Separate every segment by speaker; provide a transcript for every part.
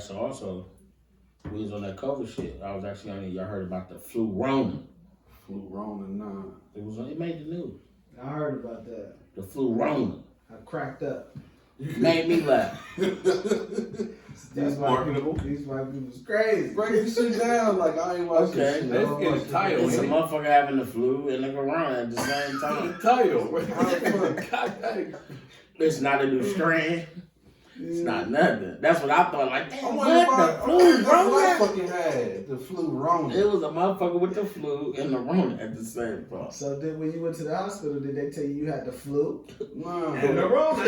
Speaker 1: So also, we was on that COVID shit. I was actually on it. Y'all heard about the flu Rona.
Speaker 2: Flu Rona, nah.
Speaker 1: It made the news.
Speaker 3: I heard about that.
Speaker 1: The flu Rona.
Speaker 3: I cracked up.
Speaker 1: Made me laugh.
Speaker 2: That's marketable.
Speaker 3: These white people's crazy.
Speaker 2: Break this shit down like I ain't watching
Speaker 1: Okay,
Speaker 2: shit.
Speaker 4: let's get the title.
Speaker 1: It's a motherfucker having the flu and the corona at the same time.
Speaker 4: Title.
Speaker 2: God dang.
Speaker 1: It's not a new strain. It's not nothing. That's what I thought. Like, damn,
Speaker 2: I
Speaker 1: what?
Speaker 2: wonder
Speaker 1: The
Speaker 2: if
Speaker 1: flu
Speaker 2: that's what I
Speaker 1: Rona?
Speaker 2: fucking had. The flu Rona.
Speaker 1: It was a motherfucker with the flu and the Rona at the same time.
Speaker 3: So when you went to the hospital, did they tell you had the flu?
Speaker 2: Nah.
Speaker 4: And the Rona.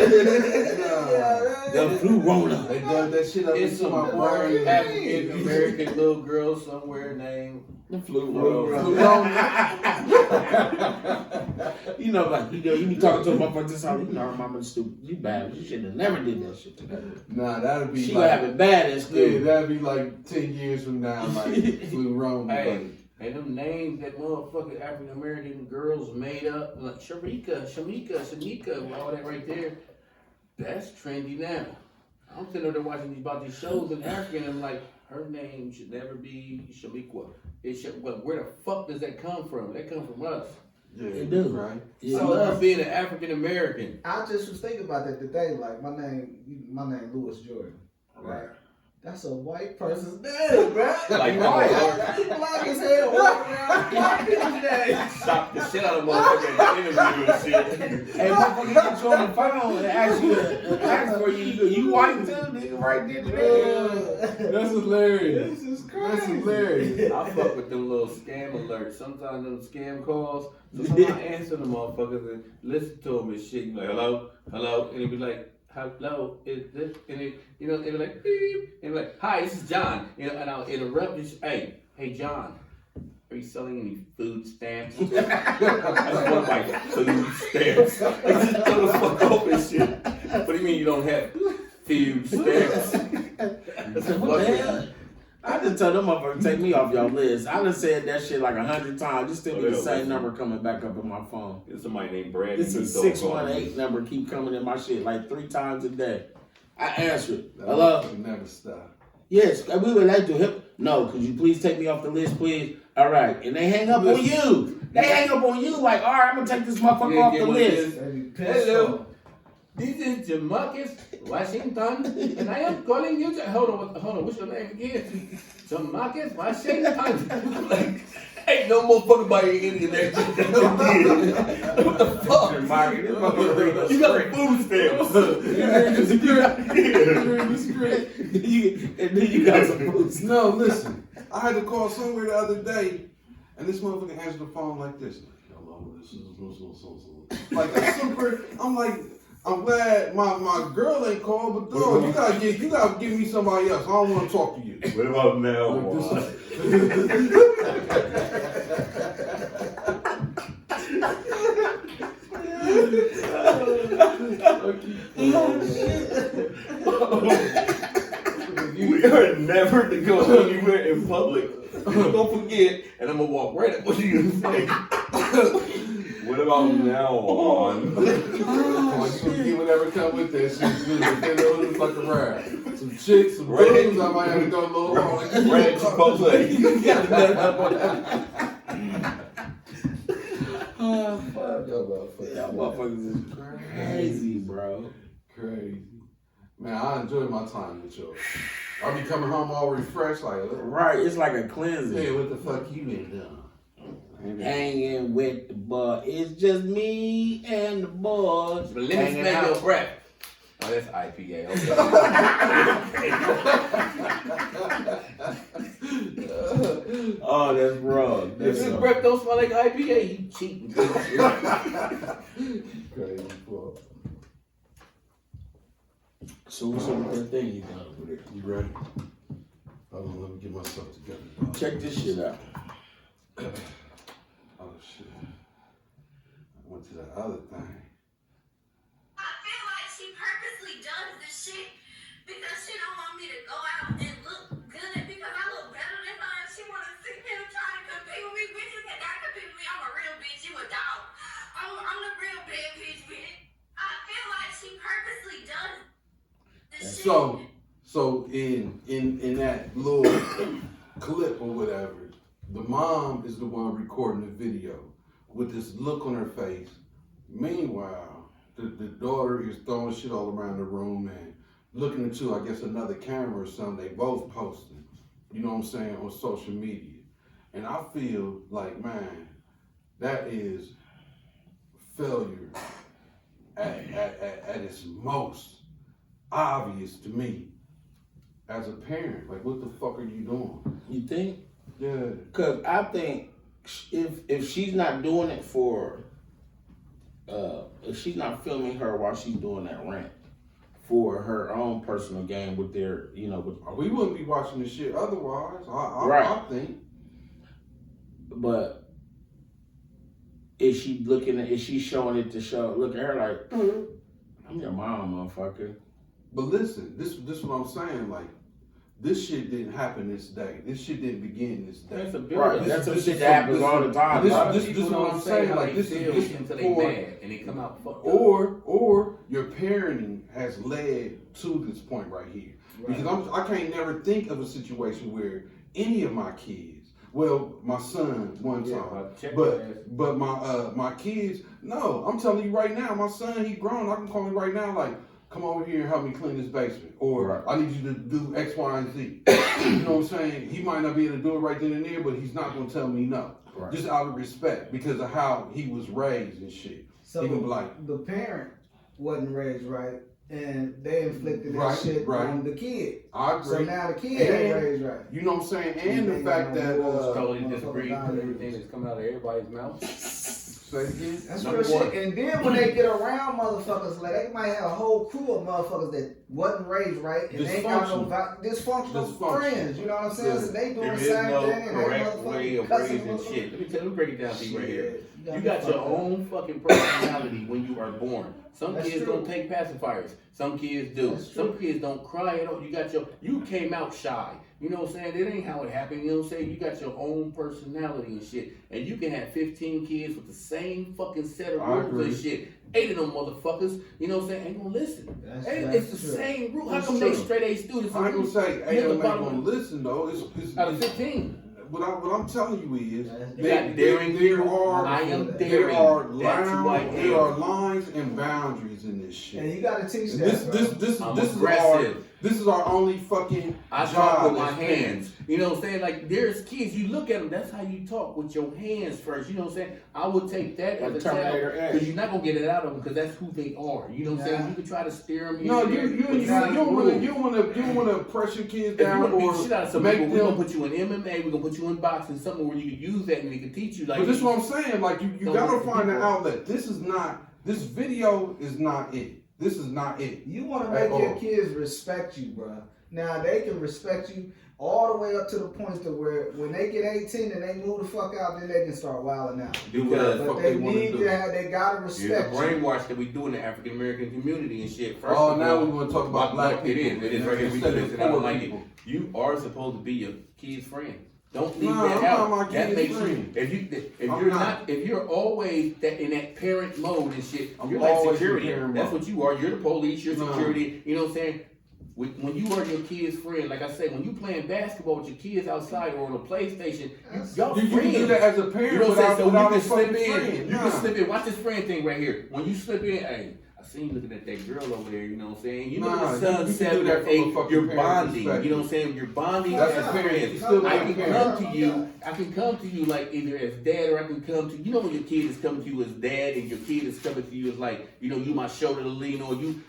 Speaker 1: The flu Rona.
Speaker 2: They dug that shit up
Speaker 4: It's
Speaker 2: into my
Speaker 4: some
Speaker 2: brain.
Speaker 4: African American little girl somewhere named
Speaker 1: The flu
Speaker 2: Flu
Speaker 1: Rona. You know, like, you be talking to a motherfucker this time, you know, her mama's stupid. You bad. You should have never did that shit to her.
Speaker 2: Nah, that'd be
Speaker 1: She
Speaker 2: like,
Speaker 1: would have it bad in school.
Speaker 2: yeah, that'd be like 10 years from now, like flu Rona.
Speaker 4: Hey, and them names that motherfucking African American girls made up, like Shamika, all that right there, that's trendy now. I'm sitting there watching about these shows in Africa, and I'm like, her name should never be Shamikwa. It should. Well, where the fuck does that come from? That comes from us.
Speaker 2: Yeah,
Speaker 1: They do.
Speaker 2: right?
Speaker 1: Yeah.
Speaker 4: I love being an African American.
Speaker 3: I just was thinking about that today. Like my name Louis Jordan. Right. That's a white person's name, bro.
Speaker 4: Like
Speaker 3: black as hell. Walking around black people's name.
Speaker 4: Shock the shit out of motherfuckers in the interview and shit.
Speaker 1: Hey, motherfucker, get you on the phone and ask you ask for you. You white too, nigga, right there.
Speaker 2: That's hilarious.
Speaker 3: This is crazy.
Speaker 2: That's hilarious.
Speaker 4: I fuck with them little scam alerts. Sometimes them scam calls. Sometimes I answer the motherfuckers and listen to them and shit. Like, hello, and it be like, hello, is this? And it, you know, it'll like beep, and like, hi, this is John. You know, and I'll interrupt and hey, John, are you selling any food stamps? I just want my food stamps. I just throw the fuck off and shit. What do you mean you don't have food stamps?
Speaker 1: What the hell? I just told them motherfuckers take me off y'all list. I done said that shit like 100 times. Just still be the same number coming back up in my phone.
Speaker 4: There's somebody named Brad.
Speaker 1: This is 618 number keep coming in my shit like 3 times a day. I answer it. Hello?
Speaker 2: Never stop.
Speaker 1: Yes, we would like to help. No, could you please take me off the list, please? All right. And they hang up on you. They hang up on you like, all right, I'm going to take this motherfucker off the list.
Speaker 4: Hello. This is Jamarcus Washington, and I am calling you. Hold on. What's your name again? Jamarcus Washington. I'm like, ain't no motherfucker by any of that shit. What the fuck? You got food stamps.
Speaker 1: And then you got some food stamps.
Speaker 2: No, listen. I had to call somewhere the other day, and this motherfucker answered the phone like this. Hello, this is so. Like that's super. I'm like, I'm glad my girl ain't called, but dog, you gotta give me somebody else. I don't want to talk to you.
Speaker 4: What about now? We are never to go anywhere in public. Don't forget, and I'm gonna walk right up what you gonna say. What about now on?
Speaker 2: Get whatever come with that shit. Then they'll fuck around. Some chicks, some dudes. I might have to go a little long.
Speaker 4: Red Chipotle.
Speaker 1: Oh, fuck. Y'all motherfuckers is crazy, bro.
Speaker 2: Crazy. Man, I enjoy my time with y'all. I be coming home all refreshed, like,
Speaker 1: Right, it's like a cleansing.
Speaker 2: hey, what the fuck you been doing?
Speaker 1: Hanging with the boy. It's just me and the boys.
Speaker 4: But let me
Speaker 1: hanging
Speaker 4: smell
Speaker 1: out.
Speaker 4: your breath. Oh, that's IPA. Okay.
Speaker 1: Oh, that's wrong.
Speaker 4: If
Speaker 1: That's
Speaker 4: his
Speaker 1: wrong.
Speaker 4: breath don't smell like IPA, you cheating.
Speaker 2: Crazy fuck.
Speaker 1: So what's up with that thing you got over there?
Speaker 2: You ready? Hold on, let me get myself together.
Speaker 1: Check this shit out.
Speaker 2: Oh shit. I went to that other thing.
Speaker 5: I feel like she purposely does this shit because she don't want me to go out and look good because I look better than her. She want to sit here and try to compete with me. Bitches cannot compete with me. I'm a real bitch. You a dog. I'm the real bad bitch, bitch. I feel like she purposely does this shit.
Speaker 2: So in that little clip or whatever, the mom is the one recording the video with this look on her face. Meanwhile, the daughter is throwing shit all around the room and looking into, I guess, another camera or something. They both posting, you know what I'm saying, on social media. And I feel like, man, that is failure at its most obvious to me as a parent. Like, what the fuck are you doing?
Speaker 1: You think?
Speaker 2: Yeah.
Speaker 1: Because I think if she's not doing it for, if she's not filming her while she's doing that rant for her own personal gain with their, you know, with,
Speaker 2: We wouldn't be watching this shit otherwise.
Speaker 1: Right.
Speaker 2: I think.
Speaker 1: but is she showing it to show, look at her like, I'm your mom, motherfucker.
Speaker 2: But listen, this what I'm saying. Like, this shit didn't happen this day. This shit didn't begin this day.
Speaker 4: That's a
Speaker 1: Right,
Speaker 4: building.
Speaker 1: that's some
Speaker 2: this
Speaker 1: shit
Speaker 2: is
Speaker 1: that happens
Speaker 2: some-
Speaker 1: all the time.
Speaker 2: This
Speaker 4: People
Speaker 2: is what I'm
Speaker 4: don't say
Speaker 2: saying.
Speaker 4: how
Speaker 2: Like,
Speaker 4: they
Speaker 2: this
Speaker 4: feel
Speaker 2: is
Speaker 4: until they
Speaker 2: for,
Speaker 4: mad and they come out fucked up.
Speaker 2: or your parenting has led to this point right here. Because I can't never think of a situation where any of my kids, well, my son one time, but my kids, no, I'm telling you right now, my son, he grown. I can call him right now, like, come over here and help me clean this basement, or I need you to do X, Y, and Z. You know what I'm saying? He might not be able to do it right then and there, but he's not gonna tell me no, just out of respect because of how he was raised and shit.
Speaker 3: So
Speaker 2: He gonna be like,
Speaker 3: the parent wasn't raised right, and they inflicted that
Speaker 2: Right,
Speaker 3: shit
Speaker 2: right.
Speaker 3: on the kid.
Speaker 2: I agree.
Speaker 3: So now the kid ain't raised right.
Speaker 2: You know what I'm saying? And the fact that
Speaker 4: Totally disagree with everything that's coming out of everybody's mouth.
Speaker 2: say it again.
Speaker 3: That's
Speaker 4: Number
Speaker 3: real
Speaker 4: one.
Speaker 3: shit. And then when they get around motherfuckers, like they might have a whole crew of motherfuckers that wasn't raised right and they ain't got no dysfunctional friends. You know what I'm saying? So they doing
Speaker 4: There
Speaker 3: the
Speaker 4: is
Speaker 3: same
Speaker 4: no
Speaker 3: thing and they
Speaker 4: correct way of
Speaker 3: cussing
Speaker 4: raising
Speaker 3: motherfuckers.
Speaker 4: shit. Let me break it down to you right here.
Speaker 3: Shit,
Speaker 4: You got your own fucking personality when you are born. Some
Speaker 3: That's
Speaker 4: kids
Speaker 3: true.
Speaker 4: don't take pacifiers. Some kids do.
Speaker 3: That's
Speaker 4: Some
Speaker 3: true.
Speaker 4: kids don't cry at all. You came out shy. You know what I'm saying? That ain't how it happened. You know what I'm saying? You got your own personality and shit. And you can have 15 kids with the same fucking set of
Speaker 2: I
Speaker 4: rules
Speaker 2: agree.
Speaker 4: and shit. 8 of them motherfuckers, you know what I'm saying, ain't gonna listen.
Speaker 3: That's
Speaker 4: It's the
Speaker 3: true.
Speaker 4: same rule. How
Speaker 2: That's
Speaker 4: come they
Speaker 2: true.
Speaker 4: straight A students?
Speaker 2: I ain't gonna say,
Speaker 4: you
Speaker 2: hey,
Speaker 4: at the
Speaker 2: I'm not
Speaker 4: bottom
Speaker 2: gonna listen though.
Speaker 4: out of 15?
Speaker 2: What I'm telling you is,
Speaker 4: You got daring people. I am
Speaker 2: there
Speaker 4: daring.
Speaker 2: are
Speaker 4: That's who I am.
Speaker 2: there are lines and boundaries in this shit.
Speaker 3: And you gotta teach
Speaker 2: And
Speaker 3: that.
Speaker 4: I'm
Speaker 2: this
Speaker 4: aggressive.
Speaker 2: is our only fucking
Speaker 4: I
Speaker 2: job
Speaker 4: talk with my
Speaker 2: as
Speaker 4: hands.
Speaker 2: parents.
Speaker 4: You know what I'm saying? Like, there's kids, you look at them, that's how you talk, with your hands first. You know what I'm saying? I would take that
Speaker 1: Like
Speaker 4: as a
Speaker 1: Terminator
Speaker 4: tell,
Speaker 1: X.
Speaker 4: because you're not going to get it out of them, because that's who they are. You know what I'm saying?
Speaker 3: Yeah.
Speaker 4: You can try to steer them.
Speaker 2: No,
Speaker 4: in there,
Speaker 2: you
Speaker 4: but
Speaker 2: don't want to press your kids
Speaker 4: if you
Speaker 2: down
Speaker 4: want to beat
Speaker 2: or
Speaker 4: the shit out of some
Speaker 2: make
Speaker 4: people, we're going
Speaker 2: them.
Speaker 4: to put you in MMA, we're going to put you in boxing, something where you can use that and they can teach you. Like,
Speaker 2: But this is what I'm saying. Like you
Speaker 4: Don't
Speaker 2: gotta
Speaker 4: listen to
Speaker 2: find an
Speaker 4: people.
Speaker 2: outlet. This video is not it. This is not it.
Speaker 3: You want to
Speaker 2: At
Speaker 3: make your
Speaker 2: all.
Speaker 3: kids respect you, bro. Now they can respect you all the way up to the point to where when they get 18 and they move the fuck out, then they can start wilding out.
Speaker 2: Do whatever the
Speaker 3: But
Speaker 2: fuck
Speaker 3: they
Speaker 2: they want to
Speaker 3: need
Speaker 2: do.
Speaker 3: to have, they gotta
Speaker 4: the
Speaker 3: respect you.
Speaker 4: brainwash that we do in the African American community and shit. First
Speaker 2: Oh,
Speaker 4: of
Speaker 2: now
Speaker 4: all,
Speaker 2: we want to talk about black
Speaker 4: It
Speaker 2: people.
Speaker 4: is right here. We do
Speaker 2: Instead
Speaker 4: this
Speaker 2: of
Speaker 4: and I don't
Speaker 2: poor
Speaker 4: like
Speaker 2: people.
Speaker 4: it. You are supposed to be your kid's friend. Don't leave
Speaker 2: No,
Speaker 4: that
Speaker 2: I'm
Speaker 4: out.
Speaker 2: not my
Speaker 4: That
Speaker 2: kid's
Speaker 4: makes
Speaker 2: friend.
Speaker 4: you if
Speaker 2: I'm
Speaker 4: you're
Speaker 2: not.
Speaker 4: if you're always that in that parent mode and shit,
Speaker 2: I'm
Speaker 4: you're like
Speaker 2: always in
Speaker 4: security.
Speaker 2: parent
Speaker 4: That's
Speaker 2: mode.
Speaker 4: what you are. You're the police. You're
Speaker 2: No.
Speaker 4: security. You know what I'm saying? When you are your kid's friend, like I said, when you playing basketball with your kids outside or on a PlayStation, y'all
Speaker 2: You
Speaker 4: friends.
Speaker 2: can do that as a parent
Speaker 4: You know what I'm saying?
Speaker 2: without,
Speaker 4: So
Speaker 2: without
Speaker 4: you
Speaker 2: a
Speaker 4: can slip
Speaker 2: fucking
Speaker 4: in.
Speaker 2: friend.
Speaker 4: You
Speaker 2: Nah.
Speaker 4: can slip in. Watch this friend thing right here. When you slip in, hey, I seen you looking at that girl over there. You know what I'm saying? You know
Speaker 2: Nah,
Speaker 4: the son
Speaker 2: you can do
Speaker 4: 7
Speaker 2: that
Speaker 4: or
Speaker 2: from a
Speaker 4: 8.
Speaker 2: fucking
Speaker 4: You're
Speaker 2: parent
Speaker 4: bonding.
Speaker 2: perspective.
Speaker 4: You know what I'm saying? You're bonding
Speaker 2: That's
Speaker 4: as
Speaker 2: a parent.
Speaker 4: friends.
Speaker 2: You still
Speaker 4: I
Speaker 2: not a
Speaker 4: can
Speaker 2: parent.
Speaker 4: come to you. I can come to you like either as dad or I can come to you. Know when your kid is coming to you as dad and your kid is coming to you as like you my shoulder to lean on.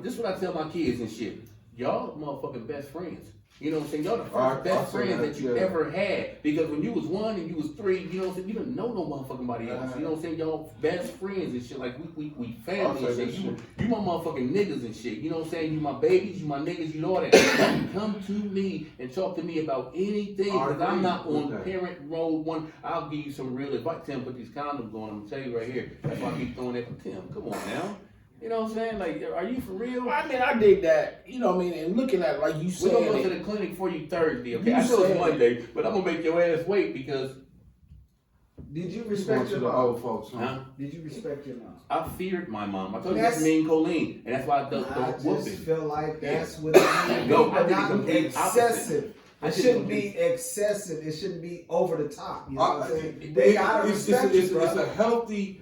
Speaker 4: This is what I tell my kids and shit. Y'all motherfucking best friends. You know what I'm saying? Y'all the first best friends that you ever had. Because when you was 1 and you was 3, you know what I'm saying? You didn't know no motherfucking else. You know what I'm saying? Y'all best friends and shit. Like we family and shit. You my motherfucking niggas and shit. You know what I'm saying? You my babies, you my niggas, you know that. You can come to me and talk to me about anything. Because I'm not on parent road one. I'll give you some real advice. Tim, put these condoms on. I'm gonna tell you right here. That's why I keep throwing that for Tim. Come on now. You know what I'm saying? Like, are you for real?
Speaker 1: I mean, I dig that. You know what I mean? And looking at, like you
Speaker 4: We're
Speaker 1: said,
Speaker 4: gonna go to the clinic for you Thursday, okay?
Speaker 1: You
Speaker 4: I know
Speaker 1: said-
Speaker 4: it's Monday, but I'm gonna make your ass wait because
Speaker 3: Did you
Speaker 2: Going
Speaker 3: respect
Speaker 2: to
Speaker 3: your
Speaker 2: the
Speaker 3: mom?
Speaker 2: old folks, huh?
Speaker 4: Huh?
Speaker 3: Did you respect your mom?
Speaker 4: I feared my mom. I told you
Speaker 3: That's-
Speaker 4: that's me and Colleen, and that's why I
Speaker 3: I
Speaker 4: don't whoop
Speaker 3: just
Speaker 4: it.
Speaker 3: feel like that's what it means.
Speaker 4: No, I
Speaker 3: But
Speaker 4: did the
Speaker 3: not
Speaker 4: complete
Speaker 3: excessive.
Speaker 4: I
Speaker 3: It
Speaker 4: did
Speaker 3: shouldn't
Speaker 4: the
Speaker 3: be excessive. It shouldn't be over the top. You know what I'm saying?
Speaker 2: They
Speaker 3: gotta
Speaker 2: it's
Speaker 3: respect you, bro.
Speaker 2: a healthy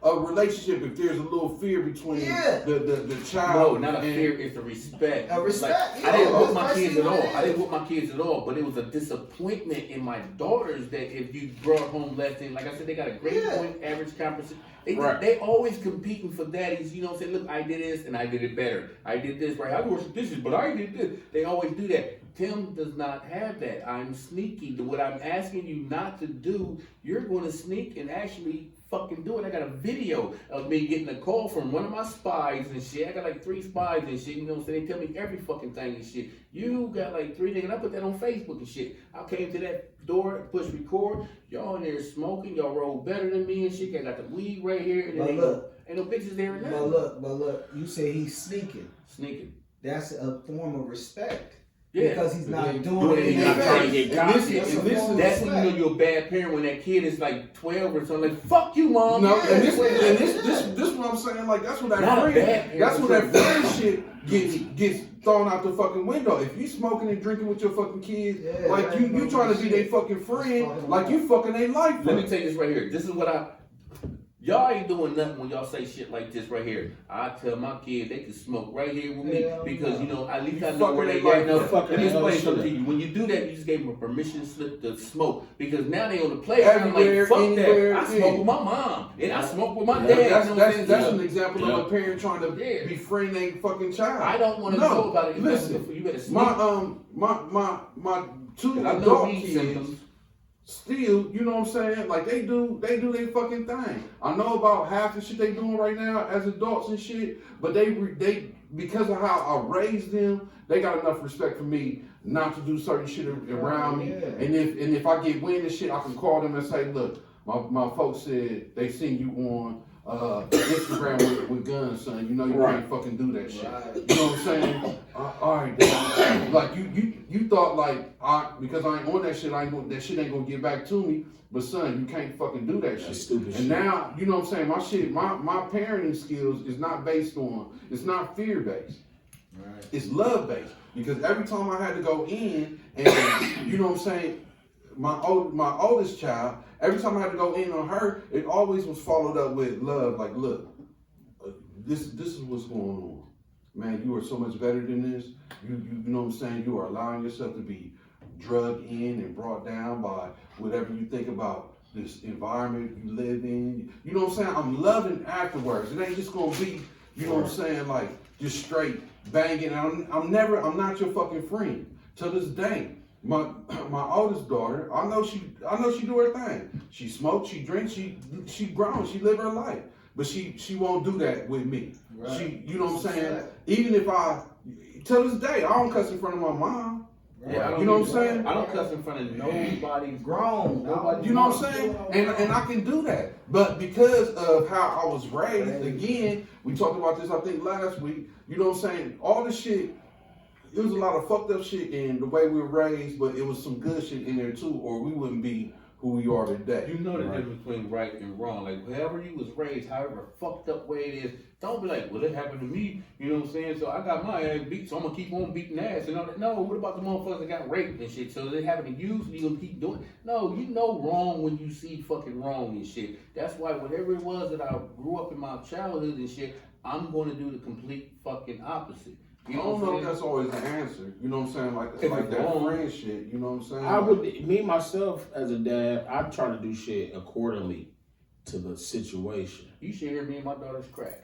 Speaker 2: relationship if there's a little fear between
Speaker 3: Yeah.
Speaker 2: the child.
Speaker 4: No, not a
Speaker 2: and,
Speaker 4: fear, it's a respect.
Speaker 3: A respect,
Speaker 4: I didn't
Speaker 3: yeah,
Speaker 4: whoop my
Speaker 3: that's
Speaker 4: kids at
Speaker 3: basically
Speaker 4: all.
Speaker 3: what it
Speaker 4: I didn't
Speaker 3: is.
Speaker 4: whoop my kids at all, but it was a disappointment in my daughters that if you brought home less than, like I said, they got a grade
Speaker 3: Yeah.
Speaker 4: point average comprehension. They
Speaker 1: Right.
Speaker 4: they always competing for daddies, you know what I'm saying? Look, I did this and I did it better. I did this right. I wash the dishes, but I did this. They always do that. Tim does not have that. I'm sneaky. What I'm asking you not to do, you're going to sneak and actually fucking do it. I got a video of me getting a call from one of my spies and shit. I got like 3 spies and shit. You know what I'm saying? They tell me every fucking thing and shit. You got like 3 niggas. I put that on Facebook and shit. I came to that door, push record. Y'all in there smoking. Y'all roll better than me and shit. I got the weed right here. And
Speaker 3: But
Speaker 4: then
Speaker 3: look.
Speaker 4: ain't no bitches there now.
Speaker 3: But look. You say he's sneaking.
Speaker 4: Sneaking.
Speaker 3: That's a form of respect.
Speaker 4: Yeah.
Speaker 3: Because he's not
Speaker 4: Yeah.
Speaker 3: doing it in
Speaker 1: He's
Speaker 3: your
Speaker 1: not trying to
Speaker 3: face.
Speaker 1: get
Speaker 2: And
Speaker 1: caught.
Speaker 2: this is-
Speaker 3: That's a form of
Speaker 4: That's when you know
Speaker 3: respect.
Speaker 4: you're a bad parent when that kid is like 12 or something. Like, fuck you, mom.
Speaker 2: No,
Speaker 3: Yeah,
Speaker 2: and this
Speaker 3: yeah.
Speaker 2: this what I'm saying. Like that's what that
Speaker 4: Not a
Speaker 2: friend.
Speaker 4: bad parent,
Speaker 2: That's what
Speaker 4: but
Speaker 2: that
Speaker 4: you're-
Speaker 2: friend shit gets thrown out the fucking window. If you smoking and drinking with your fucking kids,
Speaker 3: Yeah,
Speaker 2: like
Speaker 3: that
Speaker 2: you
Speaker 3: ain't
Speaker 2: trying to
Speaker 3: no
Speaker 2: be
Speaker 3: shit.
Speaker 2: their fucking friend,
Speaker 3: That's
Speaker 2: like you fucking their life.
Speaker 4: Let me
Speaker 2: up.
Speaker 4: tell you this right here. This is what y'all ain't doing nothing when y'all say shit like this right here. I tell my kids they can smoke right here with me
Speaker 3: Hell
Speaker 4: because
Speaker 3: no.
Speaker 4: you know at least
Speaker 2: You
Speaker 4: I know
Speaker 2: fucking
Speaker 4: where they
Speaker 2: their
Speaker 4: at.
Speaker 2: life
Speaker 4: No,
Speaker 2: up.
Speaker 4: let me
Speaker 1: Fucking
Speaker 4: explain
Speaker 1: hell
Speaker 4: something to
Speaker 1: shit.
Speaker 4: you. When you do that, you just gave them a permission slip to smoke because now they on the playground. I'm
Speaker 2: Everywhere,
Speaker 4: like fuck
Speaker 2: anywhere,
Speaker 4: that. I
Speaker 2: yeah.
Speaker 4: smoke with my mom and I smoke with my
Speaker 1: Yeah,
Speaker 4: dad. You know what I'm saying?
Speaker 2: That's
Speaker 4: So,
Speaker 2: an example
Speaker 1: Yeah.
Speaker 2: of a parent trying to
Speaker 4: Yeah.
Speaker 2: befriend their fucking child.
Speaker 4: I don't want to
Speaker 2: No,
Speaker 4: know about it.
Speaker 2: listen,
Speaker 4: You better sneak.
Speaker 2: my 2
Speaker 4: 'Cause I know
Speaker 2: adult
Speaker 4: weed
Speaker 2: kids.
Speaker 4: symptoms.
Speaker 2: Still, you know what I'm saying? Like they do their fucking thing. I know about half the shit they doing right now as adults and shit, but they because of how I raised them, they got enough respect for me not to do certain shit around me.
Speaker 3: Yeah.
Speaker 2: And if I get wind of shit, I can call them and say, look, my folks said they seen you on Instagram with guns, son. You know you
Speaker 1: Right.
Speaker 2: can't fucking do that shit.
Speaker 3: Right.
Speaker 2: You know what I'm saying? All right, then. Like you thought like because I ain't on that shit, that shit ain't gonna get back to me. But son, you can't fucking do that shit.
Speaker 1: That's stupid
Speaker 2: and
Speaker 1: shit.
Speaker 2: now you know what I'm saying. My parenting skills is not based on. It's not fear based.
Speaker 3: Right.
Speaker 2: It's love based. Because every time I had to go in and you know what I'm saying, my oldest child, every time I had to go in on her, it always was followed up with love. Like, look, this is what's going on. Man, you are so much better than this. You know what I'm saying? You are allowing yourself to be drugged in and brought down by whatever you think about this environment you live in. You know what I'm saying? I'm loving afterwards. It ain't just gonna be, you know what I'm saying, like just straight banging. I'm not your fucking friend. To this day, my oldest daughter, I know she do her thing. She smokes, she drinks, she grown, she live her life. But she won't do that with me.
Speaker 3: Right.
Speaker 2: She, you know what I'm saying?
Speaker 3: Right.
Speaker 2: Even if till this day, I don't cuss in front of my mom.
Speaker 4: Yeah, I don't
Speaker 2: You know
Speaker 4: even-
Speaker 2: what I'm saying?
Speaker 4: I don't cuss in front of nobody's
Speaker 3: Grown.
Speaker 4: Nobody.
Speaker 2: You know what I'm saying? And I can do that. But because of how I was raised, again, we talked about this I think last week, you know what I'm saying? All the shit, it was a lot of fucked up shit in the way we were raised, but it was some good shit in there too, or we wouldn't be who we are today.
Speaker 4: You know the difference between right and wrong. Like, however you was raised, however fucked up way it is, don't be like, well, it happened to me. You know what I'm saying? So I got my ass beat, so I'm gonna keep on beating ass. And all that. No, what about the motherfuckers that got raped and shit? So they happened to you, so you gonna keep doing it? No, you know wrong when you see fucking wrong and shit. That's why whatever it was that I grew up in my childhood and shit, I'm gonna do the complete fucking opposite. You
Speaker 2: I
Speaker 4: know
Speaker 2: don't
Speaker 4: what
Speaker 2: know
Speaker 4: I'm
Speaker 2: if
Speaker 4: saying?
Speaker 2: that's always the answer. You know what I'm saying? Like
Speaker 4: If
Speaker 2: that
Speaker 4: it's wrong.
Speaker 2: friend shit. You know what I'm saying?
Speaker 1: I would, me myself as a dad, I try to do shit accordingly to the situation.
Speaker 4: You should hear me and my daughter's crack.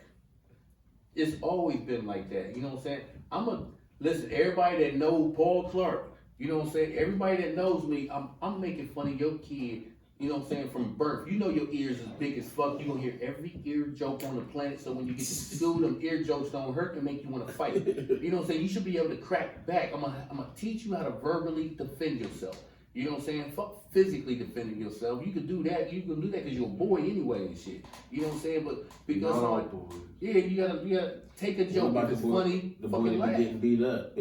Speaker 4: It's always been like that. You know what I'm saying? Listen, everybody that know Paul Clark, you know what I'm saying? Everybody that knows me, I'm making fun of your kid, you know what I'm saying, from birth. You know your ears is big as fuck. You're gonna hear every ear joke on the planet, so when you get to school, them ear jokes don't hurt and make you wanna fight. You know what I'm saying? You should be able to crack back. I'm gonna teach you how to verbally defend yourself. You know what I'm saying? Fuck physically defending yourself. You can do that. You can do that because you're a boy anyway and shit. You know what I'm saying? But because
Speaker 2: Not all
Speaker 4: like,
Speaker 2: boys.
Speaker 4: yeah, you gotta take a joke. If it's funny,
Speaker 1: The boy
Speaker 4: fucking
Speaker 1: that
Speaker 4: laugh.
Speaker 1: be getting beat up,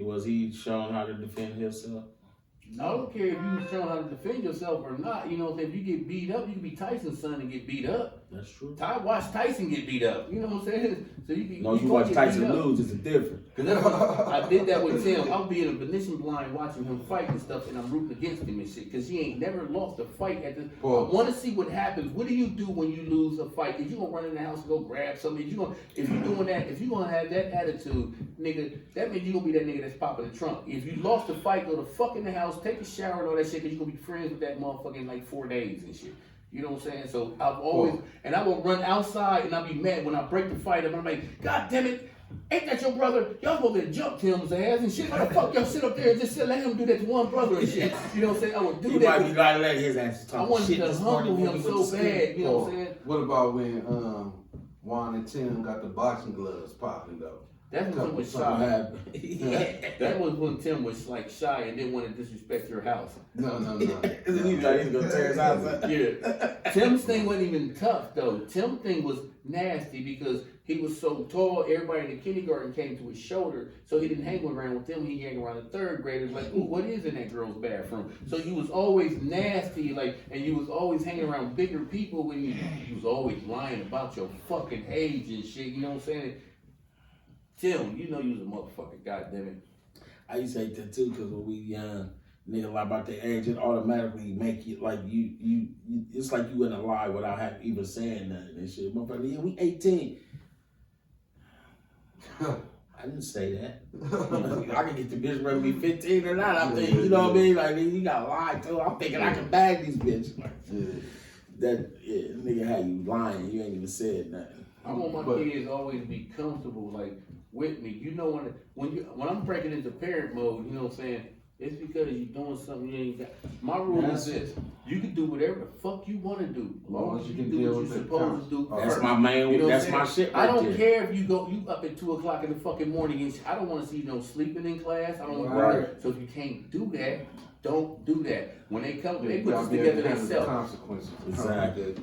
Speaker 1: was he shown how to defend himself?
Speaker 4: I don't care if you showing how to defend yourself or not. You know, if you get beat up, you can be Tyson's son and get beat up.
Speaker 1: That's true.
Speaker 4: Watch Tyson get beat up. You know what I'm saying? So you
Speaker 1: watch Tyson lose, it's a different.
Speaker 4: I did that with Tim. I'll be in a position blind watching him fight and stuff, and I'm rooting against him and shit, because he ain't never lost a fight at the. I want to see what happens. What do you do when you lose a fight? Is you gonna run in the house and go grab something? If you're doing that, if you're gonna have that attitude, nigga, that means you gonna be that nigga that's popping the trunk. If you lost a fight, go the fuck in the house, take a shower and all that shit, because you're gonna be friends with that motherfucker in like 4 days and shit. You know what I'm saying? So I've always, and I will run outside and I'll be mad when I break the fight up. I'm like, God damn it, ain't that your brother? Y'all supposed to jump Tim's ass and shit. Why the fuck y'all sit up there and just let him do that to one brother and shit? You know what I'm saying? I would do that.
Speaker 1: You gotta let his ass talk.
Speaker 4: I wanted to humble him so bad. You know what I'm saying?
Speaker 2: What about when Juan and Tim got the boxing gloves popping though?
Speaker 4: That was when was shy. That was when Tim was like shy and didn't want to disrespect your house.
Speaker 2: No.
Speaker 1: He's gonna tear his house up.
Speaker 4: Yeah. Tim's thing wasn't even tough though. Tim's thing was nasty because he was so tall. Everybody in the kindergarten came to his shoulder, so he didn't hang around with them. He hang around the third graders. Like, ooh, what is in that girl's bathroom? So you was always nasty, like, and you was always hanging around bigger people when you was always lying about your fucking age and shit. You know what I'm saying? Tim, you know you was a motherfucker, goddammit.
Speaker 1: I used to hate that too, because when we young, nigga lie about their age, it automatically make you like you it's like you in a lie without even saying nothing and shit. Motherfucker, yeah, we 18. I didn't say that. I can get the bitch ready to be 15 or not. I'm thinking, you know what I mean? Like, you got lied to. I'm thinking I can bag these bitches. Like, nigga, how you lying? You ain't even said nothing.
Speaker 4: I want my kids always be comfortable, like, with me. You know, when I'm breaking into parent mode, you know what I'm saying? It's because you're doing something you ain't got. My rule is this: you can do whatever the fuck you want to do, as long as you can do what you're supposed to do.
Speaker 1: That's my man. You know that's my shit. Right
Speaker 4: I don't
Speaker 1: there.
Speaker 4: care if you up at 2 o'clock in the fucking morning and I don't want to see no sleeping in class. I don't
Speaker 1: right.
Speaker 4: So if you can't do that, don't do that. When they come, they put this together themselves.
Speaker 2: Consequences.
Speaker 1: Exactly.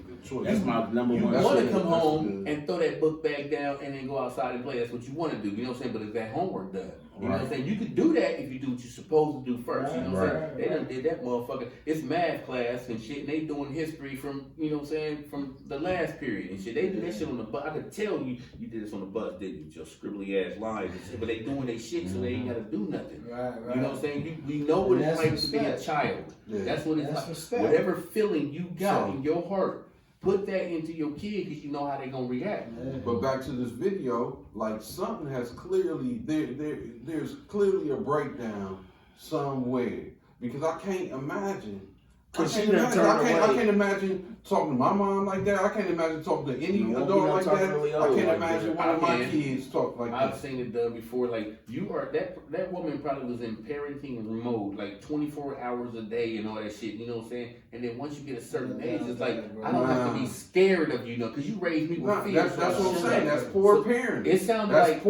Speaker 1: That's my number one.
Speaker 4: You want to come home and throw that book bag down and then go outside and play. That's what you want to do. You know what I'm saying? But is that homework done? You know what I'm saying? You could do that if you do what you're supposed to do first. You know what I'm saying? They done did that motherfucker. It's math class and shit, and they doing history from, you know what I'm saying, from the last period and shit. They do that shit on the bus. I could tell you did this on the bus, didn't you? Your scribbly ass lines and shit. But they doing their shit, so they ain't got to do nothing.
Speaker 3: Right.
Speaker 4: You know what I'm saying? We know what it's like to be a child.
Speaker 2: Yeah.
Speaker 4: That's what it's
Speaker 3: That's
Speaker 4: like.
Speaker 3: respect.
Speaker 4: Whatever feeling you got in your heart, put that into your kid because you know how they gonna react.
Speaker 2: But back to this video, like something has clearly there's clearly a breakdown somewhere because I can't imagine. I can't imagine talking to my mom like that. I can't imagine talking to any adult like that. I can't imagine one of my kids talk like that.
Speaker 4: I've seen it done before. Like you are that woman probably was in parenting mode like 24 hours a day and all that shit. You know what I'm saying? And then once you get a certain age, it's like I don't have to be scared of you, because you raised me with fear.
Speaker 2: That's what I'm saying. That's poor parenting.
Speaker 4: It sounds like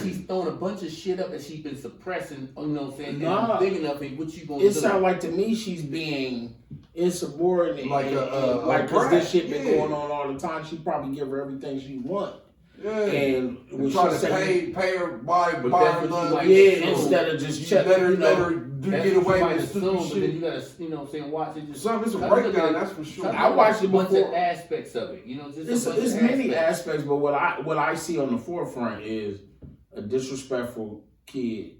Speaker 4: she's throwing a bunch of shit up that she's been suppressing. You know what I'm saying? Nah. Big enough. And what you gonna do?
Speaker 1: It sounds like to me she's being insubordinate,
Speaker 2: like
Speaker 1: because this shit been going on all the time. She probably give her everything she want.
Speaker 2: Yeah.
Speaker 1: And when
Speaker 2: try
Speaker 1: she
Speaker 2: to pay her buy love.
Speaker 1: Instead of just
Speaker 2: let her get away with stupid shit.
Speaker 4: But then you gotta, you know what I'm saying, watch it. Just
Speaker 2: it's a breakdown, that's for sure.
Speaker 1: I watched it before.
Speaker 4: Aspects of it, you know, just
Speaker 1: it's many aspects, but what I see on the forefront is a disrespectful kid.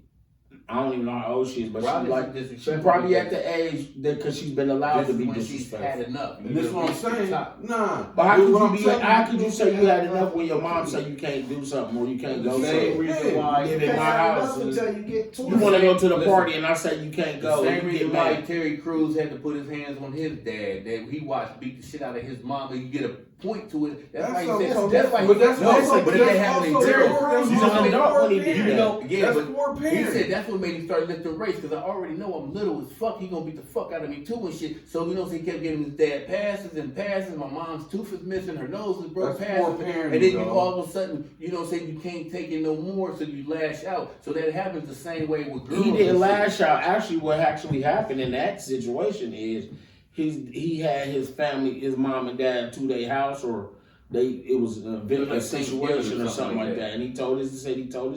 Speaker 1: I don't even know how old she is, but she probably at the age that because she's been allowed to be disrespectful.
Speaker 4: She's had enough.
Speaker 2: And this is what I'm saying. Nah.
Speaker 1: But how could you say you had enough when your mom say you can't do something or you can't go?
Speaker 4: Same reason why
Speaker 1: live in my house.
Speaker 3: Until you get to
Speaker 1: you want to go to the party and I say you can't go.
Speaker 4: Same reason why Terry Crews had to put his hands on his dad. That he watched beat the shit out of his mom. And you get a point to it. That's why he said. That's why. But if they have an Terry Crews, he's an adult when he did. You know, yeah, but he said that's what made him start lifting race, because I already know I'm little as fuck. He gonna beat the fuck out of me too and shit. So you know, he kept giving his dad passes and passes. My mom's tooth is missing, her nose is broke, passes, and then you all of a sudden, you know, say you can't take it no more, so you lash out. So that happens the same way with girls.
Speaker 1: He didn't lash out. Actually, what actually happened in that situation is he had his family, his mom and dad to their house, or it was a situation or something like that. And he told his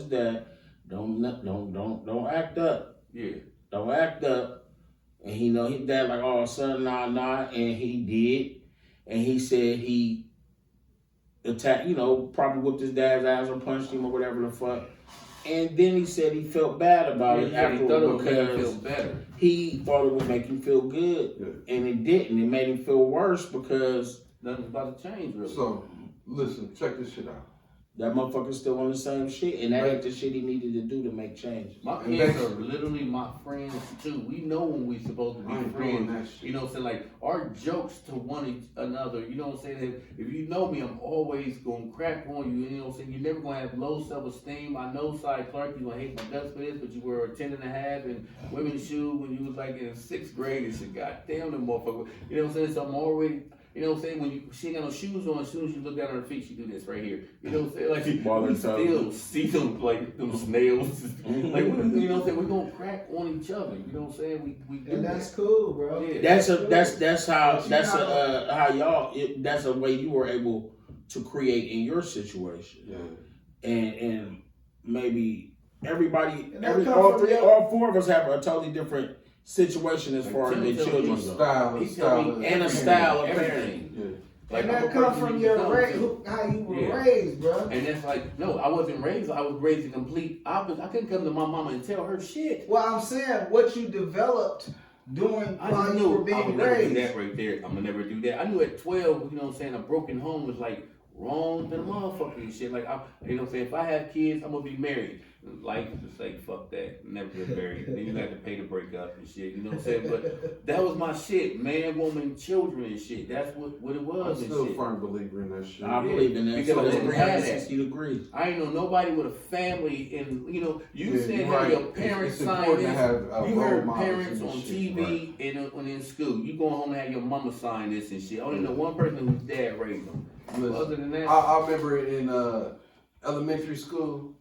Speaker 1: dad, don't act up.
Speaker 4: Yeah.
Speaker 1: Don't act up. And he know his dad like, oh son, nah, and he did. And he said he attacked, probably whooped his dad's ass or punched him or whatever the fuck. And then he said he felt bad about it afterwards because he thought it would make him feel good, and it didn't. It made him feel worse because
Speaker 4: nothing's about to change, really.
Speaker 2: So, listen, check this shit out.
Speaker 1: That motherfucker's still on the same shit, and that ain't the shit he needed to do to make changes.
Speaker 4: My kids are literally my friends too. We know when we supposed to be friends. You know what I'm saying? Like our jokes to one another. You know what I'm saying? If you know me, I'm always gonna crack on you. You know what I'm saying? You're never gonna have low self-esteem. I know, Cy Clark, you gonna hate my guts for this, but you were 10 and a half in women's shoes when you was like in 6th grade and shit. God damn them motherfucker. You know what I'm saying? So I'm already. You know what I'm saying? When she ain't got no shoes on, as soon as you look down at her feet, she do this right here. You know what I'm saying? Like, we still see them, like, them snails. Like, you know what I'm saying? We're going to crack on each other. You know what I'm saying? We do
Speaker 3: and that's cool, bro.
Speaker 1: Yeah. That's a way you were able to create in your situation.
Speaker 2: Yeah.
Speaker 1: And maybe all 4 of us have a totally different situation as far as their children go. And a style of parenting.
Speaker 3: Yeah. Like, and that comes from your how you were raised, bro.
Speaker 4: And that's like, no, I wasn't raised. I was raised the complete opposite. I couldn't come to my mama and tell her shit.
Speaker 3: Well, I'm saying what you developed doing while you were being raised.
Speaker 4: I would never do that right there. I'm gonna never do that. I knew at 12, you know what I'm saying, a broken home was like wrong to the motherfucker and shit. Like, you know what I'm saying, if I have kids, I'm gonna be married. Life is just like, fuck that, never get married. Then you have to pay to break up and shit, you know what I'm saying? But that was my shit, man, woman, children and shit. That's what it was.
Speaker 2: I'm still a firm believer in that shit.
Speaker 1: I believe in that.
Speaker 4: Because I didn't have that.
Speaker 1: 60 degrees.
Speaker 4: I ain't know nobody with a family, and you know, you said
Speaker 2: right.
Speaker 4: Your parents sign this. You heard parents on TV
Speaker 2: right.
Speaker 4: and in school. You going home and have your mama sign this and shit. I only know one person whose dad raised them.
Speaker 2: Listen,
Speaker 4: other than that,
Speaker 2: I remember in elementary school.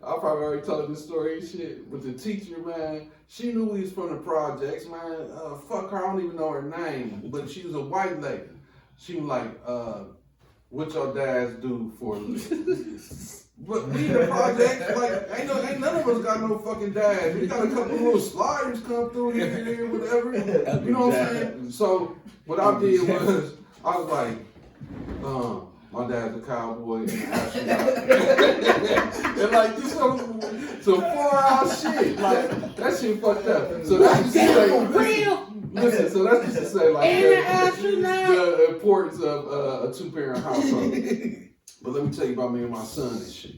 Speaker 2: I probably already told this story and shit, but the teacher, man, she knew we was from the projects, man. Fuck her, I don't even know her name, but she was a white lady. She was like, what your dads do for a living? But we in the projects, like, ain't none of us got no fucking dads. We got a couple little sliders come through here, whatever. You know what I'm saying? So what I did was, I was like, my dad's a cowboy and an astronaut. And like this some far out shit. Like that shit fucked up. So that's just to say, listen, so that's just to say like the importance of a 2-parent household. But let me tell you about me and my son and shit.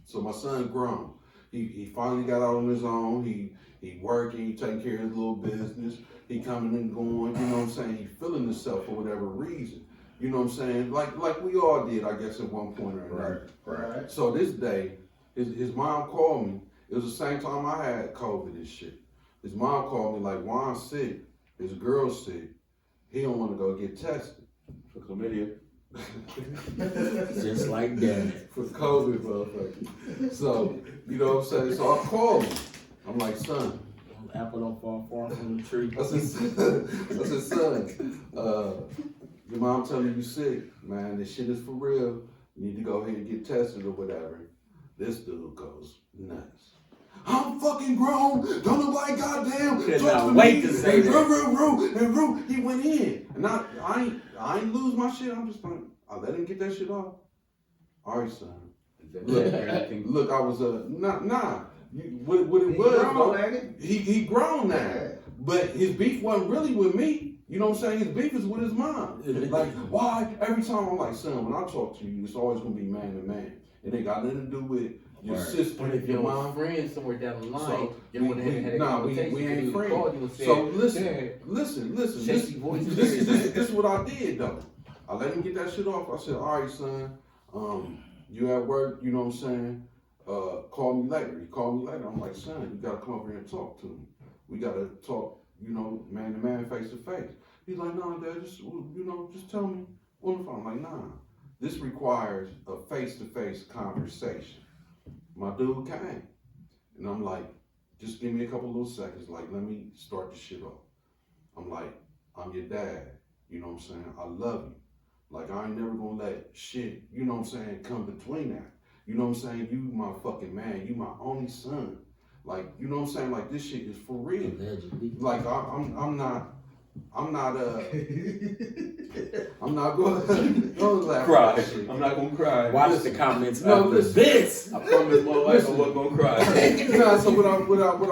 Speaker 2: So my son grown. He finally got out on his own. He working, he taking care of his little business. He coming and going, you know what I'm saying? He feeling himself for whatever reason. You know what I'm saying? Like we all did, I guess, at one point or another.
Speaker 1: Right.
Speaker 2: So this day, his mom called me. It was the same time I had COVID and shit. His mom called me like, Juan's sick. His girl's sick. He don't want to go get tested.
Speaker 4: For chlamydia.
Speaker 1: Just like that.
Speaker 2: For COVID, motherfucker. So, you know what I'm saying? So I called him. I'm like, son.
Speaker 1: Apple don't fall far from the tree.
Speaker 2: I said, son, your mom telling you sick, man, this shit is for real. You need to go ahead and get tested or whatever. This dude goes nuts. I'm fucking grown. Don't nobody goddamn talk to me.
Speaker 1: To say
Speaker 2: and he went in. And I ain't lose my shit. I'm just like, I let him get that shit off. All right, son. Look, I was what it was, he grown now.
Speaker 3: Yeah.
Speaker 2: But his beef wasn't really with me. You know what I'm saying? His beef is with his mom. Like, why? Every time I'm like, son, when I talk to you, it's always gonna be man to man. It ain't got nothing to do with your sister,
Speaker 4: but if
Speaker 2: your
Speaker 4: your
Speaker 2: mom.
Speaker 4: Friends somewhere down the line,
Speaker 2: So,
Speaker 4: you would have had a conversation.
Speaker 2: we ain't friends.
Speaker 4: Said,
Speaker 2: So listen. This is what I did though. I let him get that shit off. I said, all right, son, you at work, you know what I'm saying? Call me later. He called me later. I'm like, son, you gotta come over here and talk to me. We gotta talk, you know, man to man, face to face. He's like, no, Dad, just tell me on the phone. I'm like, nah, this requires a face to face conversation. My dude came, and I'm like, just give me a couple little seconds. Like, let me start the shit off. I'm like, I'm your dad. You know what I'm saying? I love you. Like, I ain't never gonna let shit, you know what I'm saying, come between that. You know what I'm saying? You my fucking man. You my only son. Like, you know what I'm saying? Like, this shit is for real.
Speaker 1: Allegedly.
Speaker 2: Like, I'm not going to laugh
Speaker 4: Cry.
Speaker 2: at that shit.
Speaker 4: I'm not gonna cry.
Speaker 1: Watch the comments
Speaker 2: No,
Speaker 1: after
Speaker 2: listen.
Speaker 1: this.
Speaker 4: I promise my wife I wasn't gonna cry.
Speaker 2: Nah, so what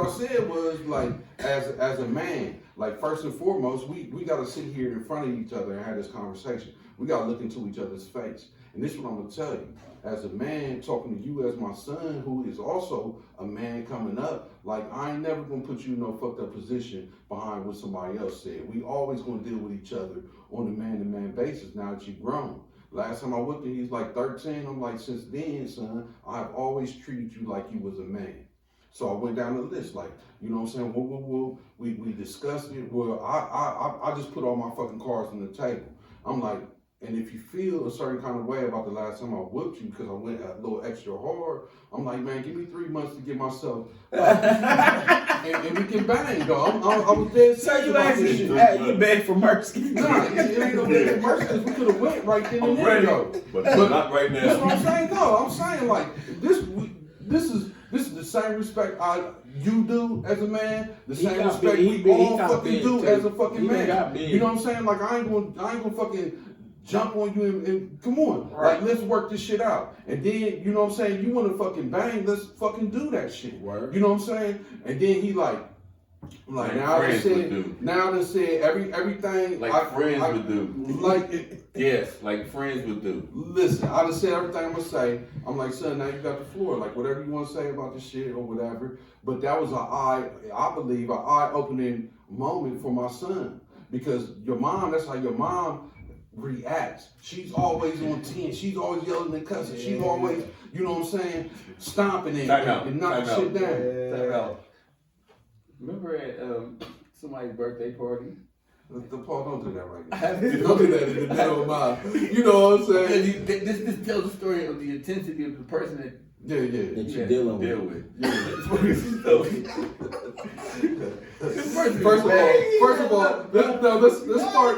Speaker 2: I said was, like, as a man, like, first and foremost, we gotta sit here in front of each other and have this conversation. We gotta look into each other's face. And this is what I'm gonna tell you. As a man talking to you as my son, who is also a man coming up, like, I ain't never gonna put you in no fucked up position behind what somebody else said. We always gonna deal with each other on a man-to-man basis now that you've grown. Last time I whipped him, he's like 13. I'm like, since then, son, I've always treated you like you was a man. So I went down the list, like, you know what I'm saying? We discussed it. Well, I just put all my fucking cards on the table. I'm like, and if you feel a certain kind of way about the last time I whooped you because I went a little extra hard, I'm like, man, give me 3 months to get myself and we can bang, dog. I was dead
Speaker 1: So
Speaker 2: serious
Speaker 1: you
Speaker 2: about this
Speaker 1: actually,
Speaker 2: shit.
Speaker 1: you beg for mercy.
Speaker 2: Nah, it ain't no big mercy because we could have went right then and
Speaker 4: I'm
Speaker 2: there,
Speaker 4: ready,
Speaker 2: though.
Speaker 4: but not right
Speaker 2: That's what
Speaker 4: now.
Speaker 2: I'm saying. No, I'm saying like this is the same respect you do as a man, the
Speaker 1: He
Speaker 2: same
Speaker 1: got
Speaker 2: respect
Speaker 1: big,
Speaker 2: we
Speaker 1: he
Speaker 2: all
Speaker 1: got
Speaker 2: fucking
Speaker 1: big,
Speaker 2: do
Speaker 1: too.
Speaker 2: as a fucking
Speaker 1: He
Speaker 2: man.
Speaker 1: got big.
Speaker 2: You know what I'm saying? Like I ain't gonna fucking jump on you and come on,
Speaker 1: Right.
Speaker 2: like let's work this shit out. And then you know what I'm saying? You want to fucking bang? Let's fucking do that shit.
Speaker 1: Word.
Speaker 2: You know what I'm saying? And then he like now I
Speaker 4: friends would
Speaker 2: said
Speaker 4: do.
Speaker 2: now I said everything
Speaker 4: Like friends would do.
Speaker 2: like it.
Speaker 4: Yes, like friends would do.
Speaker 2: Listen, I just said everything I'm gonna say. I'm like, son, now you got the floor. Like, whatever you want to say about this shit or whatever. But that was I believe, an eye-opening moment for my son. Because your mom, that's how your mom reacts. She's always on 10. She's always yelling and cussing. She's always, you know what I'm saying, stomping and knocking shit down.
Speaker 4: Time out. Remember at somebody's birthday party?
Speaker 2: The Paul, don't do that right now. Don't do that in the middle of my, you know what I'm saying?
Speaker 4: This tells the story of the intensity of the person that
Speaker 2: Yeah.
Speaker 1: That
Speaker 4: you
Speaker 1: you
Speaker 4: had
Speaker 1: dealing
Speaker 4: to deal
Speaker 1: with.
Speaker 2: First of all, let's start.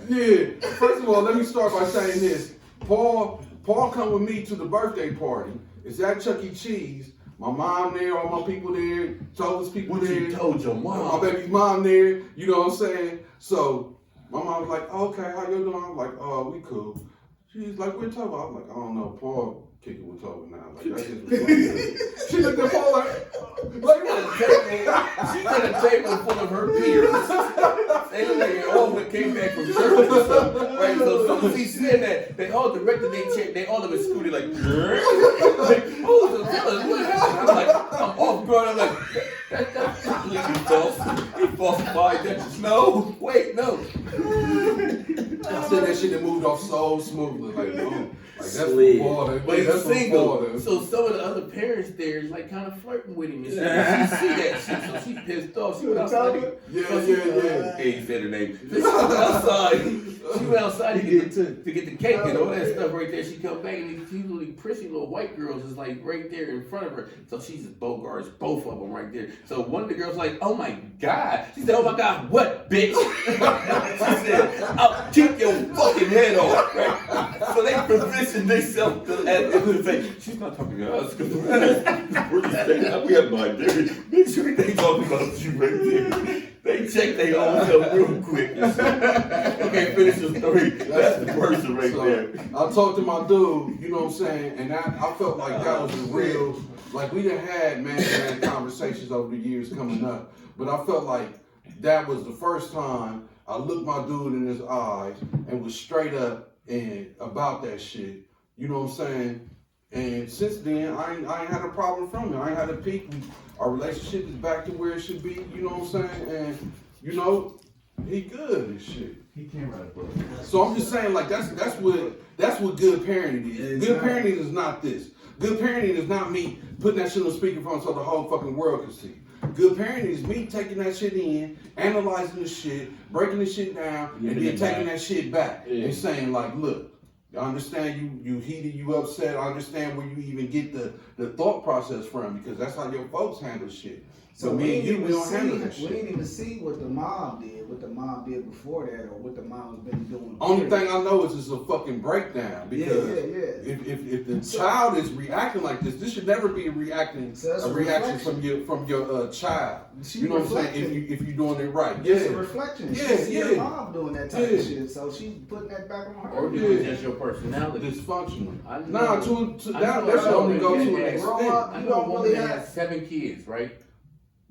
Speaker 2: Yeah. First of all, let me start by saying this. Paul come with me to the birthday party. It's at Chuck E. Cheese. My mom there, all my people there, Tova's people
Speaker 4: What
Speaker 2: there.
Speaker 4: you told your mom?
Speaker 2: My baby's mom there. You know what I'm saying? So my mom was like, "Okay, how you doing?" I'm like, "Oh, we cool." She's like, "Where Tova?" I'm like, "I don't know. Paul kicking with Tova now." Like that's just what she looked at Paul like
Speaker 4: She's at a table full of her peers. They look like they all came back from church or something. Right? So as soon as he said that, they all directed their check. They all of us scooted like, oh, the fellas, what happened? I'm like, I'm off guard. I'm like, that's completely false. He falsified that. No, wait, no.
Speaker 2: I said that shit that moved off so smoothly, like boom. Like that's
Speaker 1: Slid.
Speaker 2: football.
Speaker 4: But he's
Speaker 2: That's
Speaker 4: single,
Speaker 2: football.
Speaker 4: so some of the other parents there is like kind of flirting with him. And she see that shit, so she pissed off. She went outside.
Speaker 2: Yeah.
Speaker 4: Hey, he said her name. So she went outside. She went outside to get the cake and all that stuff right there. She come back and these really prissy little white girls is like right there in front of her. So she just bogarts both of them right there. So one of the girls like, oh my God. She said, oh my God, what, bitch? She said, I'll kick your fucking head off. Right? So they positioned themselves to say, she's not talking to us because we're just saying, we have no idea. Make sure they talking about you right there. They check their own self real quick. Okay, finish the story. That's the person right there.
Speaker 2: I talked to my dude, you know what I'm saying, and I felt like that was a real, like we done had man-to-man conversations over the years coming up, but I felt like that was the first time I looked my dude in his eyes and was straight up and about that shit, you know what I'm saying? And since then, I ain't had a problem from it. I ain't had a peak. Our relationship is back to where it should be, you know what I'm saying? And, you know, he good and shit.
Speaker 3: He came right up.
Speaker 2: So I'm just saying, like, that's what good parenting is. Good parenting is not this. Good parenting is not me putting that shit on speakerphone so the whole fucking world can see. Good parenting is me taking that shit in, analyzing the shit, breaking the shit down, and then taking that shit back and saying, like, look, I understand you heated, you upset. I understand where you even get the thought process from because that's how your folks handle shit. So me and you, we don't handle that shit.
Speaker 3: We didn't even see what the mom did before that, or what the mom's been doing.
Speaker 2: Only thing I know is it's a fucking breakdown because
Speaker 3: yeah.
Speaker 2: if the child is reacting like this should never be a reaction from your child. You know what I'm saying? If you're doing it right,
Speaker 3: It's a reflection. She see her mom doing that type of
Speaker 2: Yeah.
Speaker 3: shit, so she's putting that back on her.
Speaker 4: Or is it just your personality?
Speaker 2: Dysfunctional.
Speaker 4: I know-
Speaker 2: Nah, that should only go to an extent.
Speaker 4: I know a woman that has 7 kids, right?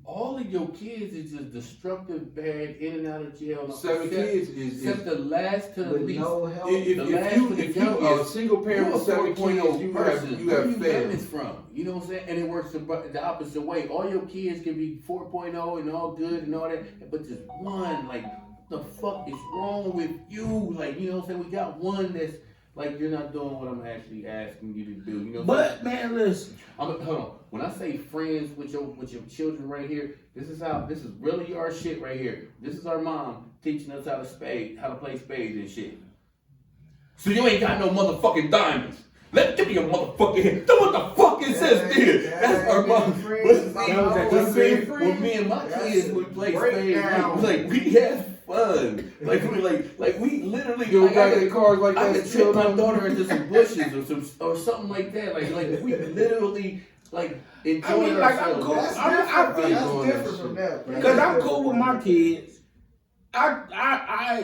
Speaker 4: All of your kids is just destructive, bad, in and out of jail.
Speaker 2: 7 kids is
Speaker 4: except the last to the
Speaker 3: With
Speaker 4: least.
Speaker 3: no help.
Speaker 2: If you a single parent with 7 kids, you
Speaker 4: Where
Speaker 2: have
Speaker 4: you
Speaker 2: failed.
Speaker 4: getting this from? You know what I'm saying? And it works the opposite way. All your kids can be 4.0 and all good and all that, but just one, like, what the fuck is wrong with you? Like, you know what I'm saying? We got one that's like, you're not doing what I'm actually asking you to do. You know.
Speaker 1: But man, listen.
Speaker 4: Hold on. When I say friends with your children right here, this is really our shit right here. This is our mom teaching us how to play spades and shit. So you ain't got no motherfucking diamonds. Give me a motherfucking hit. What the fuck is this here? That's our mom. When me and my kids would play spades, like we had fun. Like we literally.
Speaker 2: You got any cards like that?
Speaker 4: I could trick my daughter into some bushes or something like that. Like we literally enjoyed ourselves.
Speaker 1: I'm cool.
Speaker 3: That's different from that, bro.
Speaker 1: Because I'm cool with my kids. I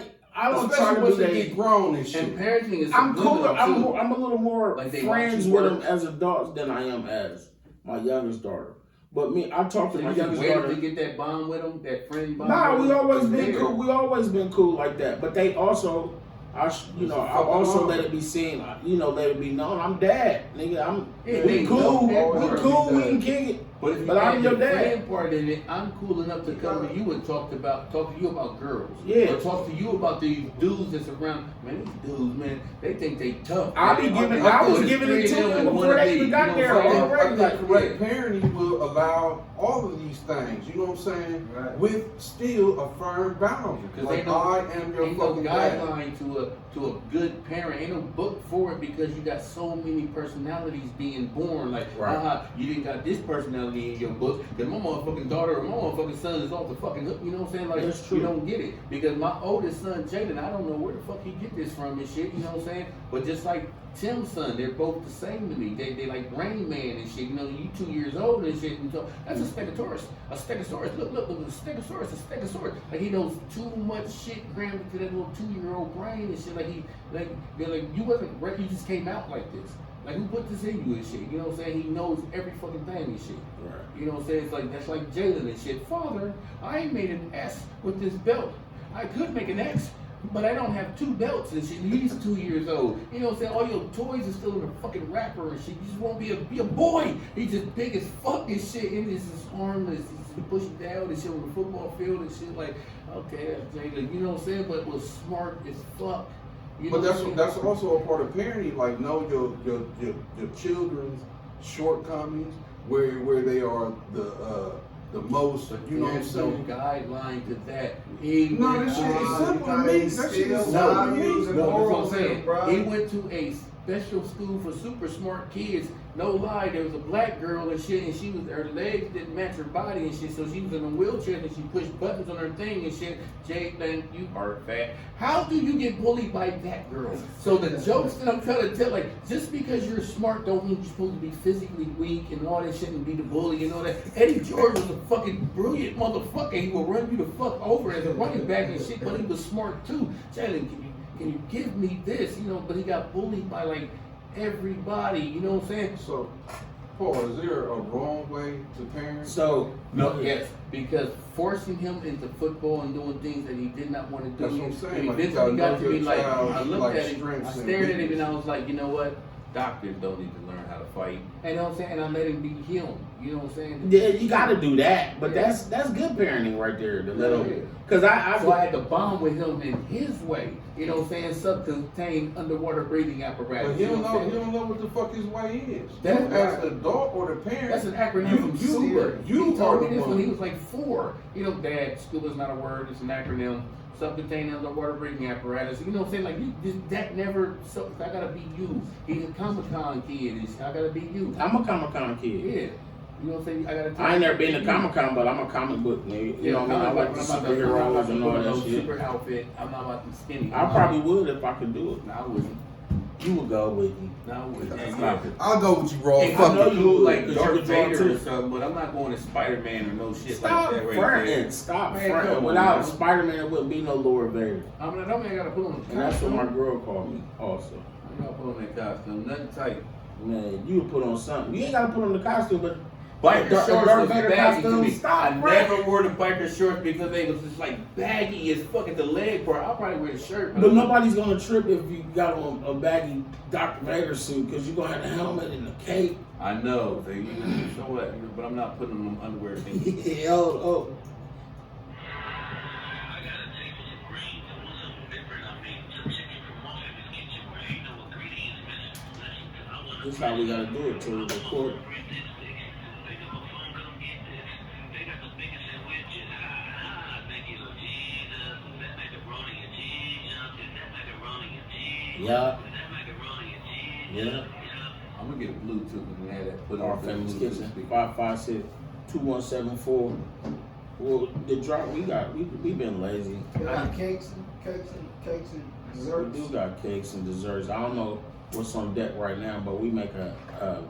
Speaker 1: don't try to
Speaker 2: Especially once
Speaker 1: do
Speaker 2: they
Speaker 1: that.
Speaker 2: get grown and shit.
Speaker 4: And parenting is
Speaker 1: I'm
Speaker 4: good
Speaker 1: cooler.
Speaker 4: too.
Speaker 1: I'm a little more
Speaker 4: Like they
Speaker 1: friends
Speaker 4: watch you
Speaker 1: with
Speaker 4: work.
Speaker 1: them as adults than I am as my youngest daughter. But me, I talk to
Speaker 4: So
Speaker 1: my
Speaker 4: you just
Speaker 1: youngest
Speaker 4: waited
Speaker 1: daughter.
Speaker 4: to get that bond with them, that friend bond.
Speaker 1: Nah,
Speaker 4: with
Speaker 1: we
Speaker 4: them?
Speaker 1: always been
Speaker 4: There.
Speaker 1: cool. We always been cool like that. But they also, I also let it be seen. Let it be known. I'm dad, nigga.
Speaker 4: Yeah,
Speaker 1: We
Speaker 4: they
Speaker 1: cool.
Speaker 4: know
Speaker 1: We
Speaker 4: that
Speaker 1: cool.
Speaker 4: part.
Speaker 1: We can kick it.
Speaker 4: But if you
Speaker 1: But I'm
Speaker 4: add
Speaker 1: your
Speaker 4: the
Speaker 1: dad.
Speaker 4: friend part in it, I'm cool enough to come to you and talk to you about girls.
Speaker 1: Yeah.
Speaker 4: Or talk to you about these dudes that's around. Man, these dudes, man, they think they tough.
Speaker 1: I was giving it to them before they even got there already.
Speaker 2: Like correct parenting will allow all of these things. You know what I'm saying?
Speaker 3: Right.
Speaker 2: With still a firm boundary.
Speaker 4: Because
Speaker 2: Like I am your
Speaker 4: ain't no
Speaker 2: fucking dad.
Speaker 4: guideline to a good parent. Ain't no book for it because you got so many personalities being born. Like,
Speaker 1: Right.
Speaker 4: you didn't got this personality in your book. Because my motherfucking daughter or my motherfucking son is off the fucking hook. You know what I'm saying? Like,
Speaker 1: That's true.
Speaker 4: you don't get it. Because my oldest son, Jaden, I don't know where the fuck he get this from and shit. You know what I'm saying? But just like Tim's son, they're both the same to me. They like Rain Man and shit. You know, you 2 years old and shit. And so that's a Stegosaurus. A Stegosaurus. Look, a Stegosaurus. Like he knows too much shit crammed into that little 2-year-old brain and shit. They're like you wasn't right. You just came out like this. Like who put this in you and shit? You know what I'm saying? He knows every fucking thing and shit.
Speaker 1: Right.
Speaker 4: You know what I'm saying? It's like that's like Jalen and shit. Father, I made an S with this belt. I could make an X, but I don't have 2 belts and shit. He's 2 years old. You know what I'm saying? All your toys are still in a fucking wrapper and shit. You just won't be a boy. He's just big as fuck and shit. And he's just harmless. He's pushing down and shit on the football field and shit. Like, okay, that's Jalen. You know what I'm saying? But was smart as fuck. You know
Speaker 2: But
Speaker 4: what I'm saying?
Speaker 2: that's also a part of parenting. Like know your children's shortcomings, where they are the most.
Speaker 4: But
Speaker 2: You know what I'm
Speaker 4: there's no
Speaker 2: saying?
Speaker 4: guideline to that.
Speaker 2: No, that shit is simple to me. That shit is simple to me.
Speaker 3: Values and
Speaker 4: No, that's what I'm
Speaker 3: morals,
Speaker 4: saying.
Speaker 3: bro.
Speaker 4: He went to a special school for super smart kids. No lie, there was a black girl and shit, and her legs didn't match her body and shit, so she was in a wheelchair and she pushed buttons on her thing and shit. Jalen, you are fat. How do you get bullied by that girl? So the jokes that I'm trying to tell, like, just because you're smart don't mean you're supposed to be physically weak and all that shit and be the bully and all that. Eddie George was a fucking brilliant motherfucker. He will run you the fuck over as a running back and shit, but he was smart too. Jalen, can you give me this? You know, but he got bullied by like everybody, you know what I'm saying?
Speaker 2: So, Paul, is there a wrong way to parent?
Speaker 1: So
Speaker 4: Yes, because forcing him into football and doing things that he did not want to do.
Speaker 2: That's what I'm saying,
Speaker 4: and
Speaker 2: like, you
Speaker 4: eventually
Speaker 2: gotta
Speaker 4: got to
Speaker 2: know
Speaker 4: be
Speaker 2: your
Speaker 4: like,
Speaker 2: child's,
Speaker 4: I looked
Speaker 2: like,
Speaker 4: at him, I
Speaker 2: strengths and
Speaker 4: stared at him, and
Speaker 2: weaknesses.
Speaker 4: I was like, you know what? Doctors don't need to learn how to fight. And you know what I'm saying? And I let him be him. You know what I'm saying?
Speaker 1: Yeah, you gotta do that, but that's good parenting right there. The little,
Speaker 4: Yeah.
Speaker 1: cause
Speaker 4: So I had to bond with him in his way. You know what I'm saying? Self-contained underwater breathing apparatus.
Speaker 2: But he
Speaker 4: You
Speaker 2: don't
Speaker 4: know
Speaker 2: know.
Speaker 4: what I'm
Speaker 2: He
Speaker 4: saying?
Speaker 2: don't know what the fuck his way is.
Speaker 4: That's
Speaker 2: You as
Speaker 4: right.
Speaker 2: the adult or the parent.
Speaker 4: That's an acronym
Speaker 2: You-
Speaker 4: from
Speaker 2: you-
Speaker 4: SCUBA.
Speaker 2: you
Speaker 4: He told
Speaker 2: are
Speaker 4: me
Speaker 2: the
Speaker 4: this when he
Speaker 2: one.
Speaker 4: was like 4. You know, Dad, SCUBA's not a word, it's an acronym. Self-contained underwater breathing apparatus. You know what I'm saying? Like, that never, I gotta be you. He's a Comic-Con kid. I gotta be you.
Speaker 1: I'm a Comic-Con kid.
Speaker 4: Yeah. You know what I'm saying? I gotta.
Speaker 1: I ain't never been to Comic-Con, but I'm a comic book nigga. You know what I mean? I like the superheroes and all that shit.
Speaker 4: Super outfit. I'm not about to skinny.
Speaker 1: I probably would if I could do it.
Speaker 4: No, I wouldn't.
Speaker 1: You would go with me.
Speaker 4: No, I wouldn't.
Speaker 1: Stop
Speaker 4: Yeah.
Speaker 1: it.
Speaker 2: I'll go with you, bro.
Speaker 4: Hey, I
Speaker 2: Fuck
Speaker 4: know
Speaker 2: it.
Speaker 4: you look like
Speaker 1: Cause
Speaker 4: Darth
Speaker 1: you could draw
Speaker 4: Vader
Speaker 1: too.
Speaker 4: or something, but I'm not going to Spider-Man or no shit
Speaker 1: Stop
Speaker 4: like that right
Speaker 1: fronting.
Speaker 4: there.
Speaker 1: Stop
Speaker 4: Man,
Speaker 1: fronting.
Speaker 4: come on,
Speaker 1: Without
Speaker 4: man.
Speaker 1: Spider-Man, it wouldn't be no Lord Vader.
Speaker 4: I mean, that man got to put on the
Speaker 1: And that's what
Speaker 4: costume.
Speaker 1: my girl called me also.
Speaker 4: I got to put on that costume. Nothing tight.
Speaker 1: Man, you would put on something. You ain't gotta put on the costume, but
Speaker 4: Biker
Speaker 1: Darth
Speaker 4: shorts
Speaker 1: Vader
Speaker 4: was baggy to
Speaker 1: costume,
Speaker 4: me.
Speaker 1: stop,
Speaker 4: I
Speaker 1: bro.
Speaker 4: never wore the biker shorts because they was just like baggy as fuck at the leg part. I'll probably wear the shirt.
Speaker 1: But nobody's gonna trip if you got on a baggy Dr. Vader suit because you're gonna have the helmet and the cape.
Speaker 4: I know. So, so what? But I'm not putting on them underwear things.
Speaker 1: oh. This is how we gotta do it to record. Yeah. Yeah.
Speaker 4: I'm gonna get a Bluetooth and have that put
Speaker 1: Our
Speaker 4: on
Speaker 1: Family's
Speaker 4: Bluetooth
Speaker 1: Kitchen,
Speaker 4: speaker.
Speaker 1: 556-2174. Well, the drop we been lazy.
Speaker 3: They got cakes and
Speaker 1: We
Speaker 3: desserts.
Speaker 1: do got cakes and desserts. I don't know what's on deck right now, but we make a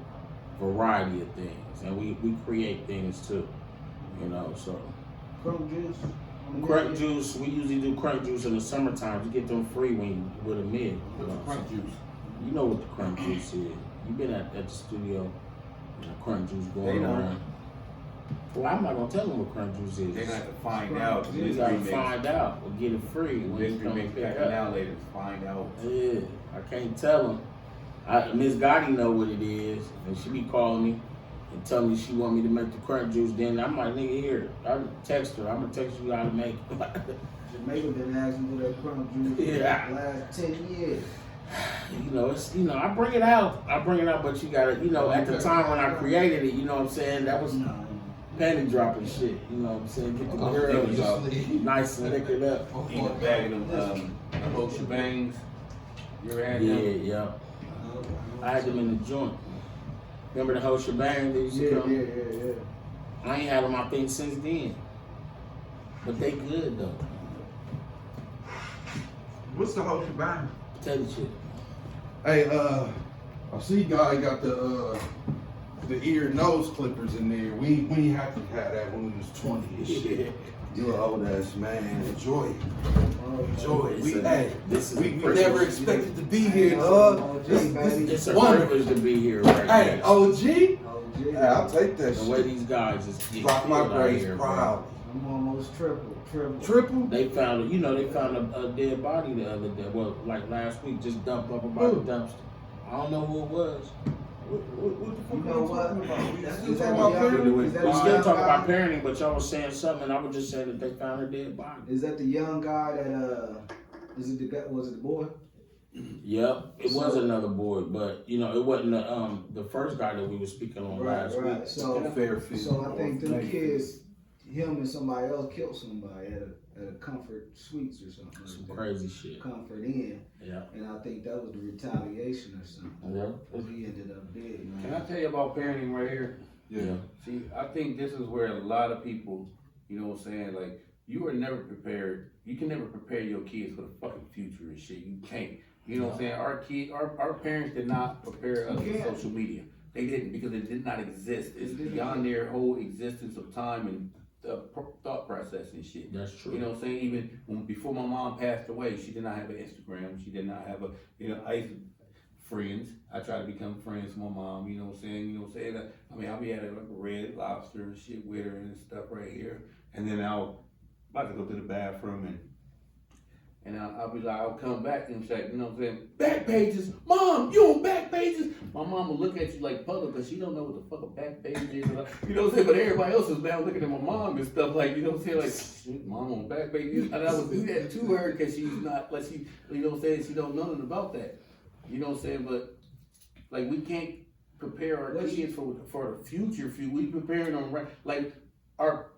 Speaker 1: variety of things, and we create things too. You know, so
Speaker 3: Crumb juice.
Speaker 1: crunch juice. We usually do crunch juice in the summertime. You get them free when you with a meal. You know,
Speaker 4: Crunch juice.
Speaker 1: You know what the crunch juice is. You've been at the studio, and the crunch juice
Speaker 4: They
Speaker 1: going
Speaker 4: know.
Speaker 1: around. Well, I'm not gonna tell them what crunch juice is.
Speaker 4: They're gonna have to find out.
Speaker 1: You gotta find out or get it free when you
Speaker 4: Mystery
Speaker 1: come
Speaker 4: mix
Speaker 1: and pick
Speaker 4: back
Speaker 1: up.
Speaker 4: now later. Find out.
Speaker 1: Yeah, I can't tell them. Miss Gotti know what it is, and she be calling me and tell me she want me to make the crunch juice. Then I'm like, nigga, here. I text her. I'm gonna text you how to make it.
Speaker 3: Jamaica been asking for that crumb juice
Speaker 1: Yeah.
Speaker 3: for the last 10 years.
Speaker 1: It's I bring it out, but you gotta, at the time when I created it, you know what I'm saying, that was panty dropping shit, you know what I'm saying, get the girls nice and lick it up.
Speaker 4: Eat a bag of them, the whole shebangs. You ever had
Speaker 1: Yeah,
Speaker 4: them?
Speaker 1: yeah. I had them in the joint. Remember the whole shebang they used to
Speaker 3: Yeah,
Speaker 1: come?
Speaker 3: yeah.
Speaker 1: I ain't had them, I think, since then. But they good though.
Speaker 2: What's the whole shebang?
Speaker 1: Tell you shit.
Speaker 2: Hey, I see guy got the ear and nose clippers in there. We ain't have to have that when we was 20 and shit. You an old ass man. Enjoy it. Enjoy it.
Speaker 1: This is
Speaker 2: We
Speaker 1: a privilege.
Speaker 2: never expected to be here,
Speaker 3: Oh,
Speaker 2: dog.
Speaker 3: baby.
Speaker 1: It's a
Speaker 2: One.
Speaker 1: privilege to be here right
Speaker 2: Hey,
Speaker 1: now.
Speaker 2: OG? Hey,
Speaker 3: yeah.
Speaker 2: I'll take that
Speaker 1: The way
Speaker 2: shit.
Speaker 1: these guys just get
Speaker 2: Rock my
Speaker 1: killed out
Speaker 2: braids
Speaker 1: here, bro.
Speaker 2: proud.
Speaker 3: I'm almost triple.
Speaker 2: Triple?
Speaker 1: They found a dead body the other day. Well, like last week, just dumped up about
Speaker 2: Who?
Speaker 1: the dumpster. I don't know who it was.
Speaker 2: What the fuck
Speaker 3: You know
Speaker 2: are we
Speaker 3: what?
Speaker 2: talking about? We
Speaker 3: That's
Speaker 2: still
Speaker 3: exactly
Speaker 2: talking about
Speaker 3: what
Speaker 2: parenting?
Speaker 3: we- is that
Speaker 1: We
Speaker 3: the
Speaker 1: still
Speaker 3: young
Speaker 1: talking about
Speaker 3: guy?
Speaker 1: parenting, but y'all was saying something, and I was just saying that they found a dead body.
Speaker 3: Is that the young guy that was it the boy?
Speaker 1: Yep, it was another boy, but it wasn't the first guy that we were speaking on last week.
Speaker 3: Right. So
Speaker 2: Fairfield.
Speaker 3: So I think them
Speaker 2: Mayfield.
Speaker 3: kids, him and somebody else killed somebody at a Comfort Suites or something.
Speaker 1: Some
Speaker 3: like that.
Speaker 1: crazy shit.
Speaker 3: Comfort Inn,
Speaker 1: Yeah.
Speaker 3: and I think that was the retaliation or something.
Speaker 1: Yeah.
Speaker 3: But he ended up dead, man.
Speaker 4: Can I tell you about parenting right here?
Speaker 2: Yeah.
Speaker 4: See, I think this is where a lot of people, you know what I'm saying, like, you are never prepared. You can never prepare your kids for the fucking future and shit. You can't. You know what I'm saying? Our parents did not prepare us for social media. They didn't, because it did not exist. It's beyond their whole existence of time and thought process and shit.
Speaker 1: That's true.
Speaker 4: You know what I'm saying? Even before my mom passed away, she did not have an Instagram. She did not have I used to friends. I tried to become friends with my mom, you know what I'm saying? I mean, I'll be at a Red Lobster and shit with her and stuff right here. And then I'll about to go to the bathroom and And I'll be like, I'll come back and say, you know what I'm saying? Back pages, Mom, you on back pages? My mom will look at you like puzzled because she don't know what the fuck a back page is. You know what I'm saying? But everybody else is now looking at my mom and stuff like, you know what I'm saying? Like, shit, Mom on back pages. And I would do that to her because she's not, like, she, you know what I'm saying? She don't know nothing about that. You know what I'm saying? But, like, we can't prepare our kids for the future. We preparing them right. Like, our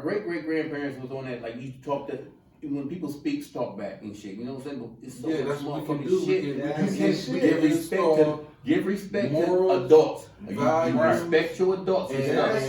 Speaker 4: great grandparents was on that. Like, you talk to, when people speak, talk back and shit. You know what I'm saying? But it's so much
Speaker 2: that's what we can
Speaker 4: motherfucking
Speaker 2: do.
Speaker 4: shit. Give respect to adults. You respect your adults and stuff.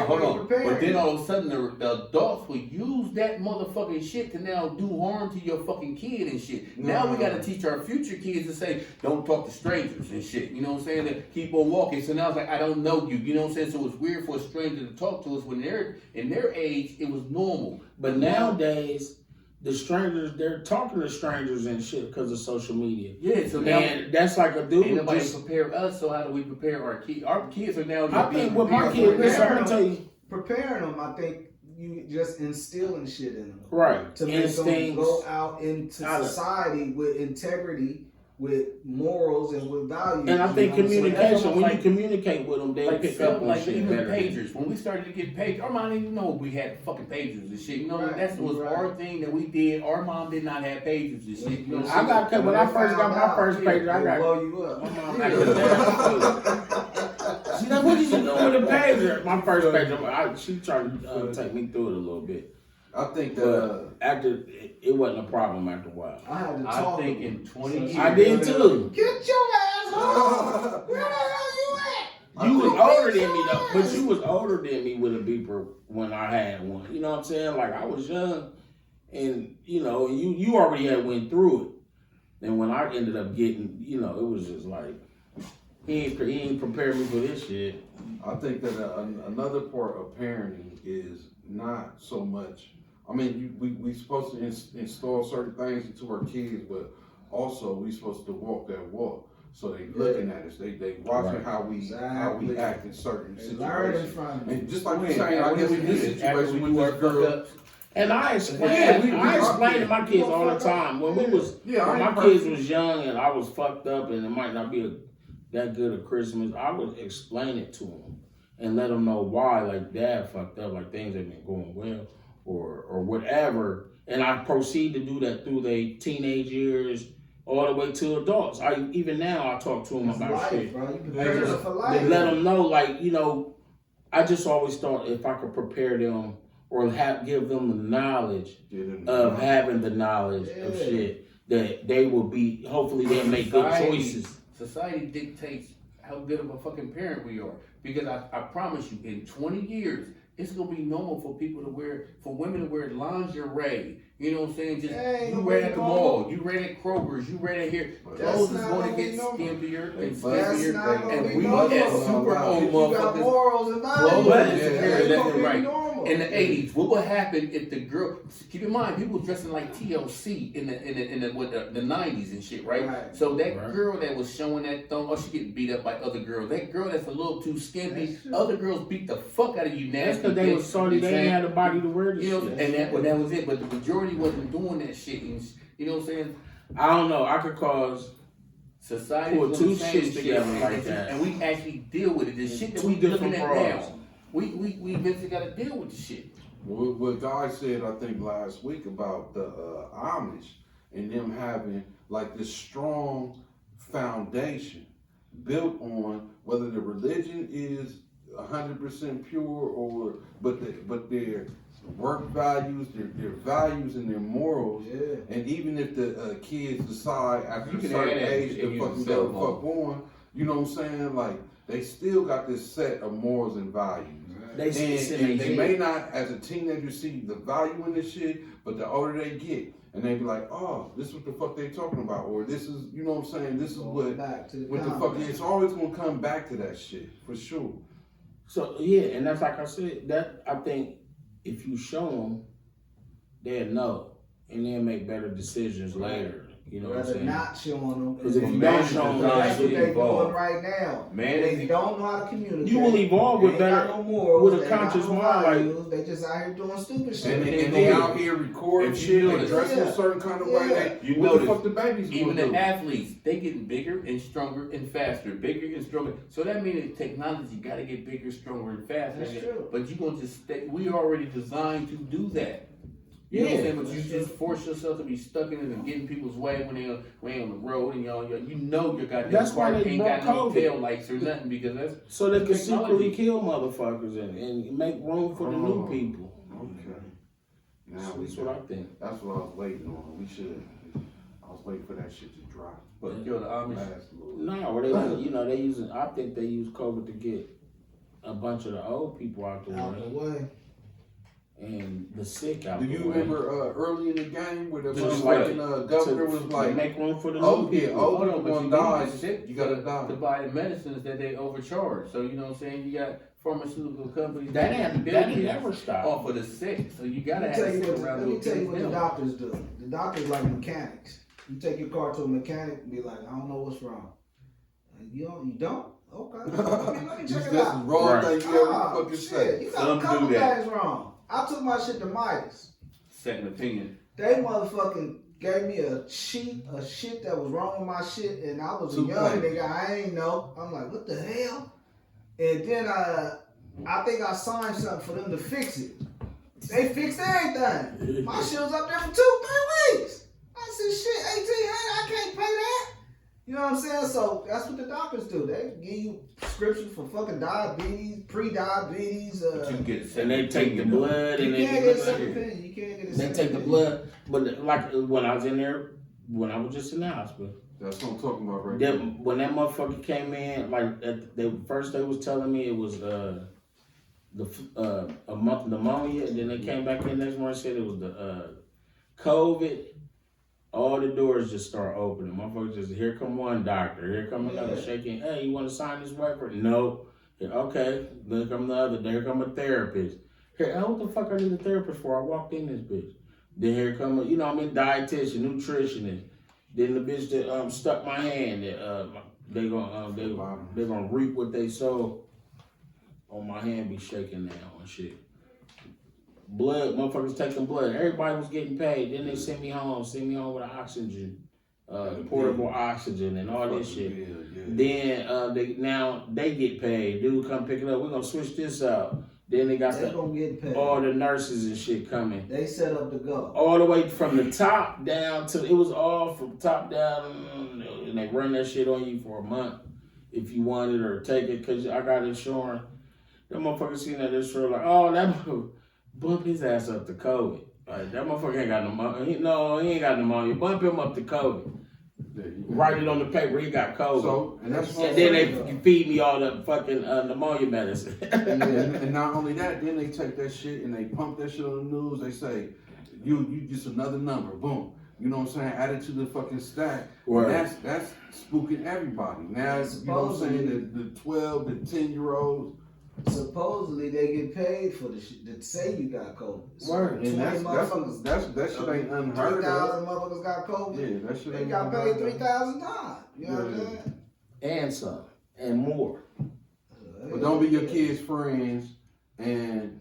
Speaker 4: Hold on. But then all of a sudden, the adults will use that motherfucking shit to now do harm to your fucking kid and shit. Now we gotta teach our future kids to say, don't talk to strangers and shit. You know what I'm saying? To keep on walking. So now it's like, I don't know you. You know what I'm saying? So it's weird for a stranger to talk to us when they're in their age. It was normal.
Speaker 1: But nowadays, the strangers, they're talking to strangers and shit because of social media.
Speaker 4: Yeah, so now,
Speaker 1: and that's like a dude.
Speaker 4: Ain't nobody prepare us, so how do we prepare our kids? Our kids are now.
Speaker 1: I think with my kids, listen, I'm gonna tell you.
Speaker 3: Preparing them, I think you just instilling shit in them.
Speaker 1: Right.
Speaker 3: To make them go out into society with integrity, with morals, and with values.
Speaker 1: And I think communication, when you communicate with them, they pick up on shit
Speaker 4: even
Speaker 1: better.
Speaker 4: Pagers. When we started to get pagers, our mom didn't even know we had fucking pagers and shit. You know, that was our thing that we did. Our mom did not have pagers and shit. You know,
Speaker 1: I got, when I first got my first pager, I got.
Speaker 3: Blow you up.
Speaker 1: My mom she's like, what did you do with a pager? My first pager, she tried to take me through it a little bit.
Speaker 2: I think that
Speaker 1: after it wasn't a problem after a while.
Speaker 3: I had to talk.
Speaker 4: I think in 20 years.
Speaker 1: I did too.
Speaker 3: Get your ass home. Where the hell you at?
Speaker 1: You was older than me though, but you was older than me with a beeper when I had one. You know what I'm saying? Like I was young, and you know, you already had went through it. And when I ended up getting, you know, it was just like he ain't prepared me for this shit.
Speaker 2: I think that another part of parenting is not so much. I mean, we supposed to install certain things into our kids, but also we supposed to walk that walk. So they looking at us, they watching how we act in certain situations. And just like you're saying, I guess in this situation with this girl.
Speaker 1: And I explain to my kids all the time when my kids was young and I was fucked up and it might not be that good at Christmas. I would explain it to them and let them know why, like Dad fucked up, like things ain't been going well or whatever. And I proceed to do that through their teenage years all the way to adults. Even now I talk to them about
Speaker 3: life,
Speaker 1: shit.
Speaker 3: Bro. You prepare them for life.
Speaker 1: Let them know, like, you know, I just always thought if I could prepare them or give them the knowledge of having the knowledge of shit, that they will be, hopefully they'll make good choices.
Speaker 4: Society dictates how good of a fucking parent we are. Because I promise you, in 20 years, it's gonna be normal for women to wear lingerie. You know what I'm saying? Just you wear at the mall, you wear at Kroger's, you wear at here. Clothes is gonna get skimpier and skimpier, and we as super old motherfuckers.
Speaker 3: Morals and values.
Speaker 4: In the 80s, what would happen if the girl? Keep in mind, people dressing like TLC in the 90s and shit, right? So that girl that was showing that thumb, she getting beat up by other girls. That girl that's a little too skimpy, other girls beat the fuck out of you.
Speaker 1: That's because they was sorry they didn't have the body to wear this shit.
Speaker 4: And that was it. But the majority wasn't doing that shit. And, you know what I'm saying?
Speaker 1: I don't know. I could cause
Speaker 4: society
Speaker 1: put two shits together like that,
Speaker 4: and we actually deal with it. The shit that we looking at now. We eventually got to deal with the shit.
Speaker 2: What Guy said, I think last week about the Amish and them having like this strong foundation built on whether the religion is 100% pure but their work values, their values and their morals, and even if the kids decide after a certain age to fucking go the fuck on, you know what I'm saying? Like they still got this set of morals and values. And they may not, as a teenager, see the value in this shit, but the older they get, and they be like, oh, this is what the fuck they talking about, or this is, you know what I'm saying, this is what the fuck, it's always gonna come back to that shit, for sure.
Speaker 1: So, yeah, and that's like I said, that I think if you show them, they'll know, and they'll make better decisions later. You know what I'm
Speaker 3: rather
Speaker 1: saying?
Speaker 3: not showing them.
Speaker 1: Because if you
Speaker 4: Man
Speaker 1: don't
Speaker 4: is
Speaker 1: show them
Speaker 4: designed
Speaker 1: that
Speaker 3: That's what
Speaker 1: shit,
Speaker 3: they
Speaker 4: evolve.
Speaker 3: doing right now.
Speaker 4: Man
Speaker 3: They
Speaker 4: is-
Speaker 3: don't know how to communicate.
Speaker 1: you will evolve with
Speaker 3: They ain't got
Speaker 1: better,
Speaker 3: no morals,
Speaker 1: with a
Speaker 3: they ain't got
Speaker 1: conscious
Speaker 3: no
Speaker 1: mind. Like,
Speaker 3: values. They just out here doing stupid shit.
Speaker 2: And they out here recording
Speaker 4: If you
Speaker 2: shit, they
Speaker 4: notice-
Speaker 2: dressing a
Speaker 3: Yeah.
Speaker 2: certain kind of
Speaker 3: Yeah.
Speaker 2: way.
Speaker 4: You
Speaker 2: What the
Speaker 4: notice,
Speaker 2: fuck the babies
Speaker 4: even
Speaker 2: gonna
Speaker 4: the
Speaker 2: do?
Speaker 4: athletes, they getting bigger and stronger and faster, bigger and stronger. So that means that technology got to get bigger, stronger, and faster.
Speaker 3: That's true.
Speaker 4: But you gonna just stay. We already designed to do that. You know what I'm
Speaker 1: Yeah.
Speaker 4: saying? But you just force yourself to be stuck in it and getting people's way when they on the road and you know your goddamn
Speaker 1: That's why
Speaker 4: car
Speaker 1: they
Speaker 4: ain't got
Speaker 1: brought
Speaker 4: no
Speaker 1: COVID.
Speaker 4: tail lights or nothing because that's
Speaker 1: so they can
Speaker 4: technology.
Speaker 1: secretly kill motherfuckers and make room for the new people.
Speaker 2: Okay. Now
Speaker 1: That's what I think.
Speaker 2: That's what I was waiting on. We should. I was waiting for that shit to drop.
Speaker 4: But yo, the Amish.
Speaker 2: Last little.
Speaker 1: No, they they using. I think they use COVID to get a bunch of the old people out the
Speaker 3: Out the
Speaker 1: way
Speaker 3: way.
Speaker 1: and the sick out
Speaker 2: Do
Speaker 1: the
Speaker 2: you
Speaker 1: way.
Speaker 2: remember early in the game where the
Speaker 1: Just like
Speaker 2: motherfucking governor was
Speaker 1: to
Speaker 2: like,
Speaker 1: make room for the
Speaker 2: "Oh
Speaker 1: new
Speaker 2: yeah,
Speaker 1: people.
Speaker 2: oh
Speaker 4: Hold on,
Speaker 2: people
Speaker 4: but
Speaker 2: gonna
Speaker 4: you
Speaker 2: die.
Speaker 4: need sick
Speaker 2: You gotta
Speaker 4: to
Speaker 2: die."
Speaker 4: buy the medicines that they overcharge. So you know what I'm saying? You got pharmaceutical companies
Speaker 1: That ain't
Speaker 4: billions
Speaker 1: never stopped.
Speaker 4: off of the sick. So you gotta
Speaker 3: Let
Speaker 4: have
Speaker 3: me
Speaker 4: sick
Speaker 3: tell you
Speaker 4: around
Speaker 3: what the
Speaker 4: them.
Speaker 3: doctors do. The doctors like mechanics. You take your car to a mechanic and be like, I don't know what's wrong. You don't? Okay. Let me check it
Speaker 2: That's
Speaker 3: out.
Speaker 2: the wrong
Speaker 1: Right.
Speaker 2: thing you ever
Speaker 3: Ah,
Speaker 2: fucking
Speaker 3: shit,
Speaker 2: say.
Speaker 3: you got
Speaker 4: Some
Speaker 3: a couple
Speaker 4: do that.
Speaker 3: things wrong. I took my shit to Midas.
Speaker 4: Second opinion.
Speaker 3: They motherfucking gave me a sheet of shit that was wrong with my shit, and I was a
Speaker 2: Two
Speaker 3: young
Speaker 2: things.
Speaker 3: nigga. I ain't know. I'm like, what the hell? And then I think I signed something for them to fix it. They fixed everything. My shit was up there for 2-3 weeks. I said, shit, 1800, I can't pay that. You know what I'm saying? So that's what the doctors do. They give you prescriptions for fucking diabetes, pre-diabetes.
Speaker 4: But you get a
Speaker 1: And
Speaker 4: second
Speaker 1: they take the
Speaker 4: opinion, though.
Speaker 1: blood
Speaker 3: You
Speaker 1: and they
Speaker 3: can't get a second opinion. You can't get a
Speaker 1: They
Speaker 3: second
Speaker 1: take the
Speaker 3: opinion.
Speaker 1: blood, but like when I was in there, when I was just in the hospital,
Speaker 2: That's what I'm talking about right
Speaker 1: that,
Speaker 2: now.
Speaker 1: when that motherfucker came in, like first they was telling me it was a month pneumonia, and then they came back in next morning and said it was the COVID. All the doors just start opening. Motherfuckers just, here come one doctor, here come another
Speaker 3: Yeah.
Speaker 1: shaking. Hey, you want to sign this waiver? No. Yeah, okay. Then come the other. Here come a therapist. Here, what the fuck I need a therapist for? I walked in this bitch. Then here come a, dietitian, nutritionist. Then the bitch that stuck my hand. They gonna reap what they sow. On my hand be shaking now and shit. Blood, motherfuckers taking blood. Everybody was getting paid. Then they sent me home with an oxygen, portable oxygen and all this shit.
Speaker 2: Yeah.
Speaker 1: Then they get paid. Dude, come pick it up. We're gonna switch this out. Then they got
Speaker 3: They gonna get paid.
Speaker 1: all the nurses and shit coming.
Speaker 3: They set up to go.
Speaker 1: All the way from the top down to, it was all from top down, and they run that shit on you for a month if you want it or take it, because I got insurance. That motherfucker seen that insurance like, oh, that motherfucker, bump his ass up to COVID. Like, that motherfucker ain't got pneumonia. He ain't got pneumonia. Bump him up to COVID. Write it on the paper, he got COVID.
Speaker 2: So, and that's what
Speaker 1: And then they feed me all the fucking pneumonia medicine.
Speaker 2: and not only that, then they take that shit and they pump that shit on the news. They say, you just another number, boom. You know what I'm saying? Add it to the fucking stack.
Speaker 1: Right.
Speaker 2: That's spooking everybody. Now, you know what I'm saying? The 12, the 10-year-olds.
Speaker 3: Supposedly they get paid for the shit that say you got COVID. So
Speaker 1: Word.
Speaker 2: And
Speaker 3: 20 motherfuckers,
Speaker 2: that shit ain't unheard of.
Speaker 3: 3,000 motherfuckers got COVID.
Speaker 2: Yeah, that shit
Speaker 3: They
Speaker 2: ain't
Speaker 3: got
Speaker 2: unheard
Speaker 3: paid
Speaker 2: of.
Speaker 3: 3,000 times. You know what I'm
Speaker 2: Yeah.
Speaker 3: saying?
Speaker 1: And some. And more.
Speaker 2: But don't be your kids' friends, and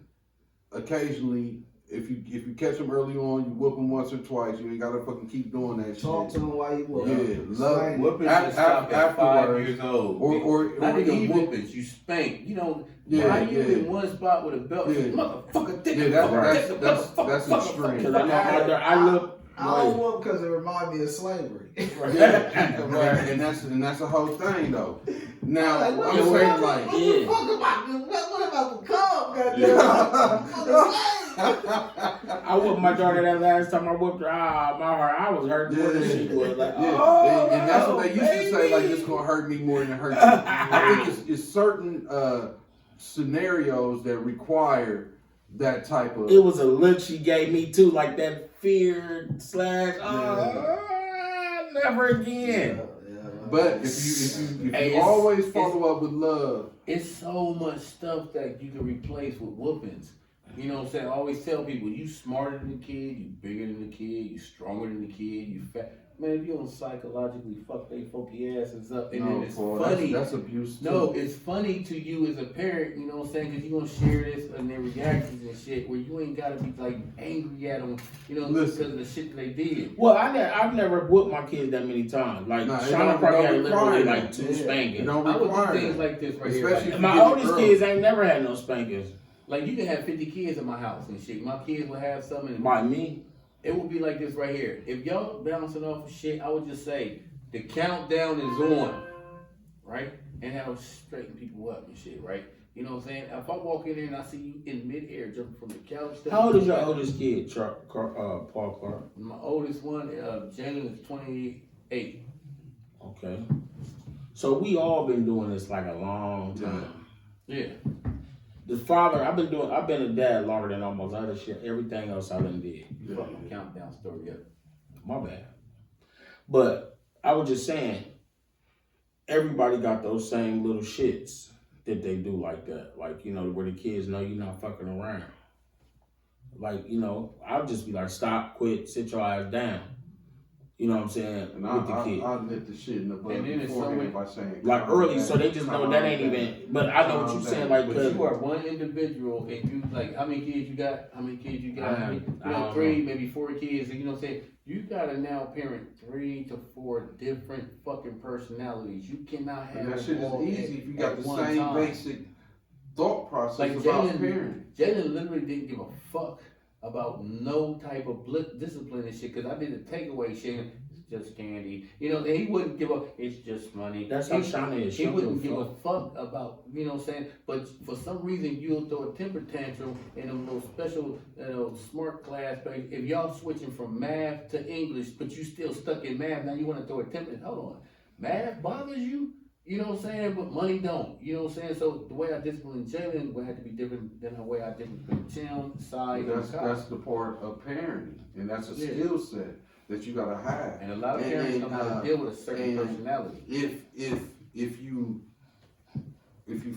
Speaker 2: occasionally, if you catch them early on, you whoop them once or twice. You ain't gotta fucking keep doing that
Speaker 3: Talk to
Speaker 2: shit.
Speaker 3: them while you work.
Speaker 2: Yeah, love
Speaker 4: Whoopings
Speaker 2: Af-
Speaker 4: should stop at 5
Speaker 2: afterwards,
Speaker 4: years old.
Speaker 2: or
Speaker 4: Not even
Speaker 2: even
Speaker 4: whoopings, you spank. You know,
Speaker 2: Yeah,
Speaker 4: why you
Speaker 2: yeah.
Speaker 4: in one spot with a belt?
Speaker 2: Yeah.
Speaker 4: Motherfucker, dick,
Speaker 2: Yeah, that's
Speaker 4: motherfucker,
Speaker 2: extreme.
Speaker 1: Because I look.
Speaker 3: I don't want because it remind me of slavery.
Speaker 2: yeah, right. And that's the whole thing though. Now
Speaker 3: Like, what
Speaker 2: I'm
Speaker 3: the
Speaker 2: saying
Speaker 3: fuck-
Speaker 2: like,
Speaker 3: what the fuck about what about the cum? Goddamn.
Speaker 1: I whooped my daughter that last time I whooped her. My heart, I was hurt more than she was. Like,
Speaker 2: yeah. And that's what they used to say, like, it's gonna hurt me more than it hurts you. I think it's certain scenarios that require that type of.
Speaker 1: It was a look she gave me too, like that fear / never again.
Speaker 2: But if you
Speaker 4: Hey,
Speaker 2: always follow up with love,
Speaker 4: It's so much stuff that you can replace with whoopings. You know what I'm saying? I always tell people, you smarter than the kid, you bigger than the kid, you stronger than the kid, you fat. Man, if you don't psychologically fuck they funky asses up, and
Speaker 2: No,
Speaker 4: then it's
Speaker 2: Paul,
Speaker 4: funny.
Speaker 2: That's abuse.
Speaker 4: No,
Speaker 2: too.
Speaker 4: it's funny to you as a parent, you know what I'm saying? Because you're going to share this and their reactions and shit where you ain't got to be like angry at them, you know, because of the shit that they did.
Speaker 1: Well, I've never whipped my kids that many times. Like,
Speaker 2: Nah, it
Speaker 1: Shauna
Speaker 2: don't
Speaker 1: probably had
Speaker 2: require
Speaker 1: literally
Speaker 2: that.
Speaker 1: like 2
Speaker 2: It
Speaker 1: spankings.
Speaker 2: don't
Speaker 4: I would
Speaker 2: require
Speaker 4: do things
Speaker 2: that.
Speaker 4: like this right
Speaker 2: Especially
Speaker 4: here.
Speaker 2: if
Speaker 1: My
Speaker 2: you get a
Speaker 1: oldest
Speaker 2: girl.
Speaker 1: kids ain't never had no spankings.
Speaker 4: Like, you can have 50 kids in my house and shit. My kids will have something.
Speaker 1: By me.
Speaker 4: It would be like this right here. If y'all bouncing off of shit, I would just say the countdown is on, right? And how straighten people up and shit, right? You know what I'm saying? If I walk in there and I see you in midair jumping from the couch.
Speaker 1: How old is your oldest kid, Paul Clark?
Speaker 4: My oldest one, Jalen, is 28.
Speaker 1: Okay. So we all been doing this like a long time.
Speaker 4: Yeah.
Speaker 1: The father, I've been a dad longer than almost other shit. Everything else I done did.
Speaker 4: You fuck my countdown story up.
Speaker 1: My bad. But I was just saying, everybody got those same little shits that they do like that. Like, you know, where the kids know you're not fucking around. Like, you know, I'll just be like, stop, quit, sit your ass down. You know what I'm saying?
Speaker 2: And
Speaker 1: With the kid.
Speaker 2: I'll nip the shit in the butt
Speaker 4: And then it's
Speaker 2: beforehand by saying
Speaker 1: Like
Speaker 2: calm
Speaker 1: early,
Speaker 2: down,
Speaker 1: so they just know that ain't
Speaker 2: calm down.
Speaker 1: even, but I know what you're saying, like,
Speaker 4: But
Speaker 1: cause
Speaker 4: you are one individual, and you like how many kids you got? How many kids you got?
Speaker 1: I
Speaker 4: You
Speaker 1: don't
Speaker 4: know,
Speaker 1: know.
Speaker 4: 3, maybe 4 kids, and you know what I'm saying? You gotta now parent 3 to 4 different fucking personalities. You cannot have
Speaker 2: And that shit
Speaker 4: them all
Speaker 2: is easy if you got
Speaker 4: at
Speaker 2: the
Speaker 4: one
Speaker 2: same
Speaker 4: time.
Speaker 2: basic thought process
Speaker 4: Like
Speaker 2: about parenting.
Speaker 4: Jalen literally didn't give a fuck about no type of discipline and shit. Cause I did the takeaway shit. It's just candy, you know. And he wouldn't give up. It's just money.
Speaker 1: that's how Shauna is. She
Speaker 4: He
Speaker 1: don't
Speaker 4: wouldn't
Speaker 1: give
Speaker 4: give
Speaker 1: a
Speaker 4: a fuck about, you know what I'm saying? But for some reason, you'll throw a temper tantrum in a little special, smart class. But if y'all switching from math to English, but you still stuck in math, now you want to throw a temper. Hold on, math bothers you? You know what I'm saying? But money don't. You know what I'm saying? So the way I discipline Jalen would have to be different than the way I discipline Tim, Sai, and
Speaker 2: That's
Speaker 4: Kyle.
Speaker 2: the part of parenting, and that's a
Speaker 4: Yeah.
Speaker 2: skill set that you gotta have.
Speaker 4: And a lot of parents don't know how to deal with a certain personality.
Speaker 2: If you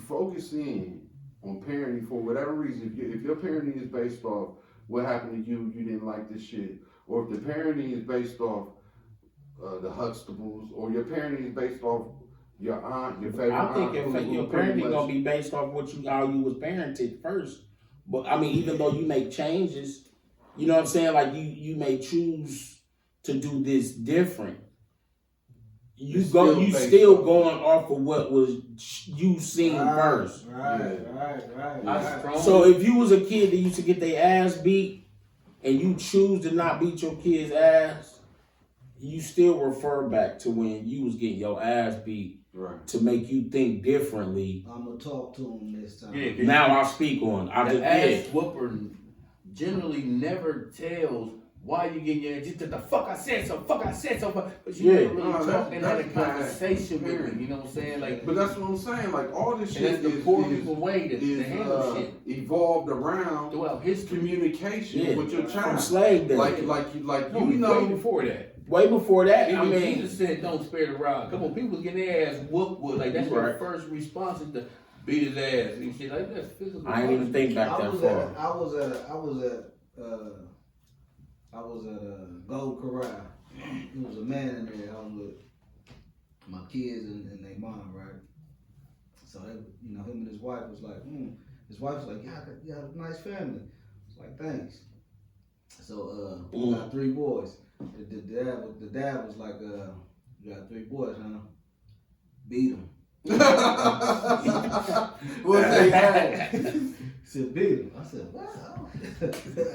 Speaker 2: focus in on parenting for whatever reason, if your parenting is based off what happened to you didn't like this shit, or if the parenting is based off the Huxtables, or your parenting is based off your aunt, your favorite
Speaker 1: I think
Speaker 2: aunt,
Speaker 1: your parenting gonna be based off how you was parented first. But I mean, even though you make changes, you know what I'm saying? Like you may choose to do this different. You still going off of what was you seen first.
Speaker 3: Right.
Speaker 1: So if you was a kid that used to get their ass beat, and you choose to not beat your kid's ass, you still refer back to when you was getting your ass beat,
Speaker 2: right,
Speaker 1: to make you think differently.
Speaker 3: I'm gonna talk to him this time.
Speaker 4: Yeah,
Speaker 1: Now I'll speak on.
Speaker 4: The ass whooper generally never tells why you getting your ass. Just the fuck I said so, but you never really talked and had a conversation with him. You know what I'm saying? Like,
Speaker 2: but that's what I'm saying. Like all this
Speaker 4: and
Speaker 2: shit
Speaker 4: that's the poor people way to handle shit
Speaker 2: evolved around
Speaker 4: throughout history.
Speaker 2: communication with your child.
Speaker 1: From slave days.
Speaker 2: Like
Speaker 4: No,
Speaker 2: you know,
Speaker 4: way before that.
Speaker 1: Way before that, I
Speaker 4: Even
Speaker 1: mean,
Speaker 4: Jesus said, "Don't spare the rod." Come on, people was getting their ass whooped with like that's
Speaker 1: Right.
Speaker 4: their first response is to beat his ass and shit like that's physical.
Speaker 1: I ain't even think back that far.
Speaker 3: I was at a Gold Corral. There was a man in there. I was with my kids and their mom, right? So they, you know, him and his wife was like, his wife was like, yeah, you got a nice family. I was like, thanks. So we got 3 boys. The dad was like, you got 3 boys, huh? Beat them.
Speaker 2: what they had.
Speaker 3: He said, beat him. I said, wow.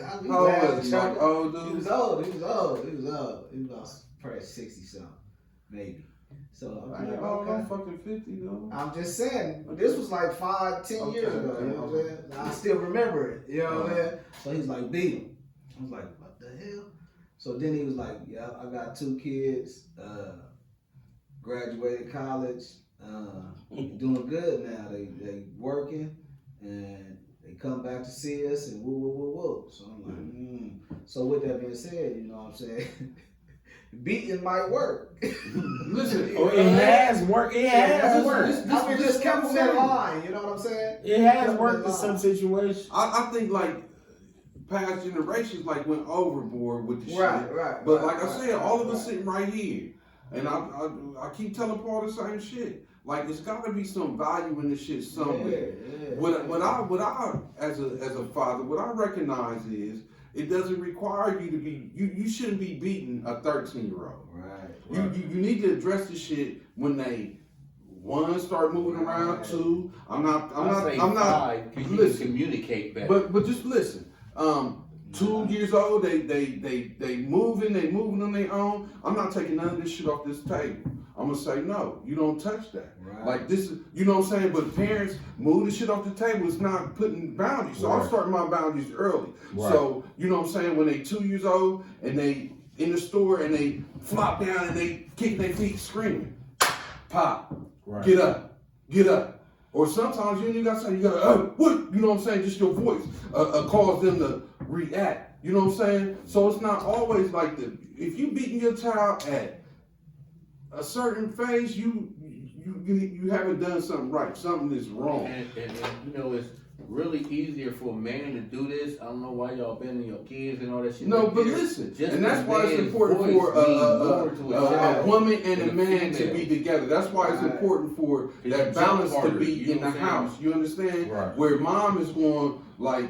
Speaker 2: How old was he? Like old dude?
Speaker 3: He was old. He was about probably 60 something, maybe. So I'm
Speaker 2: I
Speaker 3: like,
Speaker 2: ain't
Speaker 3: okay.
Speaker 2: fucking 50 though.
Speaker 3: I'm just saying, this was like 5-10 years ago. You know what I'm saying? I still remember it. You know what I'm saying? So he's like, beat him. I was like, what the hell? So then he was like, yeah, I got 2 kids, graduated college, doing good now. They working and they come back to see us and woo. So I'm like, So with that being said, you know what I'm saying? Beating might work.
Speaker 2: Listen,
Speaker 1: it has worked. It has worked.
Speaker 3: I mean, just kept them in line. You know what I'm saying?
Speaker 1: It has worked in some situations.
Speaker 2: I think like past generations like went overboard with the shit.
Speaker 3: Right.
Speaker 2: But like I said, all of us sitting right here, and I keep telling Paul the same shit. Like it's got to be some value in this shit somewhere.
Speaker 3: Yeah.
Speaker 2: What I as a father, what I recognize is it doesn't require you to be. You shouldn't be beating a 13-year-old.
Speaker 3: Right.
Speaker 2: You need to address the shit when they. One, start moving around. Two, I'm not.
Speaker 4: Because you can communicate better.
Speaker 2: But just listen. 2 years old, they moving on their own. I'm not taking none of this shit off this table. I'm gonna say no. You don't touch that.
Speaker 3: Right.
Speaker 2: Like this is, you know what I'm saying. But parents move the shit off the table. It's not putting boundaries. So I'm starting my boundaries early.
Speaker 1: Right.
Speaker 2: So you know what I'm saying. When they 2 years old and they in the store and they flop down and they kicking their feet, screaming, pop.
Speaker 1: Right.
Speaker 2: Get up. Or sometimes you ain't even gotta say, you gotta, what? You know what I'm saying? Just your voice cause them to react. You know what I'm saying? So it's not always like the, if you beating your child at a certain phase, you haven't done something right. Something is wrong.
Speaker 4: And you know, it's really easier for a man to do this. I don't know why y'all bending your kids and all that shit.
Speaker 2: No,
Speaker 4: right
Speaker 2: but
Speaker 4: there.
Speaker 2: listen,
Speaker 4: Just
Speaker 2: and that's why it's important for a woman and a man to be together. That's why it's important for that balance to be in the house. You understand?
Speaker 1: Right.
Speaker 2: Where mom is going, like,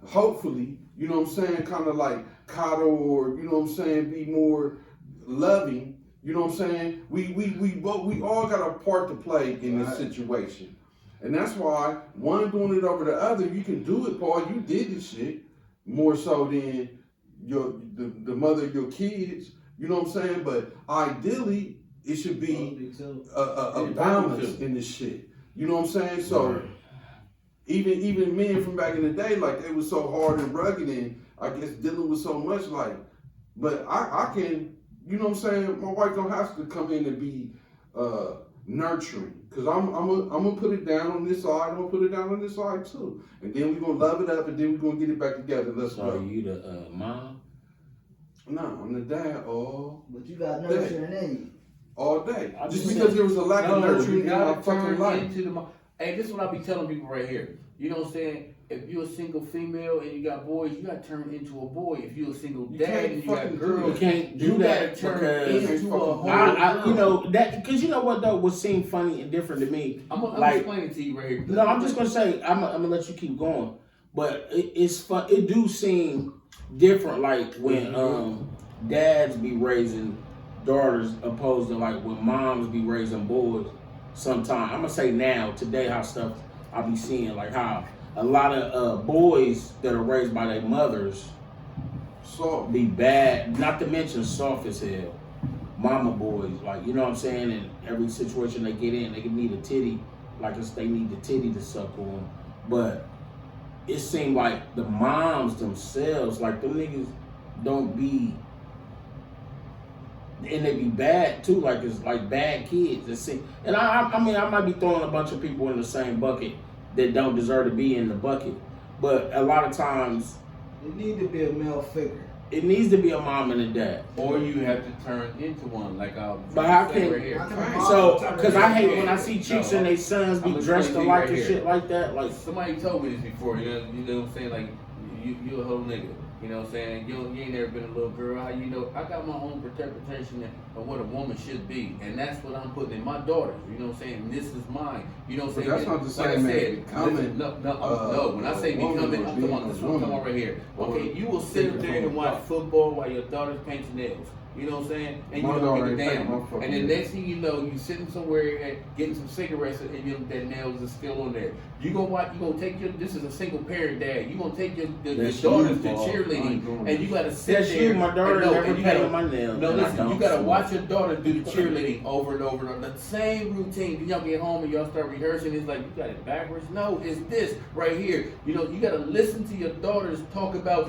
Speaker 2: hopefully, you know what I'm saying, kind of like coddle or, you know what I'm saying, be more loving. You know what I'm saying? We all got a part to play in this situation. And that's why one doing it over the other, you can do it, Paul. You did this shit more so than the mother of your kids. You know what I'm saying? But ideally, it should be a balance in this shit. You know what I'm saying? So even men from back in the day, like they was so hard and rugged, and I guess dealing with so much, like. But I can, you know what I'm saying? My wife don't have to come in and be nurturing. Cause I'm gonna put it down on this side, I'm gonna put it down on this side too. And then we're gonna love it up and then we're gonna get it back together. Let's
Speaker 1: So
Speaker 2: go.
Speaker 1: are you the mom?
Speaker 2: No, I'm the dad all
Speaker 3: But you got nurturing in you.
Speaker 2: all day.
Speaker 1: I
Speaker 2: Just
Speaker 1: just
Speaker 2: because
Speaker 1: said-
Speaker 2: there was a lack of nurturing in my fucking life.
Speaker 4: Hey, this is what I be telling people right here. You know what I'm saying? If you're a single female and you got boys, you gotta turn into a boy. If you're a single
Speaker 2: You
Speaker 4: dad
Speaker 2: can't
Speaker 4: and you got
Speaker 2: fucking do
Speaker 4: girls,
Speaker 1: You can't do
Speaker 4: you
Speaker 1: that
Speaker 4: gotta turn
Speaker 1: because
Speaker 4: into a whole
Speaker 1: I you
Speaker 4: girl.
Speaker 1: know that because you know what though would seem funny and different to me.
Speaker 4: I'm
Speaker 1: like
Speaker 4: explaining to you right here.
Speaker 1: no, I'm just gonna say I'm gonna let you keep going, but it's fun. It do seem different, like when dads be raising daughters opposed to like when moms be raising boys. Sometimes I'm gonna say now today how stuff I be seeing like how a lot of boys that are raised by their mothers
Speaker 2: So
Speaker 1: be bad, not to mention soft as hell. Mama boys, like, you know what I'm saying? In every situation they get in, they can need a titty, like they need the titty to suck on. But it seemed like the moms themselves, like them niggas don't be, and they be bad too, like it's like bad kids. And I mean, I might be throwing a bunch of people in the same bucket that don't deserve to be in the bucket. But a lot of times,
Speaker 3: It need to be a male figure.
Speaker 1: it needs to be a mom and a dad.
Speaker 4: Or you have to turn into one, like I was
Speaker 1: But how
Speaker 4: saying
Speaker 1: can-
Speaker 4: right here.
Speaker 3: How can a mom
Speaker 1: So,
Speaker 3: turn
Speaker 1: because I hate
Speaker 3: into
Speaker 1: when
Speaker 3: a
Speaker 1: I
Speaker 3: man?
Speaker 1: see chicks and their sons be
Speaker 4: I'm
Speaker 1: dressed
Speaker 4: explaining
Speaker 1: alike
Speaker 4: right
Speaker 1: and
Speaker 4: here.
Speaker 1: shit like that. Like,
Speaker 4: Somebody told me this before, you know what I'm saying? Like, you a whole nigga. You know what I'm saying? You ain't never been a little girl. How you know? I got my own interpretation of what a woman should be. And that's what I'm putting in my daughters. You know what I'm saying? This is mine. You know what I'm
Speaker 2: But
Speaker 4: saying?
Speaker 2: that's not the
Speaker 4: Like I
Speaker 2: same as
Speaker 4: said,
Speaker 2: becoming,
Speaker 4: listen, no. When I say
Speaker 2: a woman
Speaker 4: becoming,
Speaker 2: or
Speaker 4: I'm talking about
Speaker 2: being
Speaker 4: this
Speaker 2: a
Speaker 4: one. Come
Speaker 2: woman.
Speaker 4: on right here.
Speaker 2: Or
Speaker 4: Okay, you will sit up there and watch
Speaker 2: different
Speaker 4: football while your daughter's painting nails. You know what I'm saying? And
Speaker 2: My
Speaker 4: you don't
Speaker 2: daughter
Speaker 4: give a
Speaker 2: ain't painting
Speaker 4: damn.
Speaker 2: my fucking
Speaker 4: And then
Speaker 2: nails.
Speaker 4: next thing you know, you sitting somewhere and getting some cigarettes and that nails is still on there. You gonna take your, this is a single parent dad, you gonna take your
Speaker 1: That's
Speaker 4: daughters
Speaker 1: you,
Speaker 4: to
Speaker 1: Paul.
Speaker 4: cheerleading and you gotta sit
Speaker 1: that's
Speaker 4: there.
Speaker 1: you, my daughter
Speaker 4: and
Speaker 1: never
Speaker 4: and you gotta-
Speaker 1: painted my nails.
Speaker 4: No,
Speaker 1: and I
Speaker 4: listen, you
Speaker 1: don't
Speaker 4: gotta
Speaker 1: smoke.
Speaker 4: watch your daughter do the cheerleading over and over and over. The same routine. Then y'all get home and y'all start rehearsing. It's like, you got it backwards. No, it's this right here. You know, you gotta listen to your daughters talk about,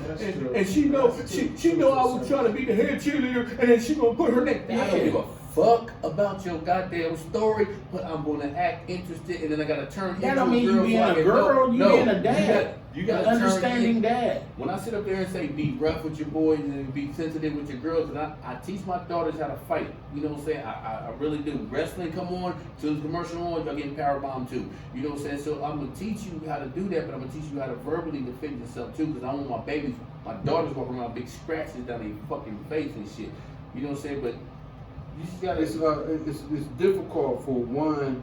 Speaker 4: and she know I was trying to be the head cheerleader, and then she gonna put her neck. I don't give a fuck about your goddamn story, but I'm gonna act interested, and then I gotta turn
Speaker 1: That
Speaker 4: into
Speaker 1: don't
Speaker 4: a
Speaker 1: mean you
Speaker 4: girl.
Speaker 1: being
Speaker 4: so I
Speaker 1: a
Speaker 4: can
Speaker 1: girl, you
Speaker 4: know.
Speaker 1: being a dad.
Speaker 4: You got
Speaker 1: An understanding dad.
Speaker 4: When I sit up there and say be rough with your boys and be sensitive with your girls, and I teach my daughters how to fight. You know what I'm saying? I really do. Wrestling come on, till the commercial on, y'all getting powerbombed too. You know what I'm saying? So I'm gonna teach you how to do that, but I'm gonna teach you how to verbally defend yourself too, because I want my babies, my daughters walking around big scratches down their fucking face and shit. You know what I'm saying? But you just gotta.
Speaker 2: It's difficult for one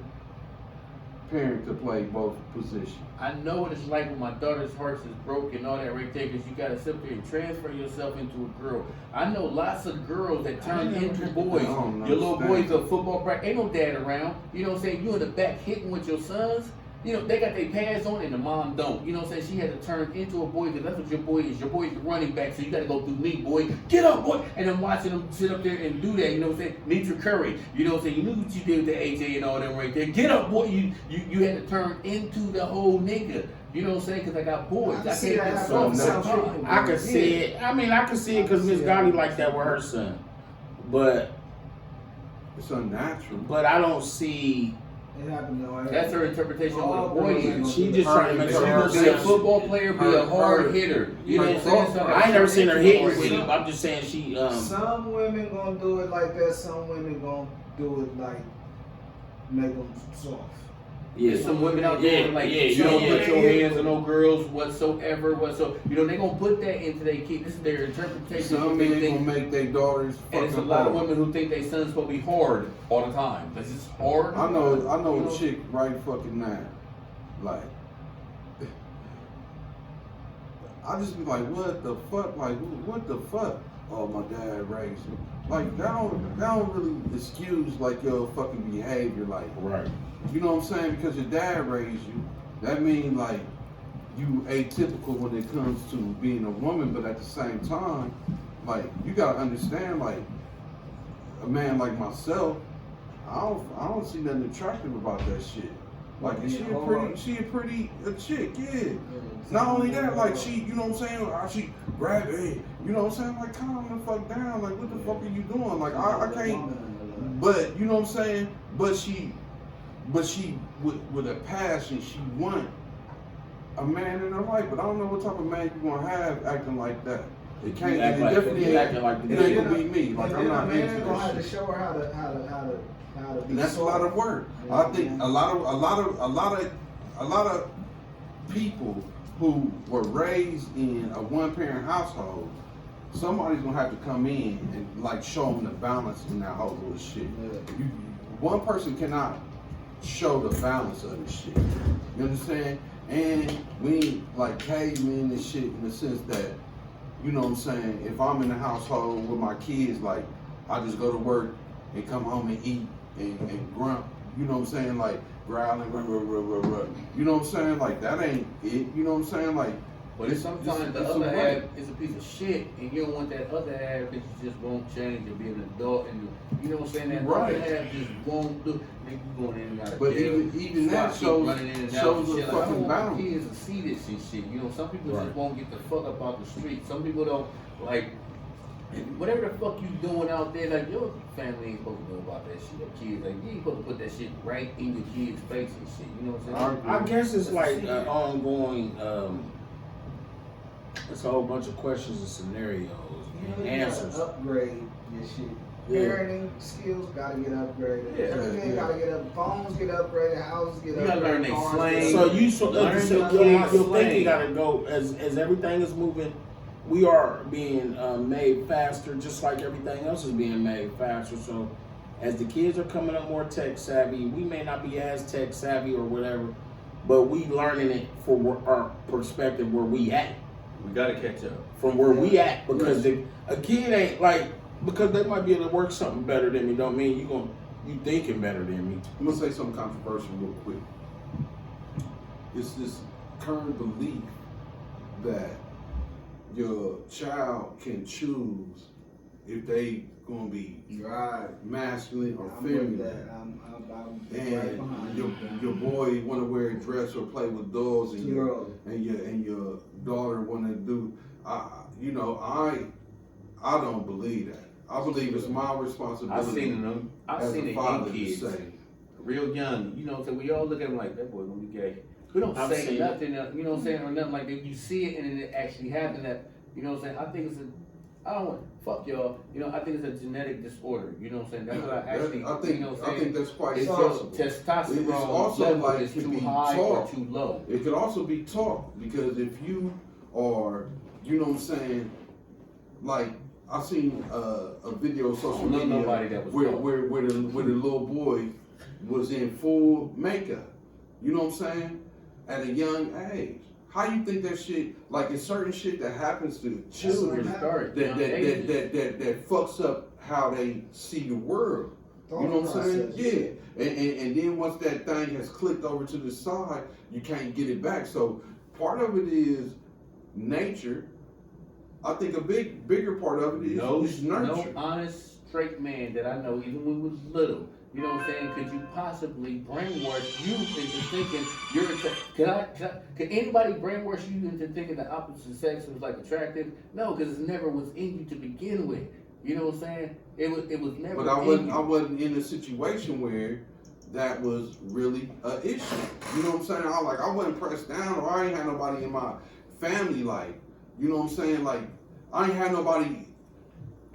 Speaker 2: parent to play both positions.
Speaker 4: I know what it's like when my daughter's heart is broken and all that right there, because you gotta sit there and transfer yourself into a girl. I know lots of girls that turn into boys. Your little boys at football practice, ain't no dad around. You know what I'm saying? You in the back hitting with your sons. You know, they got their pads on and the mom don't. You know what I'm saying? She had to turn into a boy, because that's what your boy is. Your boy is running back, so you got to go through me, boy. Get up, boy. And I'm watching them sit up there and do that. You know what I'm saying? Nitra Curry. You know what I'm saying? You knew what you did with the AJ and all them right there. Get up, boy. You had to turn into the whole nigga. You know what I'm saying? Because I got boys. I
Speaker 3: see
Speaker 4: can't
Speaker 3: that
Speaker 4: just
Speaker 3: happen.
Speaker 1: I could see it. I mean, I could see it because Miss Gotti like that with her son. But
Speaker 2: It's unnatural.
Speaker 1: I don't see.
Speaker 3: It happened though.
Speaker 4: That's her interpretation of what a boy is.
Speaker 1: She just trying to make
Speaker 4: She
Speaker 1: sure
Speaker 4: gonna be a football player, be a hard hitter. You know what I'm saying? So
Speaker 1: I ain't never seen her hit
Speaker 4: hard
Speaker 1: with
Speaker 4: hitter.
Speaker 1: him. I'm just saying she.
Speaker 3: Some women gonna do it like that. Some women gonna do it like make them soft.
Speaker 1: Yeah,
Speaker 4: There's some women out there like you don't put your hands on no girls whatsoever. You know they gonna put that into their kids. This is their interpretation.
Speaker 2: Some
Speaker 4: of what they
Speaker 2: men
Speaker 4: think.
Speaker 2: gonna make their daughters
Speaker 4: And
Speaker 2: fucking
Speaker 4: it's a lot of
Speaker 2: hard.
Speaker 4: women who think their son's supposed to be hard all the time. This is hard.
Speaker 2: I know
Speaker 4: You
Speaker 2: a
Speaker 4: know?
Speaker 2: chick right fucking now. Like, I just be like, what the fuck? Like, what the fuck? Oh, my dad raised me. Like, that don't really excuse like your fucking behavior. Like,
Speaker 1: right.
Speaker 2: you know what I'm saying? Because your dad raised you. That means like you atypical when it comes to being a woman, but at the same time, like you gotta understand, like a man like myself, I don't see nothing attractive about that shit. Like she a pretty chick, yeah. Not only that, like she, you know what I'm saying? She grab it, you know what I'm saying? Like calm the fuck down. Like what the fuck are you doing? Like I can't. But you know what I'm saying? But she with a passion, she want a man in her life. But I don't know what type of man you gonna have acting like that. It can't. It definitely ain't gonna be me. Like I'm not into
Speaker 3: gonna have to
Speaker 2: this shit.
Speaker 3: show her how to be.
Speaker 2: And that's a lot of work.
Speaker 3: Yeah,
Speaker 2: I think a lot of people who were raised in a one-parent household, somebody's gonna have to come in and like show them the balance in that whole little shit.
Speaker 3: Yeah.
Speaker 2: One person cannot show the balance of this shit. You understand? And we ain't like cavemen and shit in the sense that, you know what I'm saying, if I'm in the household with my kids, like I just go to work and come home and eat and grunt, you know what I'm saying, like growling, rah, rah, rah, rah, rah. You know what I'm saying? Like that ain't it, you know what I'm saying? Like
Speaker 4: But it's sometimes the other half is a piece of shit, and you don't want that other half because you just won't change and be an adult, and you know what I'm saying? That
Speaker 2: Right.
Speaker 4: other half just won't do. Nigga, you going in and out of
Speaker 2: But
Speaker 4: jail.
Speaker 2: even that
Speaker 4: Stop
Speaker 2: shows
Speaker 4: running in and out
Speaker 2: shows
Speaker 4: and
Speaker 2: a
Speaker 4: shit. Like, I
Speaker 2: fucking
Speaker 4: don't want my
Speaker 2: balance.
Speaker 4: kids to see this and shit. You know, some people
Speaker 1: Right.
Speaker 4: just won't get the fuck up out the street. Some people don't like. Whatever the fuck you doing out there, like your family ain't supposed to know about that shit. Your kids, like you ain't supposed to put that shit right in your kids' face and shit. You know what I'm saying?
Speaker 1: I guess it's like an ongoing. It's a whole bunch of questions and scenarios and answers.
Speaker 3: Upgrade your shit.
Speaker 1: Yeah.
Speaker 3: Parenting skills gotta get upgraded.
Speaker 4: Yeah,
Speaker 3: Everything
Speaker 2: yeah.
Speaker 3: gotta get up. Phones get upgraded. Houses get upgraded.
Speaker 4: You gotta learn they
Speaker 3: cars
Speaker 4: slang.
Speaker 3: get
Speaker 1: So
Speaker 3: upgraded.
Speaker 1: your thinking gotta go as everything is moving. We are being made faster, just like everything else is being made faster. So as the kids are coming up more tech savvy, we may not be as tech savvy or whatever, but we learning it for our perspective where we at,
Speaker 4: We gotta catch up.
Speaker 1: from where we at, because a kid ain't like, because they might be able to work something better than me. Don't mean you thinking better than me.
Speaker 2: I'm gonna say something controversial real quick. It's this current belief that your child can choose if they gonna be
Speaker 3: Right.
Speaker 2: masculine or
Speaker 3: I'm with
Speaker 2: feminine.
Speaker 3: that. I'm right
Speaker 2: And
Speaker 3: behind
Speaker 2: your boy want to wear a dress or play with dolls, and
Speaker 3: Too early.
Speaker 2: your daughter want to do. I don't believe that. I believe it's my
Speaker 4: I
Speaker 2: responsibility
Speaker 4: seen them. I
Speaker 2: as
Speaker 4: seen
Speaker 2: a
Speaker 4: it
Speaker 2: father
Speaker 4: in
Speaker 2: to
Speaker 4: kids,
Speaker 2: say,
Speaker 4: real young. You know, so we all look at them like that boy gonna be gay. We don't
Speaker 1: I've
Speaker 4: say
Speaker 1: seen
Speaker 4: nothing. You know what I'm saying, or nothing like that. You see it and then it actually happened. That you know what I'm saying. I think it's a. I don't want fuck y'all. You know, I think it's a genetic disorder. You know what I'm saying. That's what I actually.
Speaker 2: I think,
Speaker 4: you know what I'm
Speaker 2: I
Speaker 4: saying.
Speaker 2: think that's quite
Speaker 4: It's
Speaker 2: possible.
Speaker 4: your testosterone
Speaker 2: It's also
Speaker 4: level
Speaker 2: like
Speaker 4: is
Speaker 2: can
Speaker 4: too
Speaker 2: be
Speaker 4: high
Speaker 2: taught.
Speaker 4: or too low.
Speaker 2: It could also be taught because if you are, you know what I'm saying, like I seen a video on social
Speaker 4: I don't know
Speaker 2: media
Speaker 4: nobody that was
Speaker 2: where
Speaker 4: taught.
Speaker 2: where the little boy was in full makeup. You know what I'm saying? At a young age. How you think that shit? Like it's certain shit that happens to children that fucks up how they see the world. You know what I'm saying? Yeah. And then once that thing has clicked over to the side, you can't get it back. So part of it is nature. I think a bigger part of it is nurture.
Speaker 4: No honest straight man that I know, even when we was little. You know what I'm saying? Could you possibly brainwash you into thinking could anybody brainwash you into thinking the opposite sex was like attractive? No, because it never was in you to begin with. You know what I'm saying? It was never.
Speaker 2: But I wasn't in a situation where that was really an issue. You know what I'm saying? I wasn't pressed down, or I ain't had nobody in my family like, you know what I'm saying? Like I ain't had nobody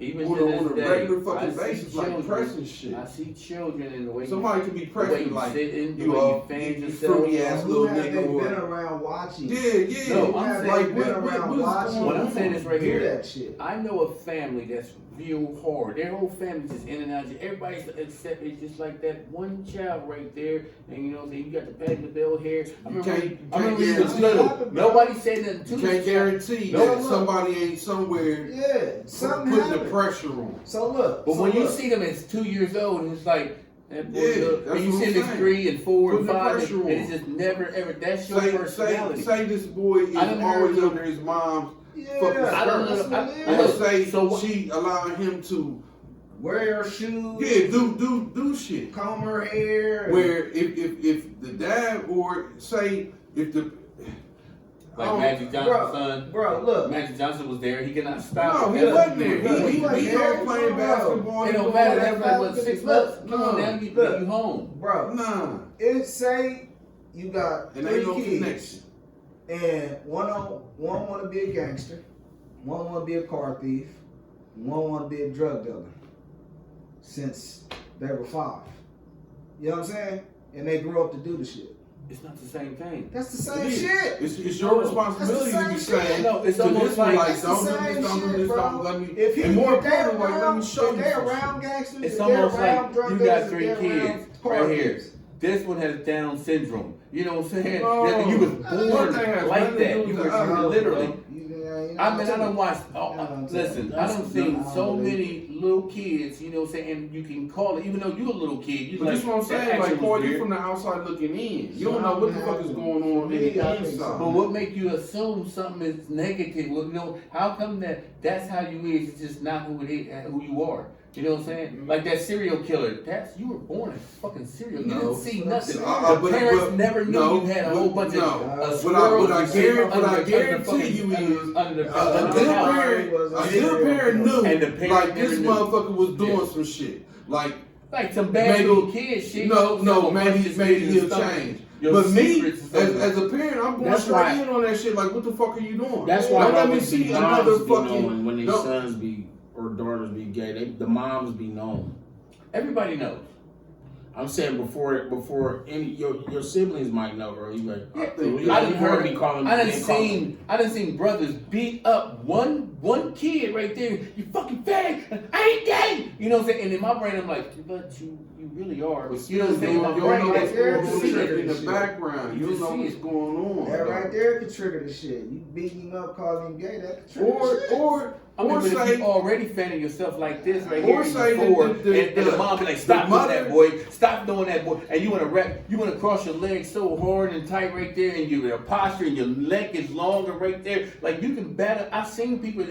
Speaker 4: even
Speaker 2: on a regular fucking basis,
Speaker 4: children,
Speaker 2: like pressing shit.
Speaker 4: I see children in the way
Speaker 2: Somebody could be pressing like
Speaker 4: you fan yourself.
Speaker 2: Fruity ass
Speaker 3: Who
Speaker 2: little
Speaker 3: have they
Speaker 2: nigga.
Speaker 3: been around watching?
Speaker 2: Yeah.
Speaker 4: No,
Speaker 3: Who
Speaker 4: I'm
Speaker 3: have
Speaker 4: saying
Speaker 3: they been around watching?
Speaker 4: What I'm saying is right
Speaker 3: do
Speaker 4: here.
Speaker 3: That shit.
Speaker 4: I know a family that's real hard. Their whole family just in and out. Everybody's except it's just like that one child right there. And you know what I'm saying? You got the Patty LaBelle hair. I remember when he was little. Nobody said nothing to
Speaker 2: you can't guarantee
Speaker 3: No,
Speaker 2: that
Speaker 3: look.
Speaker 2: somebody ain't somewhere
Speaker 3: Something
Speaker 2: putting
Speaker 3: happened.
Speaker 2: the pressure on.
Speaker 3: So look.
Speaker 4: But when you see them as 2 years old, and it's like, that boy,
Speaker 2: that's
Speaker 4: and you
Speaker 2: what
Speaker 4: see
Speaker 2: I'm
Speaker 4: them as
Speaker 2: saying.
Speaker 4: 3 and 4 and
Speaker 2: Putting the
Speaker 4: 5,
Speaker 2: pressure
Speaker 4: and
Speaker 2: on.
Speaker 4: it's just never ever. That's your personality.
Speaker 2: Say this boy is
Speaker 4: I done
Speaker 2: always
Speaker 4: heard-
Speaker 2: under his mom's
Speaker 3: Yeah,
Speaker 2: fucking
Speaker 4: I don't
Speaker 2: skirt.
Speaker 4: know.
Speaker 3: that's
Speaker 4: I
Speaker 2: Or
Speaker 4: know.
Speaker 2: say
Speaker 4: So what-
Speaker 2: she allowing him to
Speaker 3: wear your shoes.
Speaker 2: yeah do shit.
Speaker 3: Comb her hair.
Speaker 2: Where if the dad or say if the
Speaker 4: Like Magic Johnson's son.
Speaker 3: Bro, look.
Speaker 4: Magic Johnson was there. He cannot stop.
Speaker 2: no, he wasn't there.
Speaker 3: Look,
Speaker 2: He
Speaker 3: wasn't
Speaker 2: home
Speaker 3: there.
Speaker 2: playing basketball.
Speaker 4: It
Speaker 2: He
Speaker 4: don't matter.
Speaker 2: doing
Speaker 4: That's
Speaker 2: that.
Speaker 4: like what 6 months. Come on now, you home.
Speaker 3: Bro,
Speaker 2: Nah,
Speaker 3: it say you got
Speaker 2: and
Speaker 3: 3
Speaker 2: ain't no
Speaker 3: kids,
Speaker 2: connection.
Speaker 3: and one want to be a gangster, one want to be a car thief, one want to be a drug dealer. Since they were 5, you know what I'm saying, and they grew up to do the shit.
Speaker 4: It's not the same thing.
Speaker 3: That's the same
Speaker 2: It is.
Speaker 3: shit.
Speaker 2: It's your responsibility to be
Speaker 3: That's the same
Speaker 2: saying
Speaker 3: shit.
Speaker 4: No, it's
Speaker 2: to
Speaker 4: almost
Speaker 2: this one,
Speaker 4: like-
Speaker 3: It's the
Speaker 2: don't do
Speaker 3: same
Speaker 2: this, don't do
Speaker 3: shit,
Speaker 2: this,
Speaker 3: bro.
Speaker 2: don't let me.
Speaker 3: If he,
Speaker 2: and more
Speaker 3: if they
Speaker 2: importantly, like, let
Speaker 3: around,
Speaker 2: me show
Speaker 3: if
Speaker 2: you
Speaker 3: they
Speaker 2: some
Speaker 3: around
Speaker 2: shit.
Speaker 3: gangsters,
Speaker 4: It's
Speaker 3: if they
Speaker 4: almost
Speaker 3: around
Speaker 4: like
Speaker 3: drug
Speaker 4: you
Speaker 3: dealers,
Speaker 4: got
Speaker 3: if
Speaker 4: 3
Speaker 3: they around
Speaker 4: kids
Speaker 3: car
Speaker 4: right here.
Speaker 3: thieves.
Speaker 4: This one has Down syndrome. You know what I'm saying?
Speaker 2: No.
Speaker 4: You was
Speaker 2: One
Speaker 4: born
Speaker 2: thing has
Speaker 4: like
Speaker 2: nothing to
Speaker 4: that.
Speaker 2: do
Speaker 4: You
Speaker 2: with
Speaker 4: were
Speaker 2: the other,
Speaker 4: literally. I mean, I
Speaker 3: don't
Speaker 4: don't watch. Listen, I don't seen so
Speaker 3: believe.
Speaker 4: many little kids. You know what I'm saying? And you can call it, even though you're a little kid. You
Speaker 2: But
Speaker 4: like,
Speaker 2: this what I'm
Speaker 4: that
Speaker 2: saying,
Speaker 4: action
Speaker 2: like,
Speaker 4: was
Speaker 2: boy, you
Speaker 4: weird.
Speaker 2: from the outside looking in. You don't know what the fuck is going on in the inside.
Speaker 4: But what make you assume something is negative? Well, you know, how come that's how you is? It's just not who it is, who you are. You know what I'm saying? Like that serial killer. You were born a fucking serial. You
Speaker 2: No.
Speaker 4: didn't see nothing.
Speaker 2: But-
Speaker 4: The parents
Speaker 2: but-
Speaker 4: never knew
Speaker 2: no,
Speaker 4: you had a
Speaker 2: but-
Speaker 4: whole bunch
Speaker 2: no.
Speaker 4: of
Speaker 2: What
Speaker 4: squirrels
Speaker 2: I
Speaker 4: and shit
Speaker 2: guarantee you is
Speaker 4: under
Speaker 2: a good parent knew
Speaker 4: And the parent
Speaker 2: like this
Speaker 4: never knew.
Speaker 2: motherfucker was doing
Speaker 4: Yeah.
Speaker 2: some shit. Like
Speaker 4: some bad
Speaker 2: maybe-
Speaker 4: little kid shit.
Speaker 2: no, maybe he'll change. But me, as a parent, I'm going
Speaker 1: That's
Speaker 2: straight
Speaker 1: why-
Speaker 2: in on that shit. Like, what the fuck are you doing?
Speaker 1: That's why
Speaker 2: Don't
Speaker 1: I
Speaker 2: let me
Speaker 1: always
Speaker 2: see
Speaker 1: see
Speaker 2: another
Speaker 1: moms be
Speaker 2: fucking.
Speaker 1: knowing when their
Speaker 2: no.
Speaker 1: sons be or daughters be gay. The moms be known.
Speaker 4: Everybody knows.
Speaker 1: I'm saying before any your siblings might know, or you like.
Speaker 2: I think-
Speaker 1: you
Speaker 4: I done
Speaker 1: you
Speaker 4: heard.
Speaker 1: be calling.
Speaker 4: I done
Speaker 1: being called-
Speaker 4: seen brothers beat up one kid right there. You fucking fag. I ain't gay. You know what I'm saying? And in my brain, I'm like, but you really are.
Speaker 2: But
Speaker 4: You know what I'm saying?
Speaker 2: you
Speaker 4: My
Speaker 2: don't
Speaker 4: brain
Speaker 2: know
Speaker 4: that's
Speaker 2: what's
Speaker 3: there
Speaker 2: going
Speaker 3: to
Speaker 2: on
Speaker 3: see
Speaker 2: in the
Speaker 3: shit.
Speaker 2: background. You don't
Speaker 4: just
Speaker 2: know
Speaker 4: see
Speaker 2: what's
Speaker 4: it.
Speaker 2: going on.
Speaker 3: That right there could trigger the shit. You beat him up, calling him gay, that could trigger the shit.
Speaker 2: Or
Speaker 4: I mean, but if
Speaker 2: say
Speaker 4: you already fanning yourself like this right
Speaker 2: Or
Speaker 4: here,
Speaker 2: say
Speaker 4: before,
Speaker 2: that
Speaker 4: and the mom be like, "Stop doing
Speaker 2: mother-
Speaker 4: that, boy! Stop doing that, boy!" And you want to cross your legs so hard and tight right there, and your posture and your leg is longer right there. Like you can battle. I've seen people.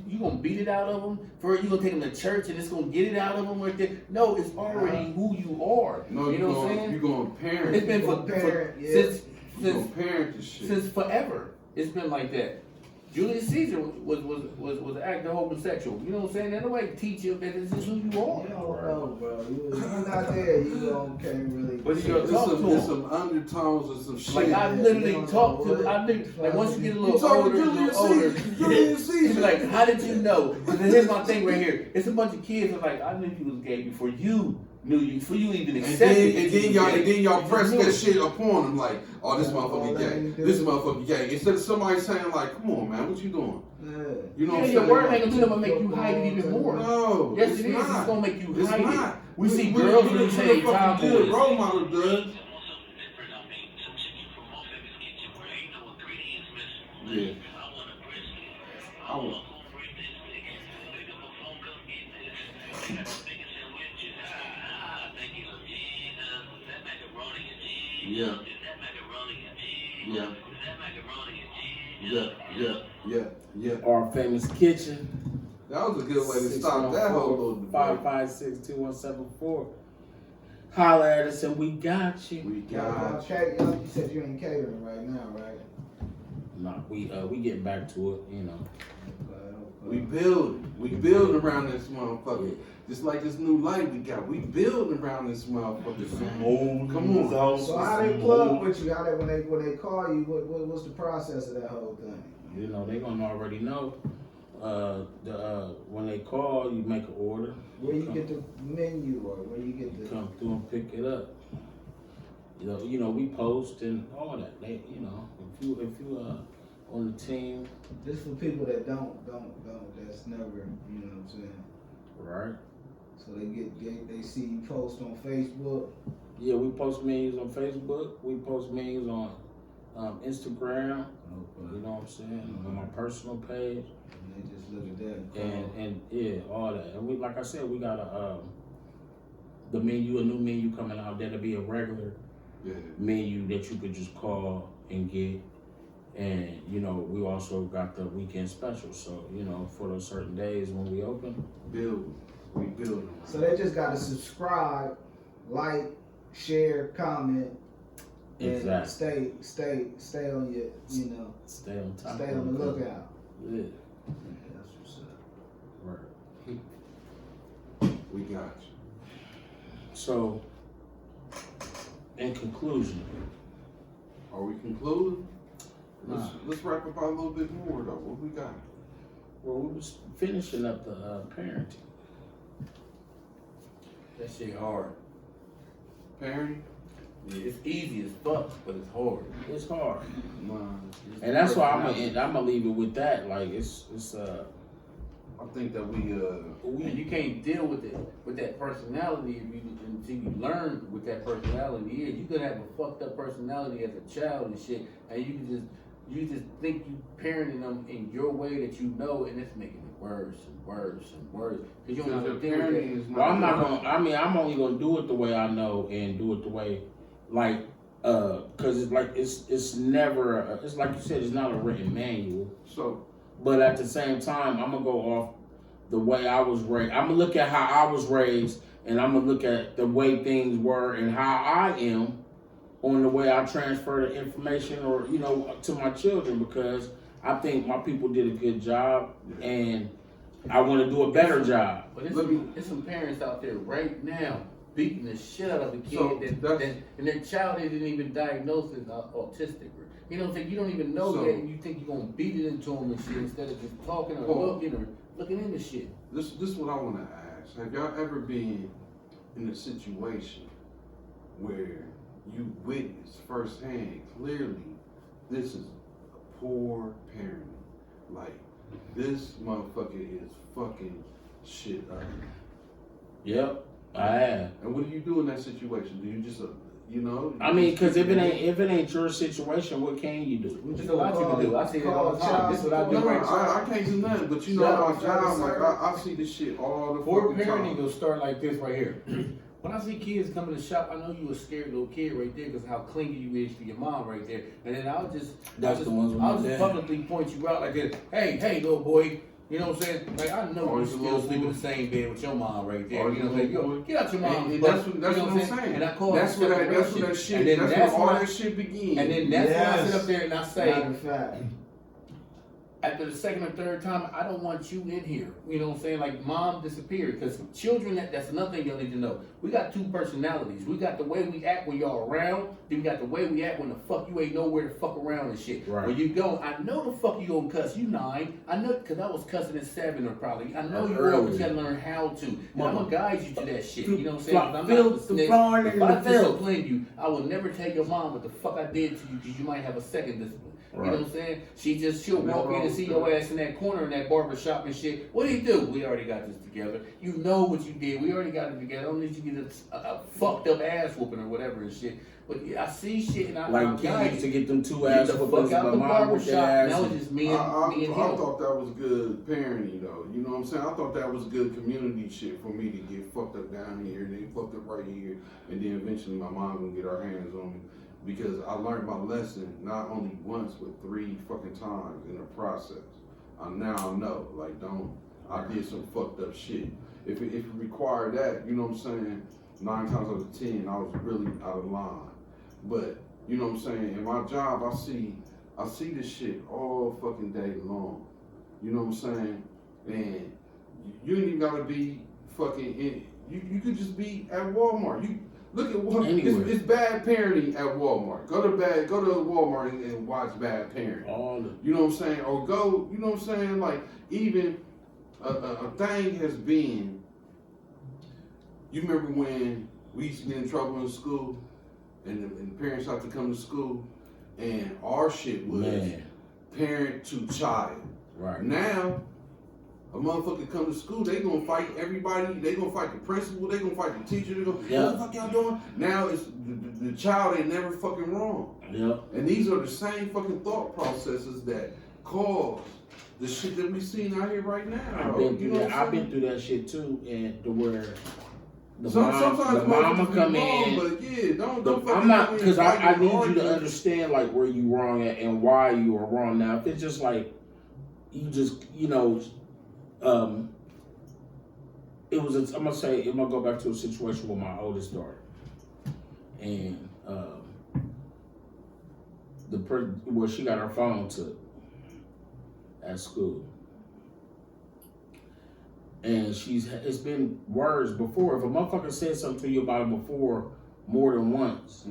Speaker 4: You gonna beat it out of them for you gonna take them to church and it's gonna get it out of them right there. No, it's already who you are.
Speaker 2: no,
Speaker 4: you know what I'm saying?
Speaker 2: you're going to parent.
Speaker 4: It's been
Speaker 3: Parent, yeah.
Speaker 4: since
Speaker 2: You're going to parent this shit.
Speaker 4: since forever. It's been like that. Julius Caesar was an actor homosexual. You know what I'm saying? Ain't nobody teach you that this is who you
Speaker 3: You
Speaker 4: are.
Speaker 3: don't know, bro. You're not there. You can't really.
Speaker 4: But you
Speaker 2: There's
Speaker 4: talk to
Speaker 2: there's
Speaker 4: him.
Speaker 2: some undertones and some shit.
Speaker 4: Like I literally talked to, like once you get a little older,
Speaker 2: Julius
Speaker 4: you
Speaker 2: Caesar.
Speaker 4: be like, how did you know? But then here's my thing right here. It's a bunch of kids that like, I knew you was gay before you knew you, before you even accepted
Speaker 2: And then y'all press that shit upon him like, oh, this motherfucker gay. This motherfucker gay. Instead of somebody saying like, come on, man, what you doing?
Speaker 3: Yeah.
Speaker 2: You know what I'm
Speaker 4: Yeah,
Speaker 2: saying?
Speaker 4: your word ain't gonna do nothing but make you hide it even more.
Speaker 2: No,
Speaker 4: Yes,
Speaker 2: it's
Speaker 4: it is.
Speaker 2: not.
Speaker 4: It's gonna make you
Speaker 2: It's
Speaker 4: hide
Speaker 2: not.
Speaker 4: it. We see girls really say
Speaker 2: fucking good
Speaker 4: tomboys.
Speaker 2: role model, does. Yeah. I want. Yeah. Yeah.
Speaker 1: Our famous kitchen.
Speaker 2: That was a good way to stop that whole little debate.
Speaker 1: 556-2174. Holla at us and we got you.
Speaker 2: We
Speaker 3: Y'all
Speaker 2: got
Speaker 3: check. You said you ain't catering right now, right?
Speaker 1: Nah, we get back to it, you know.
Speaker 2: We building around this motherfucker. Just like this new light we got. We building around this motherfucker. Man. Come on.
Speaker 3: So how they plug with you? How they when they call you? What's the process of that whole thing?
Speaker 1: You know, they gonna already know. When they call, you make an order.
Speaker 3: Where you get the menu or where you get the?
Speaker 1: Come through and pick it up. You know, we post and all that. They, you know, if you on the team,
Speaker 3: This for people that don't. That's never. You know what I'm saying?
Speaker 1: right?
Speaker 3: So they see you post on Facebook.
Speaker 1: Yeah, we post menus on Facebook. We post menus on Instagram. You know what I'm saying? On my personal page.
Speaker 3: And they just look at that.
Speaker 1: And yeah, all that. And we, like I said, we got a new menu coming out. That'll be a regular menu that you could just call and get. And you know, we also got the weekend special. So you know, for those certain days when we open,
Speaker 2: We build.
Speaker 3: So they just gotta subscribe, like, share, comment, and
Speaker 1: exactly.
Speaker 3: stay on your, you know,
Speaker 1: Stay on top.
Speaker 3: stay on the lookout.
Speaker 1: Yeah.
Speaker 3: That's what's up.
Speaker 1: Right.
Speaker 2: We got you.
Speaker 1: So, in conclusion,
Speaker 2: Are we concluding?
Speaker 1: Nah.
Speaker 2: Let's wrap up a little bit more though. What we got?
Speaker 1: well, we was finishing up the parenting.
Speaker 4: That shit hard.
Speaker 2: Parenting?
Speaker 4: Yeah, it's easy as fuck, but it's hard.
Speaker 1: It's hard,
Speaker 2: Nah.
Speaker 1: and that's why I'm gonna leave it with that. Like it's
Speaker 2: I think that we
Speaker 4: And you can't deal with it with that personality until you learn what that personality is. You could have a fucked up personality as a child and shit, and you just think you parenting them in your way that you know, and it's making it worse and worse and worse. Cause you don't have to deal with it.
Speaker 1: Well, I'm not gonna. I mean, I'm only gonna do it the way I know and do it the way, like, cause it's like it's never. It's like you said, it's not a written manual.
Speaker 2: So
Speaker 1: But at the same time, I'm gonna go off the way I was raised. I'm gonna look at how I was raised, and I'm gonna look at the way things were and how I am on the way I transfer the information, or you know, to my children, because I think my people did a good job, and I want to do a better job.
Speaker 4: But there's some parents out there right now beating the shit out of a kid and their child isn't even diagnosed as autistic. You know what I'm saying? You don't even know yet, and you think you're gonna beat it into them and shit instead of just talking or looking into shit.
Speaker 2: this is what I want to ask. Have y'all ever been in a situation where you witnessed firsthand, clearly, this is a poor parenting? Like, this motherfucker is fucking shit up.
Speaker 1: Yep, I have.
Speaker 2: And what do you do in that situation? Do you just, you know?
Speaker 1: I mean, because if it ain't your situation, what can you do?
Speaker 4: There's a lot you can do. I see it all the time. This is what I do
Speaker 2: No,
Speaker 4: right now.
Speaker 2: I can't do nothing, but you know, my job, like, I see this shit all the
Speaker 4: Poor
Speaker 2: fucking
Speaker 4: parenting
Speaker 2: time.
Speaker 4: will start like this right here. When I see kids come to the shop, I know you a scared little kid right there because how clingy you is to your mom right there. And then I'll just publicly point you out like this. Hey, little boy. You know what I'm saying? Like, I know you still sleep in the same bed with your mom right there. You know what I'm saying? Yo, get out your mom.
Speaker 2: And that's what I'm saying.
Speaker 4: And I call
Speaker 2: that's where that shit,
Speaker 4: and then
Speaker 2: that's where all that shit begins.
Speaker 4: And then that's when I sit up there and I say,
Speaker 3: Matter of fact,
Speaker 4: after the second or third time, I don't want you in here. You know what I'm saying? Like, mom disappeared. Because children, that's another thing y'all need to know. We got two personalities. We got the way we act when y'all around, then we got the way we act when the fuck you ain't nowhere to fuck around and shit.
Speaker 1: Right.
Speaker 4: When you go, I know the fuck you gonna cuss. You 9. I know, because I was cussing at 7 or probably. I know you will, but you gotta learn how to. And I'm gonna guide you to that shit. You know what I'm saying? I'm not the snitch. If I discipline you, I will never tell your mom what the fuck I did to you, because you might have a second discipline. Right. You know what I'm saying? She'll walk in and see your ass in that corner in that barber shop and shit. What do you do? We already got this together. You know what you did. We already got it together. I don't need you to get a fucked up ass whooping or whatever and shit. But yeah, I see shit and
Speaker 1: like Ken used to get them 2 ass whoopings.
Speaker 4: Out the barber shop. Now it's just me and him.
Speaker 2: I thought that was good parenting though. You know what I'm saying? I thought that was good community shit for me to get fucked up down here and then fucked up right here, and then eventually my mom gonna get her hands on me. Because I learned my lesson not only once but 3 fucking times in the process. Now I know, like, I did some fucked up shit. If it required that, you know what I'm saying, 9 times out of 10, I was really out of line. But, you know what I'm saying, in my job, I see this shit all fucking day long. You know what I'm saying? And you ain't even gotta be fucking in, you could just be at Walmart. Look at what it's bad parenting at Walmart. Go to Walmart and watch bad parenting. You know what I'm saying? Or go, you know what I'm saying? Like, even a thing has been. You remember when we used to get in trouble in school, and the parents had to come to school, and our shit was parent to child. Right now. A motherfucker come to school, they gonna fight everybody, they gonna fight the principal, they gonna fight the teacher, they gonna, what the fuck y'all doing? Now it's the child ain't never fucking wrong. Yeah. And these are the same fucking thought processes that cause the shit that we seen out here right now.
Speaker 1: I've been through that shit too, and to where
Speaker 2: sometimes
Speaker 1: the mama come in,
Speaker 2: but yeah, don't
Speaker 1: I'm not, because I need you to understand like where you wrong at and why you are wrong. Now if it's just like you just, you know, I'm gonna go back to a situation with my oldest daughter, and where she got her phone took at school, and it's been words before. If a motherfucker said something to you about it before more than once,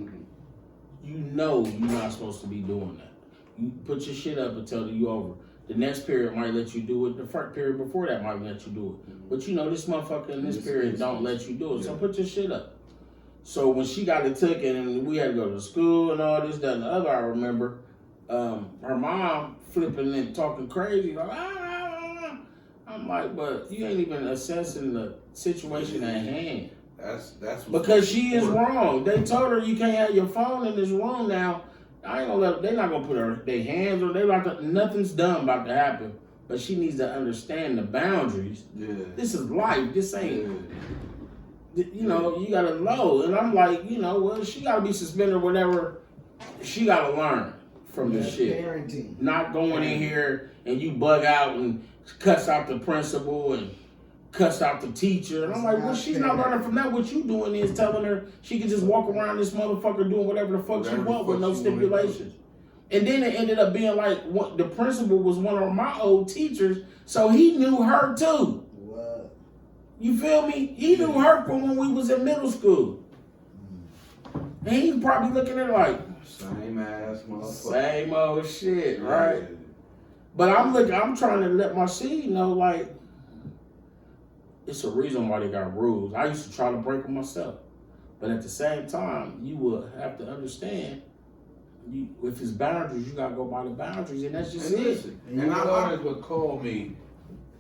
Speaker 1: you know you're not supposed to be doing that. You put your shit up until you over. The next period might let you do it. The first period before that might let you do it. But you know, this motherfucker in this period don't let you do it. So put your shit up. So when she got it taken and we had to go to school and all this, that, and the other, I remember her mom flipping and talking crazy. Like, I'm like, but you ain't even assessing the situation at hand.
Speaker 2: That's
Speaker 1: because she is wrong. They told her you can't have your phone in this room now. I ain't gonna they're not gonna put their hands on, nothing's done about to happen. But she needs to understand the boundaries. Yeah. This is life. This ain't, you know, you gotta know. And I'm like, you know, well, she gotta be suspended or whatever. She gotta learn from this shit.
Speaker 3: Parenting.
Speaker 1: Not going in here and you bug out and cuss out the principal and cuss out the teacher. And I'm like, well, she's not learning from that. What you doing is telling her she can just walk around this motherfucker doing whatever the fuck she want with no stipulations. And then it ended up being like, the principal was one of my old teachers, so he knew her too. What? You feel me? He knew her from when we was in middle school. And he's probably looking at her like,
Speaker 2: same ass motherfucker.
Speaker 1: Same old shit, right? Yeah. But I'm trying to let my seed know, like, it's a reason why they got rules. I used to try to break them myself. But at the same time, you will have to understand, if it's boundaries, you got to go by the boundaries, and that's just it.
Speaker 4: And my daughters would call me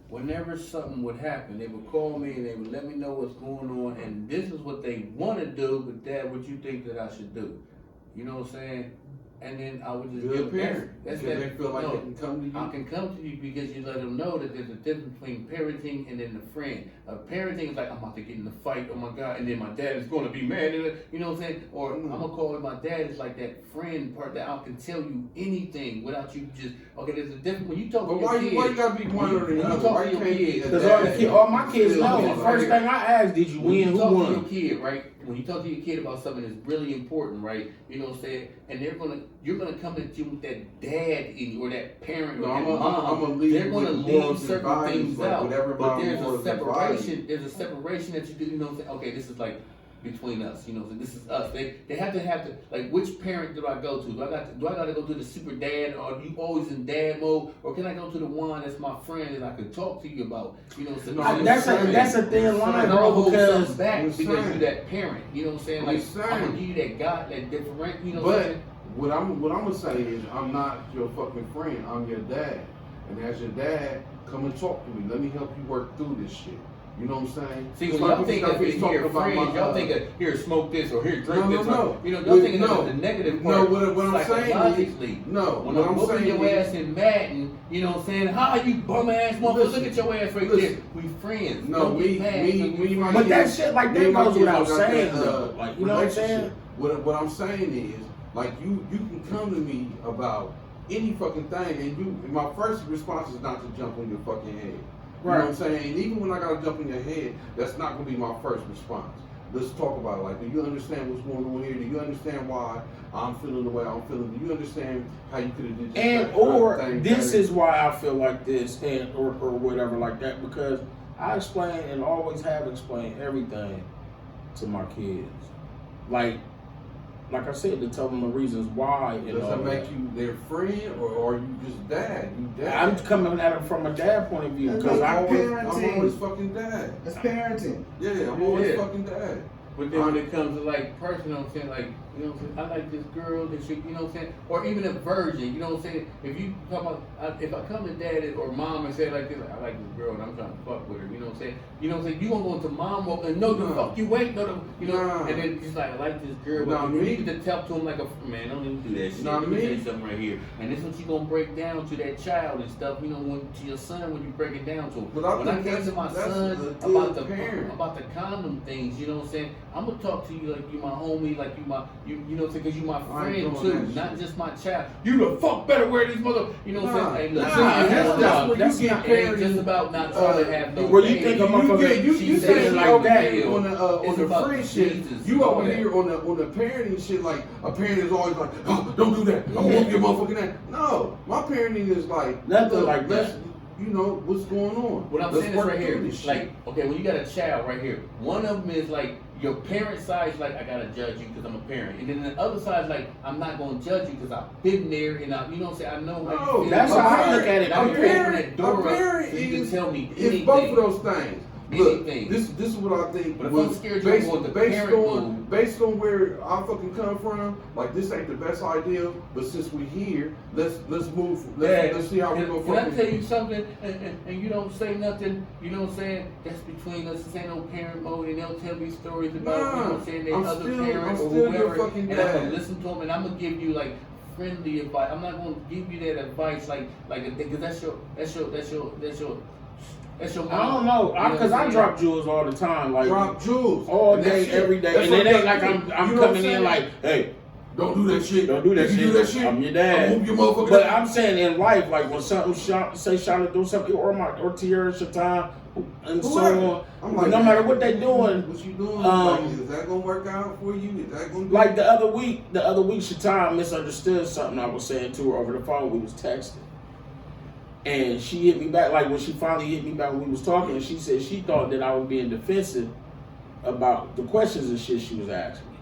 Speaker 4: whenever something would happen. They would call me and they would let me know what's going on, and this is what they want to do, but Dad, what you think that I should do? You know what I'm saying? And then I would just give
Speaker 2: parent. That's that. They feel like they can come to you.
Speaker 4: I can come to you because you let them know that there's a difference between parenting and then the friend. Parenting is like, I'm about to get in the fight, oh my God, and then my dad is going to be mad, you know what I'm saying? Or I'm going to call it my dad is like that friend part that I can tell you anything without you just, okay, there's a difference. When you talk to your kid.
Speaker 2: Why you got to be one or the other?
Speaker 4: You talk to your kid.
Speaker 1: Because all my kids know, the first thing I ask, did you win? Who won?
Speaker 4: Your kid, right? when you talk to your kid about something that's really important, right? You know what I'm saying? And you're gonna come at you with that dad in you or that parent or that mom.
Speaker 2: gonna leave
Speaker 4: they're gonna
Speaker 2: with
Speaker 4: leave
Speaker 2: morals and
Speaker 4: certain
Speaker 2: values,
Speaker 4: things
Speaker 2: like,
Speaker 4: out.
Speaker 2: whatever
Speaker 4: But
Speaker 2: about
Speaker 4: there's a
Speaker 2: morals and
Speaker 4: separation.
Speaker 2: values.
Speaker 4: There's a separation that you do. You know what I'm saying? Okay, this is like between us. You know, so this is us. They have to like, which parent do I go to? Do I got to go to the super dad, or are you always in dad mode, or can I go to the one that's my friend that I could talk to you about? You know, so
Speaker 1: That's a thin line, bro.
Speaker 4: hold
Speaker 1: Because
Speaker 4: something back because
Speaker 2: saying.
Speaker 4: you're that parent. You know what I'm saying? Like
Speaker 2: saying.
Speaker 4: I'm gonna give you that God, that different. You know what I'm
Speaker 2: But
Speaker 4: saying?
Speaker 2: what I'm gonna say is, I'm not your fucking friend. I'm your dad, and as your dad, come and talk to me. Let me help you work through this shit. You know what I'm saying?
Speaker 4: See,
Speaker 2: It's
Speaker 4: when
Speaker 2: like
Speaker 4: y'all think of
Speaker 2: he's
Speaker 4: it
Speaker 2: talking
Speaker 4: here,
Speaker 2: about
Speaker 4: friends,
Speaker 2: my,
Speaker 4: y'all think of here, smoke this or here, drink this.
Speaker 2: No.
Speaker 4: Or, you know, y'all thinking
Speaker 2: No.
Speaker 4: of the negative
Speaker 2: No,
Speaker 4: part.
Speaker 2: what I'm saying
Speaker 4: psychologically.
Speaker 2: is, no,
Speaker 4: When
Speaker 2: what
Speaker 4: I'm
Speaker 2: I'm
Speaker 4: whooping
Speaker 2: saying
Speaker 4: your
Speaker 2: is,
Speaker 4: ass in Madden, you know what I'm saying? How you bum ass motherfucker?
Speaker 2: Listen,
Speaker 4: Look at your ass right
Speaker 2: listen.
Speaker 4: there. We friends.
Speaker 2: No,
Speaker 4: Don't get mad,
Speaker 2: me,
Speaker 4: we
Speaker 2: my
Speaker 1: But that
Speaker 2: kids-
Speaker 1: shit like
Speaker 2: me
Speaker 1: that
Speaker 2: and my
Speaker 1: goes
Speaker 2: kids
Speaker 1: without
Speaker 2: don't got
Speaker 1: saying
Speaker 2: that,
Speaker 1: though. Like, you know what I'm saying?
Speaker 2: relationship. What I'm saying is, like, you can come to me about any fucking thing, and my first response is not to jump on your fucking head. You know what I'm saying? And even when I gotta jump in your head, that's not gonna be my first response. Let's talk about it. Like, do you understand what's going on here? Do you understand why I'm feeling the way I'm feeling? Do you understand how you could have did this?
Speaker 1: And or this is why I feel like this, and or whatever like that, because I explain and always have explained everything to my kids. Like I said, to tell them the reasons why. And
Speaker 2: Does
Speaker 1: all
Speaker 2: that make
Speaker 1: that.
Speaker 2: you their friend, or are you just dad? You dad.
Speaker 1: I'm coming at it from a dad point of view because
Speaker 3: That's
Speaker 2: I'm
Speaker 3: parenting.
Speaker 2: always fucking dad.
Speaker 3: That's parenting.
Speaker 2: Yeah, I'm always
Speaker 4: Yeah.
Speaker 2: fucking dad.
Speaker 4: But then when it comes to like personal, I'm saying, like, you know what I'm saying, I like this girl, this shit, you know what I'm saying, or even a virgin, you know what I'm saying. If you come up, if I come to dad or mom and say like this, I like this girl and I'm trying to fuck with her, you know what I'm saying. You know what I'm saying. You gonna go into mom mode and no, the fuck you wait, no, you know,
Speaker 2: Nah.
Speaker 4: and then he's like, I like this girl, but
Speaker 2: Nah,
Speaker 4: you
Speaker 2: me.
Speaker 4: need to tell to him like a man, don't even do that shit.
Speaker 2: Nah,
Speaker 4: Let me
Speaker 2: me.
Speaker 4: tell you something right here, and this is what you gonna break down to that child and stuff, you know, when to your son when you break it down to him.
Speaker 2: But I
Speaker 4: When I
Speaker 2: think
Speaker 4: came to my
Speaker 2: that's
Speaker 4: son
Speaker 2: a good
Speaker 4: about the
Speaker 2: parent.
Speaker 4: condom things, you know what I'm saying. I'm gonna talk to you like you my homie, like you know what I'm saying, because you my
Speaker 2: I ain't
Speaker 4: friend
Speaker 2: doing
Speaker 4: too,
Speaker 2: that
Speaker 4: not
Speaker 2: shit.
Speaker 4: just my child. You the fuck better wear these mother, you know what I'm saying. Hey, look,
Speaker 2: that's what
Speaker 1: that's
Speaker 2: you
Speaker 1: not
Speaker 2: get
Speaker 4: it ain't just about not trying to have no.
Speaker 1: where you
Speaker 4: baby.
Speaker 1: think a motherfucker-
Speaker 2: you
Speaker 4: She
Speaker 2: say
Speaker 4: said
Speaker 2: she
Speaker 4: like
Speaker 2: over
Speaker 4: that,
Speaker 2: here
Speaker 4: yo.
Speaker 2: on
Speaker 4: It's
Speaker 2: the
Speaker 4: about
Speaker 2: friend shit.
Speaker 4: Jesus,
Speaker 2: You
Speaker 4: all
Speaker 2: over
Speaker 4: that.
Speaker 2: here on the parenting shit. Like, a parent is always like, oh, don't do that. I'm gonna whoop your motherfucking ass. No, my parenting is like
Speaker 1: Nothing
Speaker 2: look,
Speaker 1: like
Speaker 2: let's-
Speaker 1: that.
Speaker 2: You know what's going on.
Speaker 4: What I'm
Speaker 2: Let's
Speaker 4: saying is
Speaker 2: work
Speaker 4: right here,
Speaker 2: through this shit.
Speaker 4: like, okay, when you got a child right here, one of them is like, your parent side is like, I gotta judge you because I'm a parent. And then the other side is like, I'm not gonna judge you because I've been there and you know what I'm saying, I know how you feel.
Speaker 1: that's how I look at it.
Speaker 4: Now
Speaker 1: A
Speaker 4: you open
Speaker 2: parent-
Speaker 4: that door
Speaker 2: a parent
Speaker 4: up so you can
Speaker 2: is-
Speaker 4: tell me
Speaker 2: It's
Speaker 4: anything.
Speaker 2: both of those things. Look,
Speaker 4: Anything.
Speaker 2: this is what I think.
Speaker 4: But if
Speaker 2: was
Speaker 4: I'm scared you're going to parent mode.
Speaker 2: based on where I fucking come from, like, this ain't the best idea. But since we're here, let's move. Let's see how we go.
Speaker 4: Can I tell you something? And you don't say nothing. You know what I'm saying? That's between us. This ain't no parent mode, and they'll tell me stories about you know what I'm saying, their other parents or
Speaker 2: your
Speaker 4: whoever.
Speaker 2: fucking
Speaker 4: And I'm gonna
Speaker 2: dad.
Speaker 4: listen to them, and I'm gonna give you like friendly advice. I'm not gonna give you that advice like because that's your
Speaker 1: I don't know, because I
Speaker 4: what I'm
Speaker 1: drop jewels all the time, like
Speaker 2: Drop jewels
Speaker 1: all
Speaker 2: And that
Speaker 1: day,
Speaker 2: shit-
Speaker 1: every day,
Speaker 2: that's
Speaker 1: and
Speaker 2: what
Speaker 1: it ain't
Speaker 2: I
Speaker 1: like
Speaker 2: think.
Speaker 1: I'm
Speaker 2: You know what
Speaker 1: coming in
Speaker 2: saying?
Speaker 1: like, hey,
Speaker 2: Don't do that shit.
Speaker 1: don't do that
Speaker 2: If you
Speaker 1: shit.
Speaker 2: do that shit,
Speaker 1: I'm your dad.
Speaker 2: I'll whoop your motherfucking
Speaker 1: But
Speaker 2: ass.
Speaker 1: I'm saying in life, like when something say Shauna do something, or Tierra, Shatan, and so
Speaker 2: Whoever.
Speaker 1: on,
Speaker 2: I'm like,
Speaker 1: no matter what they doing.
Speaker 2: What you doing?
Speaker 1: um,
Speaker 2: Like, is that gonna work out for you? Is that gonna do
Speaker 1: Like the other week, Shatan misunderstood something I was saying to her over the phone. We was texting. And she hit me back, like when she finally hit me back when we was talking, and she said she thought that I was being defensive about the questions and shit she was asking me.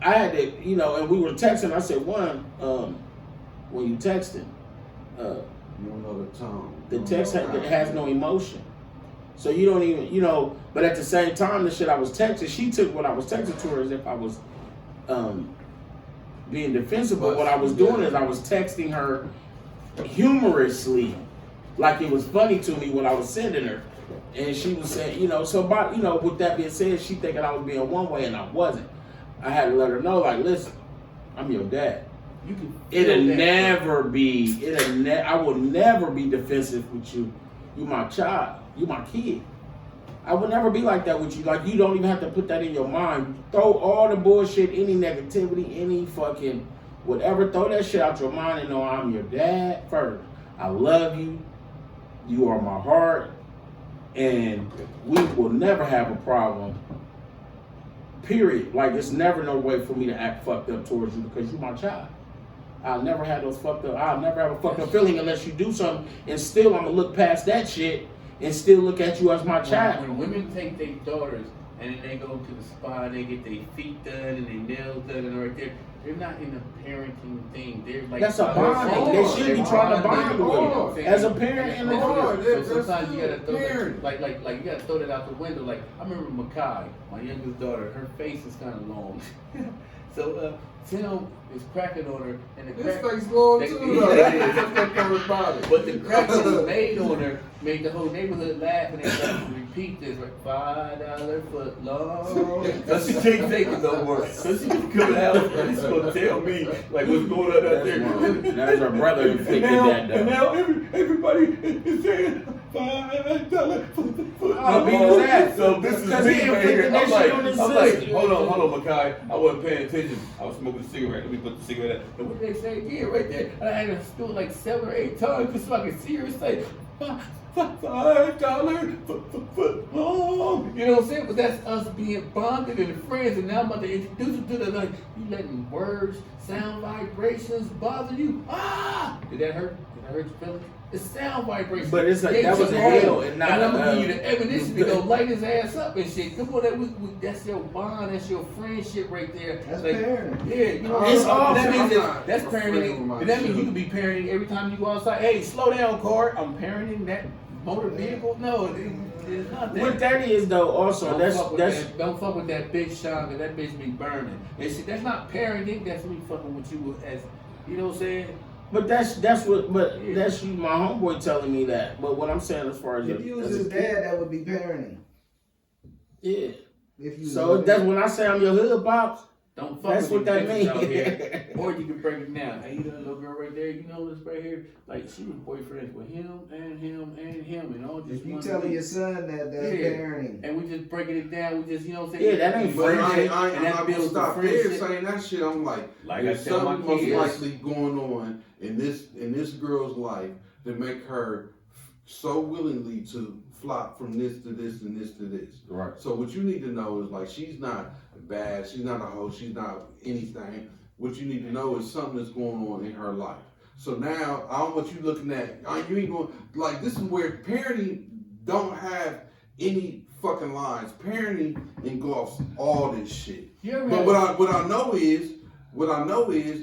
Speaker 1: I had to, you know, and we were texting, I said, when you texting,
Speaker 2: You don't know the tone.
Speaker 1: the
Speaker 2: You don't
Speaker 1: text
Speaker 2: know how-
Speaker 1: has no emotion. So you don't even, you know, but at the same time, the shit I was texting, she took what I was texting to her as if I was being defensive. But what I was doing is I was texting her humorously, like it was funny to me what I was sending her. And she was saying, you know, so by, you know, with that being said, she thinking I was being one way and I wasn't. I had to let her know, like, listen, I'm your dad.
Speaker 4: You can
Speaker 1: It'll
Speaker 4: feel that.
Speaker 1: never be, I will never be defensive with you. You my child. You my kid. I would never be like that with you. Like, you don't even have to put that in your mind. Throw all the bullshit, any negativity, any fucking whatever. Throw that shit out your mind and know I'm your dad first. I love you. You are my heart. And we will never have a problem Period. Like, it's never no way for me to act fucked up towards you because you're my child. I'll never have those fucked up. I'll never have a fucked up feeling unless you do something. And still, I'm gonna look past that shit and still look at you as my child.
Speaker 4: When women take their daughters and then they go to the spa, they get their feet done and their nails done, and right there, they're not in a parenting thing. They're like
Speaker 1: That's a bonding. They should be trying to bond with it. As a parent and a daughter.
Speaker 4: So sometimes you gotta throw that, like you gotta throw that out the window. Like I remember Makai, my youngest daughter, her face is kind of long. So Tim is cracking on her, and the
Speaker 2: This
Speaker 4: crack,
Speaker 2: thing's long
Speaker 4: they-
Speaker 2: too, though. That's what comes about it.
Speaker 4: but the crack that he made on her made the whole neighborhood laugh, and they started to repeat this like $5 foot long. So she can't take it no more. So she can come out and she's gonna tell me like what's going on out there.
Speaker 1: That's her brother inflicted that though.
Speaker 4: And now everybody is saying $5 foot.
Speaker 1: I'll beat his ass.
Speaker 4: So this is
Speaker 1: Because
Speaker 4: me
Speaker 1: he
Speaker 4: right
Speaker 1: inflicted
Speaker 4: here.
Speaker 1: that
Speaker 4: I'm like,
Speaker 1: shit on his sister.
Speaker 4: hold on, Makai. I wasn't paying attention. I was smoking a cigarette. Let me put the cigarette out. And what did they say again right there? And I had to do it like 7 or 8 times just so I could see her say $5 foot long. You know what I'm saying? But that's us being bonded and friends. And now I'm about to introduce you to the like you letting words, sound vibrations bother you. Did that hurt? Did that hurt your feelings? It's sound vibrations.
Speaker 1: But it's like
Speaker 4: They
Speaker 1: that was
Speaker 4: took
Speaker 1: a
Speaker 4: all-
Speaker 1: hell and not
Speaker 4: I'm gonna
Speaker 1: a,
Speaker 4: give you the ammunition to go light his ass up and shit. Come on, that's your bond, that's your friendship right there.
Speaker 3: That's
Speaker 4: like,
Speaker 3: parenting.
Speaker 4: Yeah, you know,
Speaker 1: It's all
Speaker 4: that means
Speaker 2: I'm
Speaker 4: that's
Speaker 2: not afraid of
Speaker 4: parenting.
Speaker 2: my
Speaker 4: But that means
Speaker 2: shit.
Speaker 4: you can be parenting every time you go outside. Hey, slow down, car. I'm parenting that motor vehicle. No, it's not that.
Speaker 1: what that is though. Also,
Speaker 4: Don't fuck with that bitch, Sean, cause that bitch be burning. And shit, that's not parenting. That's me fucking with you as, you know what I'm saying?
Speaker 1: But that's you, my homeboy telling me that. But what I'm saying as far as
Speaker 3: If you was his dad, that would be parenting.
Speaker 1: yeah.
Speaker 3: If you
Speaker 1: So
Speaker 3: was
Speaker 1: that's when I say I'm your hood pops.
Speaker 4: Don't fuck
Speaker 1: That's
Speaker 4: with
Speaker 1: what
Speaker 4: these
Speaker 1: that
Speaker 4: bitches out
Speaker 1: means.
Speaker 4: here. Or you can break it down. Hey, that little girl right there, you know this right here? Like, she was boyfriends with him and him and him and all just
Speaker 3: If you
Speaker 4: one
Speaker 3: telling
Speaker 4: week.
Speaker 3: your son that that's parenting.
Speaker 4: And we just breaking it down. We just, you know what I'm saying?
Speaker 1: Yeah, that ain't
Speaker 2: But I'm
Speaker 4: and
Speaker 2: not
Speaker 4: that
Speaker 2: gonna
Speaker 4: builds the
Speaker 2: stop there
Speaker 4: friendship.
Speaker 2: saying that shit. I'm like
Speaker 4: Like I
Speaker 2: there's
Speaker 4: tell my
Speaker 2: something most
Speaker 4: kids.
Speaker 2: likely going on in this girl's life to make her so willingly to flop from this to this and this to this.
Speaker 1: Right.
Speaker 2: So what you need to know is like she's not bad, she's not a hoe, she's not anything. What you need to know is something that's going on in her life. So now I don't want you looking at you ain't going like this is where parenting don't have any fucking lines. Parenting engulfs all this shit. But what I know is,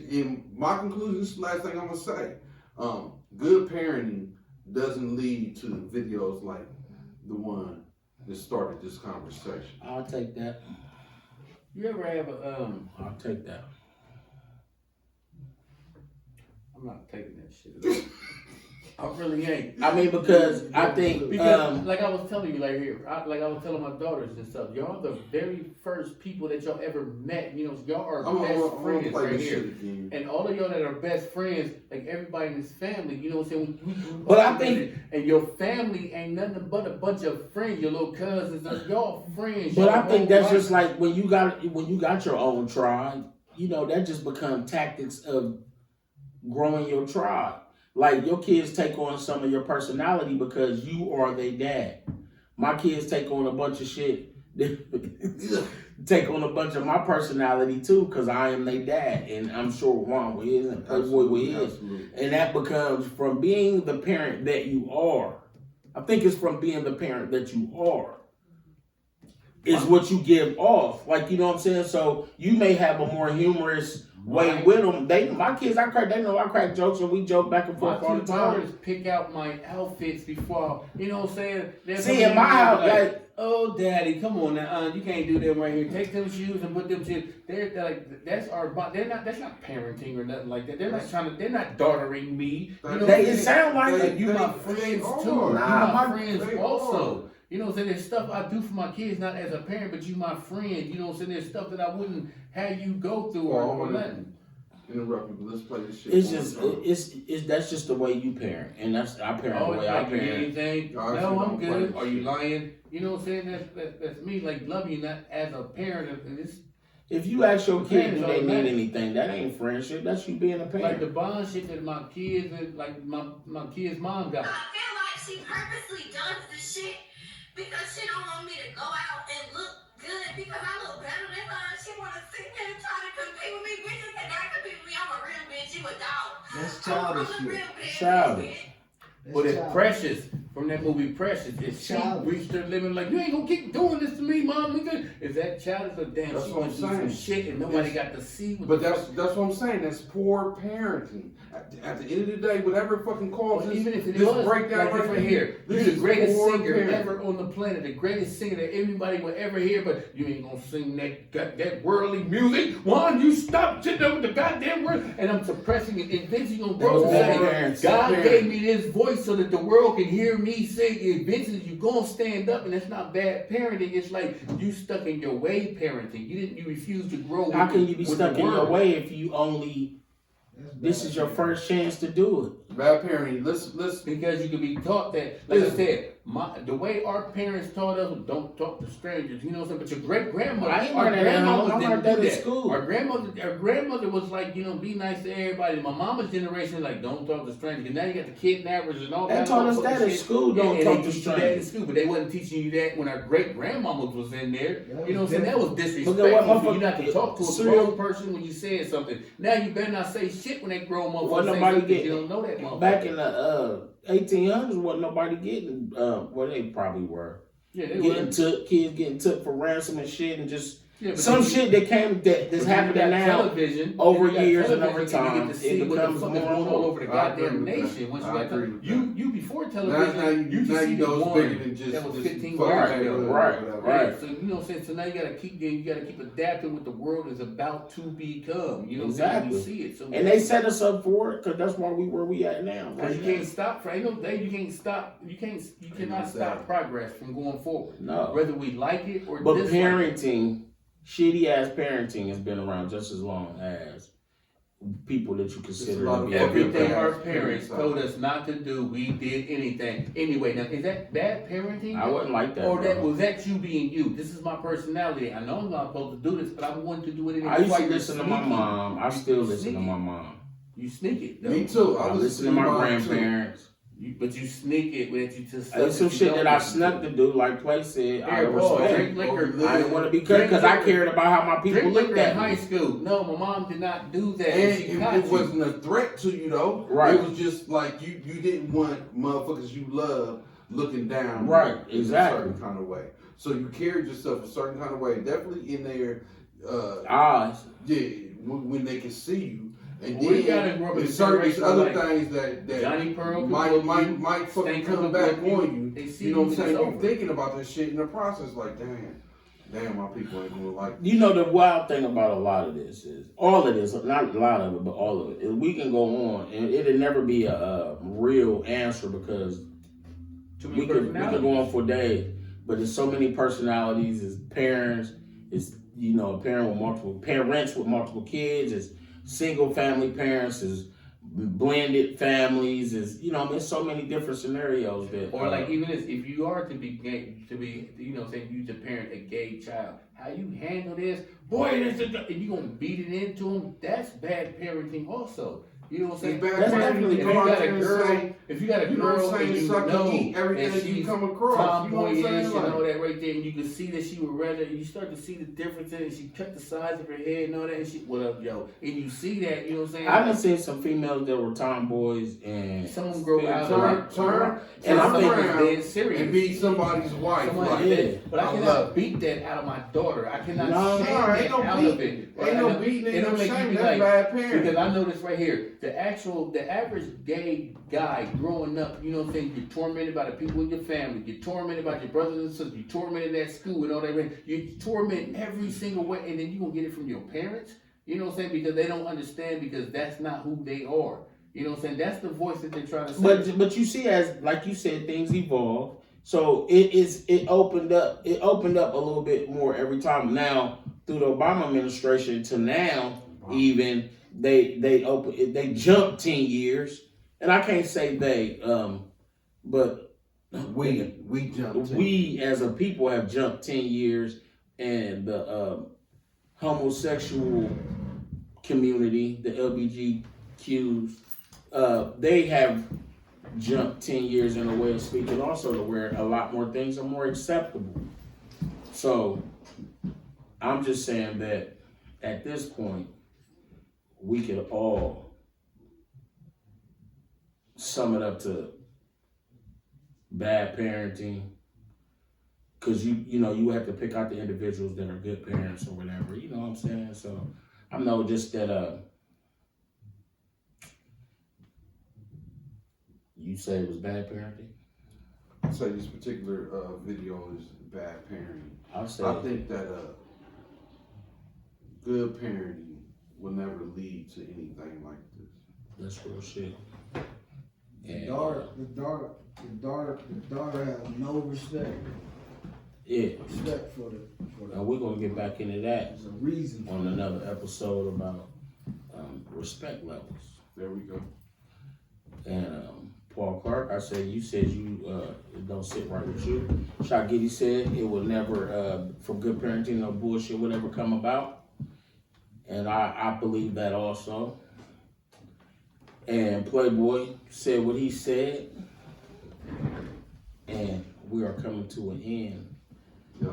Speaker 2: in my conclusion, this is the last thing I'm gonna say. Good parenting doesn't lead to videos like the one that started this conversation.
Speaker 1: I'll take that.
Speaker 4: You ever have a,
Speaker 1: I'll take that.
Speaker 4: I'm not taking that shit at all. I really ain't.
Speaker 1: I mean, because I think
Speaker 4: Because, like I was telling you, like here, like I was telling my daughters and stuff, y'all the very first people that y'all ever met. You know, y'all are
Speaker 2: I'm
Speaker 4: best
Speaker 2: gonna
Speaker 4: friends
Speaker 2: play
Speaker 4: right
Speaker 2: this
Speaker 4: here.
Speaker 2: shit again.
Speaker 4: And all of y'all that are best friends, like everybody in this family, you know what I'm saying? We
Speaker 1: But I think-
Speaker 4: and your family ain't nothing but a bunch of friends, your little cousins, y'all friends.
Speaker 1: But
Speaker 4: y'all
Speaker 1: I think
Speaker 4: whole
Speaker 1: that's
Speaker 4: life.
Speaker 1: just like when you got your own tribe, you know, that just become tactics of growing your tribe. Like your kids take on some of your personality because you are their dad. My kids take on a bunch of shit. Take on a bunch of my personality too, because I am their dad, and I'm sure Juan is and Playboy is. And that becomes from being the parent that you are. I think it's from being the parent that you are. Is what you give off. Like, you know what I'm saying? So you may have a more humorous way with them. My kids, they know I crack jokes and we joke back and
Speaker 4: My
Speaker 1: forth all the
Speaker 4: two
Speaker 1: time.
Speaker 4: daughters pick out my outfits before, you know what I'm saying? They're
Speaker 1: See,
Speaker 4: coming
Speaker 1: in my house, like,
Speaker 4: oh, daddy, come on now, you can't do that right here. Take them shoes and put them shoes. They're like, that's our bond. That's not parenting or nothing like that. They're not daughtering me. You know what I'm
Speaker 1: it
Speaker 4: saying?
Speaker 1: sound like
Speaker 4: Like,
Speaker 1: it.
Speaker 4: you my
Speaker 2: they
Speaker 4: friends
Speaker 2: are.
Speaker 4: too. You
Speaker 1: Nah,
Speaker 4: my
Speaker 1: my-
Speaker 4: friends
Speaker 2: they
Speaker 4: also. You know what I'm saying? There's stuff I do for my kids, not as a parent, but you my friend. You know what I'm saying? There's stuff that I wouldn't have you go through or nothing.
Speaker 2: Interrupt me, but let's play this shit.
Speaker 1: It's
Speaker 2: one
Speaker 1: just,
Speaker 2: time.
Speaker 1: it's that's just the way you parent, and that's I parent
Speaker 4: Oh,
Speaker 1: the way I
Speaker 4: like you need
Speaker 1: parent.
Speaker 4: anything?
Speaker 2: No, I
Speaker 4: No,
Speaker 2: actually
Speaker 4: I'm
Speaker 2: don't
Speaker 4: good.
Speaker 2: play.
Speaker 4: Are you lying? You know what I'm saying? That's me, like loving you, not as a parent. And it's
Speaker 1: If you ask your kid, do
Speaker 4: Parents
Speaker 1: they
Speaker 4: are
Speaker 1: need
Speaker 4: mad.
Speaker 1: anything? That ain't friendship. That's you being a
Speaker 4: like the
Speaker 1: parent.
Speaker 4: bond shit that my kids and like my kids' mom got.
Speaker 5: I feel like she purposely does this shit because she don't want me to go out and look good because I look better than her. And she want to sit here and try to compete with me. Bitches cannot compete with me. I'm a real bitch. You a dog.
Speaker 3: That's childish
Speaker 5: I'm a
Speaker 3: shit.
Speaker 5: real bitch.
Speaker 1: Childish.
Speaker 4: But it's
Speaker 3: childish.
Speaker 4: Precious from that movie Precious. If she
Speaker 3: Childish.
Speaker 4: reached her limit, like, you ain't gonna keep doing this to me, mom. Is that childish or damn?
Speaker 2: That's
Speaker 4: She
Speaker 2: what
Speaker 4: went
Speaker 2: I'm
Speaker 4: through some
Speaker 2: saying.
Speaker 4: shit and nobody got to see. What
Speaker 2: But
Speaker 4: the
Speaker 2: that's what I'm saying. That's poor parenting. At the end of the day, whatever fucking causes
Speaker 4: Well, even if it
Speaker 2: this
Speaker 4: was,
Speaker 2: breakdown
Speaker 4: like this right
Speaker 2: here,
Speaker 4: here,
Speaker 2: this
Speaker 4: you're
Speaker 2: is
Speaker 4: the greatest
Speaker 2: poor
Speaker 4: singer
Speaker 2: parenting.
Speaker 4: ever on the planet, the greatest singer that everybody will ever hear, but you ain't gonna sing that worldly music. Juan, you stop sitting there with the goddamn word, and I'm suppressing it. And then you gonna grow to say, God gave me this voice so that the world can hear me sing. Eventually, you gonna stand up, and that's not bad parenting. It's like you stuck in your way parenting. You refuse to grow.
Speaker 1: How can you be
Speaker 4: with
Speaker 1: stuck
Speaker 4: the
Speaker 1: in your
Speaker 4: world.
Speaker 1: way if you only, this is your first chance to do it?
Speaker 2: Bad parenting. Let's
Speaker 4: Because you can be taught that, like I said, the way our parents taught us, don't talk to strangers. You know what I'm saying? But your great grandmother,
Speaker 1: I ain't
Speaker 4: our
Speaker 1: learned that at home.
Speaker 4: grandmother
Speaker 1: I
Speaker 4: didn't
Speaker 1: learned
Speaker 4: do
Speaker 1: that in
Speaker 4: that.
Speaker 1: school.
Speaker 4: Our grandmother was like, be nice to everybody. My mama's generation, like, don't talk to strangers. And now you got the kidnappers and all
Speaker 1: They
Speaker 4: that.
Speaker 1: taught us
Speaker 4: motherfucking
Speaker 1: that in
Speaker 4: shit.
Speaker 1: school,
Speaker 4: Yeah,
Speaker 1: don't
Speaker 4: and
Speaker 1: talk
Speaker 4: they
Speaker 1: to
Speaker 4: teach you that in
Speaker 1: strangers.
Speaker 4: school, but they wasn't teaching you that when our great grandmamas was in there.
Speaker 3: That
Speaker 4: You know what I'm
Speaker 3: was
Speaker 4: saying? That was
Speaker 1: Look at
Speaker 4: disrespectful
Speaker 1: what
Speaker 4: for you not to talk to a
Speaker 1: serial-
Speaker 4: grown person when you said something. Now you better not say shit when they grown motherfuckers
Speaker 1: Wasn't
Speaker 4: say
Speaker 1: nobody
Speaker 4: something.
Speaker 1: getting-
Speaker 4: You don't know that motherfucker.
Speaker 1: Back in the 1800s, wasn't nobody getting, well, they probably were.
Speaker 4: Yeah, they
Speaker 1: Getting
Speaker 4: were.
Speaker 1: took, kids getting took for ransom and shit, and just
Speaker 4: Yeah, but
Speaker 1: some
Speaker 4: then
Speaker 1: shit that came that's
Speaker 4: But then
Speaker 1: happening
Speaker 4: you got
Speaker 1: now
Speaker 4: television,
Speaker 1: over
Speaker 4: then you got
Speaker 1: years and
Speaker 4: television,
Speaker 1: over
Speaker 4: and you
Speaker 1: time.
Speaker 4: get to see
Speaker 1: It
Speaker 4: what the
Speaker 1: becomes
Speaker 4: fuck
Speaker 1: more
Speaker 4: is
Speaker 1: and
Speaker 4: going all
Speaker 1: more.
Speaker 4: over the
Speaker 2: I agree
Speaker 4: goddamn
Speaker 2: with that.
Speaker 4: nation. Once you
Speaker 2: I
Speaker 4: got
Speaker 2: agree with
Speaker 4: you before
Speaker 2: now
Speaker 4: television, you
Speaker 2: now
Speaker 4: can see
Speaker 2: you
Speaker 4: the
Speaker 2: know it's
Speaker 4: one
Speaker 2: bigger than just
Speaker 4: that was
Speaker 2: just
Speaker 4: 15
Speaker 2: fucking
Speaker 4: years
Speaker 1: Right,
Speaker 4: ago.
Speaker 1: right,
Speaker 2: whatever.
Speaker 1: right.
Speaker 4: So you know what I'm saying. So now you gotta keep adapting what the world is about to become. You know what I'm saying.
Speaker 1: Exactly.
Speaker 4: You see it. So
Speaker 1: And they set us up for it because that's why we at now.
Speaker 4: Because
Speaker 1: Right
Speaker 4: you can't stop. Ain't no day you can't stop. You cannot stop progress from going forward.
Speaker 1: No.
Speaker 4: Whether we like it or
Speaker 1: But
Speaker 4: dislike it.
Speaker 1: parenting, shitty ass parenting has been around just as long as people that you consider
Speaker 2: lot
Speaker 1: to
Speaker 2: of
Speaker 1: be
Speaker 4: Everything
Speaker 1: good
Speaker 4: our
Speaker 1: parents.
Speaker 4: parents told us not to do, we did anything. Anyway, now is that bad parenting?
Speaker 1: I wasn't like that.
Speaker 4: Or
Speaker 1: bro.
Speaker 4: was that you being you? This is my personality. I know I'm not supposed to do this, but I'm going to do it anyway.
Speaker 1: I used
Speaker 4: Why
Speaker 1: to
Speaker 4: you're
Speaker 1: listen to my
Speaker 4: sneaky.
Speaker 1: mom. I still
Speaker 4: You
Speaker 1: listen to
Speaker 4: sneaky.
Speaker 1: my mom.
Speaker 4: You sneak it. Though.
Speaker 2: Me too.
Speaker 1: I listen to my
Speaker 2: mine, too.
Speaker 1: grandparents.
Speaker 4: But you sneak it with you just.
Speaker 1: There's some shit that I snuck to do, like Clay said. I
Speaker 4: Here, boy,
Speaker 1: respect.
Speaker 4: drink liquor.
Speaker 1: I didn't want to be cut because I cared about how my people
Speaker 4: Drink
Speaker 1: looked
Speaker 4: liquor in
Speaker 1: at
Speaker 4: high
Speaker 1: me.
Speaker 4: school. No, my mom did not do that.
Speaker 2: And
Speaker 4: She
Speaker 2: it
Speaker 4: caught you.
Speaker 2: wasn't a threat to you though.
Speaker 1: Right.
Speaker 2: It was just like you didn't want motherfuckers you love looking down.
Speaker 1: Right,
Speaker 2: in
Speaker 1: exactly.
Speaker 2: a certain kind of way. So you carried yourself a certain kind of way. Definitely in their
Speaker 1: Eyes.
Speaker 2: yeah, when they can see you. And
Speaker 4: We
Speaker 2: then
Speaker 4: gotta grow up in a
Speaker 2: there's certain
Speaker 4: generation
Speaker 2: other
Speaker 4: like
Speaker 2: things that
Speaker 4: Johnny Pearl
Speaker 2: might fucking
Speaker 4: Stank
Speaker 2: come
Speaker 4: up
Speaker 2: back
Speaker 4: with you.
Speaker 2: on you.
Speaker 4: They see
Speaker 2: You know what I'm
Speaker 4: you,
Speaker 2: saying?
Speaker 4: it's
Speaker 2: You're
Speaker 4: over.
Speaker 2: thinking about this shit in the process, like damn, my people ain't gonna like
Speaker 1: You know, the wild thing about a lot of this is, all of this, not a lot of it, but all of it, is we can go on and it'll never be a real answer because
Speaker 4: Too many
Speaker 1: we could
Speaker 4: personalities.
Speaker 1: go on for days. But there's so many personalities, as parents, it's, a parents with multiple kids, it's single family parents, is blended families, is, there's so many different scenarios that.
Speaker 4: Or like even this, if you are to be gay, saying you to parent a gay child, how you handle this, boy, this is, and you gonna beat it into them, that's bad parenting also. You know what I'm saying?
Speaker 2: It's bad
Speaker 1: That's
Speaker 2: parenting.
Speaker 1: definitely
Speaker 4: If
Speaker 2: Go
Speaker 4: you
Speaker 2: out
Speaker 4: got
Speaker 2: there
Speaker 4: a
Speaker 2: and
Speaker 4: girl,
Speaker 2: say,
Speaker 4: if you got a
Speaker 2: you know what
Speaker 4: girl
Speaker 2: I'm
Speaker 4: and
Speaker 2: saying,
Speaker 4: you
Speaker 2: suck and
Speaker 4: know
Speaker 2: eat everything
Speaker 4: that
Speaker 2: you
Speaker 4: she's
Speaker 2: come across. You know what I'm
Speaker 4: tomboyish
Speaker 2: saying?
Speaker 4: and
Speaker 2: Like,
Speaker 4: all that right there, and you can see that she would rather, you start to see the difference in it, she cut the size of her head and all that, and she, what up, yo? And you see that, you know what I'm saying?
Speaker 1: I done seen some females that were tomboys and
Speaker 4: Some of them grow out
Speaker 2: turn
Speaker 1: And I'm thinking
Speaker 2: around
Speaker 4: dead serious.
Speaker 2: and be somebody's wife.
Speaker 4: Somebody
Speaker 2: Like,
Speaker 4: did. But I
Speaker 2: I
Speaker 4: cannot
Speaker 2: love
Speaker 4: beat that out of my daughter. I cannot
Speaker 1: No,
Speaker 4: shame
Speaker 2: no,
Speaker 4: that
Speaker 2: ain't no
Speaker 4: out
Speaker 2: beat.
Speaker 4: of it.
Speaker 2: Ain't no beating, ain't
Speaker 4: It'll
Speaker 2: no
Speaker 4: make you
Speaker 2: shame.
Speaker 4: be
Speaker 2: That's
Speaker 4: like,
Speaker 2: bad parenting.
Speaker 4: because I know this right here. The average gay guy growing up, you know what I'm saying? You're tormented by the people in your family. You're tormented by your brothers and sisters. You're tormented at school and all that. You're tormented every single way, and then you're gonna get it from your parents. You know what I'm saying? Because they don't understand, because that's not who they are. You know what I'm saying? That's the voice that they're trying to say.
Speaker 1: But you see, as like you said, things evolve. So it opened up a little bit more every time. Now through the Obama administration to now, even they jumped 10 years, and I can't say they, but
Speaker 2: we jumped.
Speaker 1: we as a people have jumped 10 years, and the homosexual community, the LGBTQs, they have jumped 10 years in a way of speaking also to where a lot more things are more acceptable. So I'm just saying that at this point, we could all sum it up to bad parenting. Cause you have to pick out the individuals that are good parents or whatever, you know what I'm saying? So I know just that you say it was bad parenting?
Speaker 2: I'd say this particular video is bad parenting. I think that good parenting will never lead to anything like this.
Speaker 1: That's real shit.
Speaker 3: The daughter has no respect.
Speaker 1: Yeah.
Speaker 3: Respect for the.
Speaker 1: Now we're gonna get back into that
Speaker 3: There's a reason
Speaker 1: on another episode about respect levels.
Speaker 2: There we go.
Speaker 1: And Paul Clark, you said it don't sit right with you. Shagidi said it will never, from good parenting, no bullshit would ever come about. And I believe that also. And Playboy said what he said. And we are coming to an end.
Speaker 2: Yeah.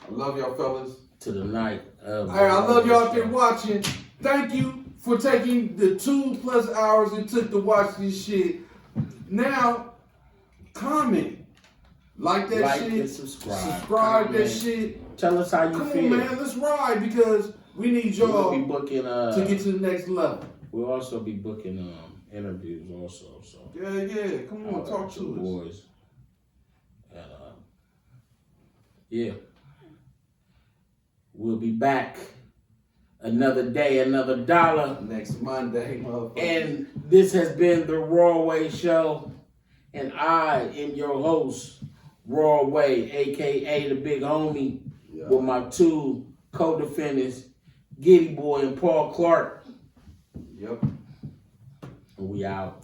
Speaker 2: I love y'all fellas.
Speaker 1: To the night of.
Speaker 2: Hey, I love y'all out there watching. Thank you for taking the 2+ hours it took to watch this shit. Now, comment. Like that shit.
Speaker 1: And
Speaker 2: subscribe that shit.
Speaker 1: Tell us how you feel.
Speaker 2: Come on, man. Let's ride because we need y'all
Speaker 1: We'll be booking,
Speaker 2: to get to the next level.
Speaker 1: We'll also be booking interviews also. So
Speaker 2: Yeah. Come on, talk to us.
Speaker 1: Boys. And yeah. We'll be back another day, another dollar.
Speaker 2: Next Monday, motherfucker.
Speaker 1: And this has been the Rawway Show. And I am your host, Rawway, aka the Big Homie, with my 2 co-defendants, Giddy Boy and Paul Clark.
Speaker 2: Yep.
Speaker 1: And we out.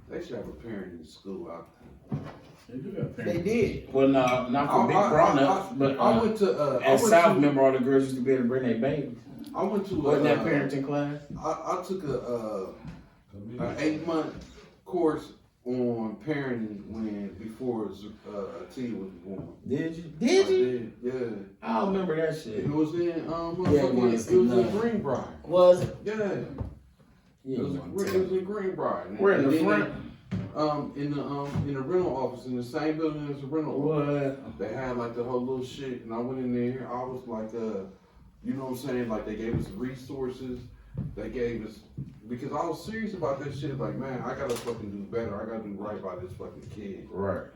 Speaker 2: They should have a parenting school out there.
Speaker 3: they did.
Speaker 1: Well, no, not for big grown-ups, but
Speaker 2: I went to
Speaker 1: at South, remember all the girls used to be able to bring their babies.
Speaker 2: I went to
Speaker 1: Wasn't that parenting class?
Speaker 2: I took an 8-month course on parenting before T was born.
Speaker 1: Did you?
Speaker 2: I did, yeah.
Speaker 1: I don't remember that shit.
Speaker 2: It was in
Speaker 1: it was
Speaker 2: in Greenbrier.
Speaker 1: Was it?
Speaker 2: Yeah.
Speaker 1: Yeah,
Speaker 2: It was in Greenbrier.
Speaker 1: Where in the front?
Speaker 2: In the rental office, in the same building as the rental office.
Speaker 1: What?
Speaker 2: They had like the whole little shit, and I went in there. I was like, you know what I'm saying? Like they gave us resources. They gave us, because I was serious about this shit. Like, man, I gotta fucking do better. I gotta do right by this fucking kid.
Speaker 1: Right.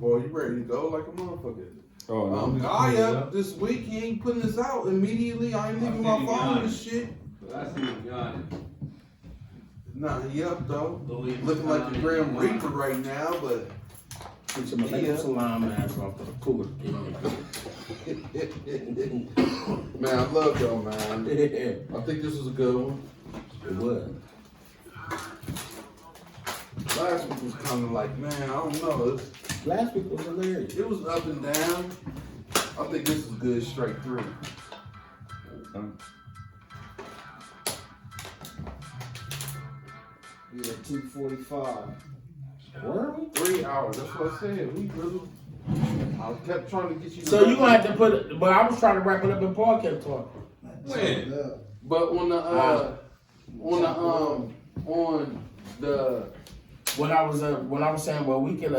Speaker 2: Boy, you ready to go like a motherfucker?
Speaker 4: Oh,
Speaker 2: this week he ain't putting this out immediately. I ain't leaving my phone and shit.
Speaker 4: I see Johnny.
Speaker 2: Nah, he up though.
Speaker 4: Louis
Speaker 2: Looking like the
Speaker 4: Johnny.
Speaker 2: Grim Reaper right now, but
Speaker 1: Get some salami ass off the cooler.
Speaker 2: man, I love y'all, man.
Speaker 1: Yeah.
Speaker 2: I think this was a good one.
Speaker 1: It was.
Speaker 2: Last week was kind of like, man, I don't know.
Speaker 1: Last week was hilarious.
Speaker 2: It was up and down. I think this is good straight through.
Speaker 3: We at 2:45.
Speaker 1: Were we?
Speaker 2: 3 hours. That's what I said. We really. I kept trying to get you.
Speaker 1: So you gonna have to put it, but I was trying to wrap it up and Paul kept talking.
Speaker 4: When?
Speaker 2: But on the
Speaker 1: when I was saying, well, we could,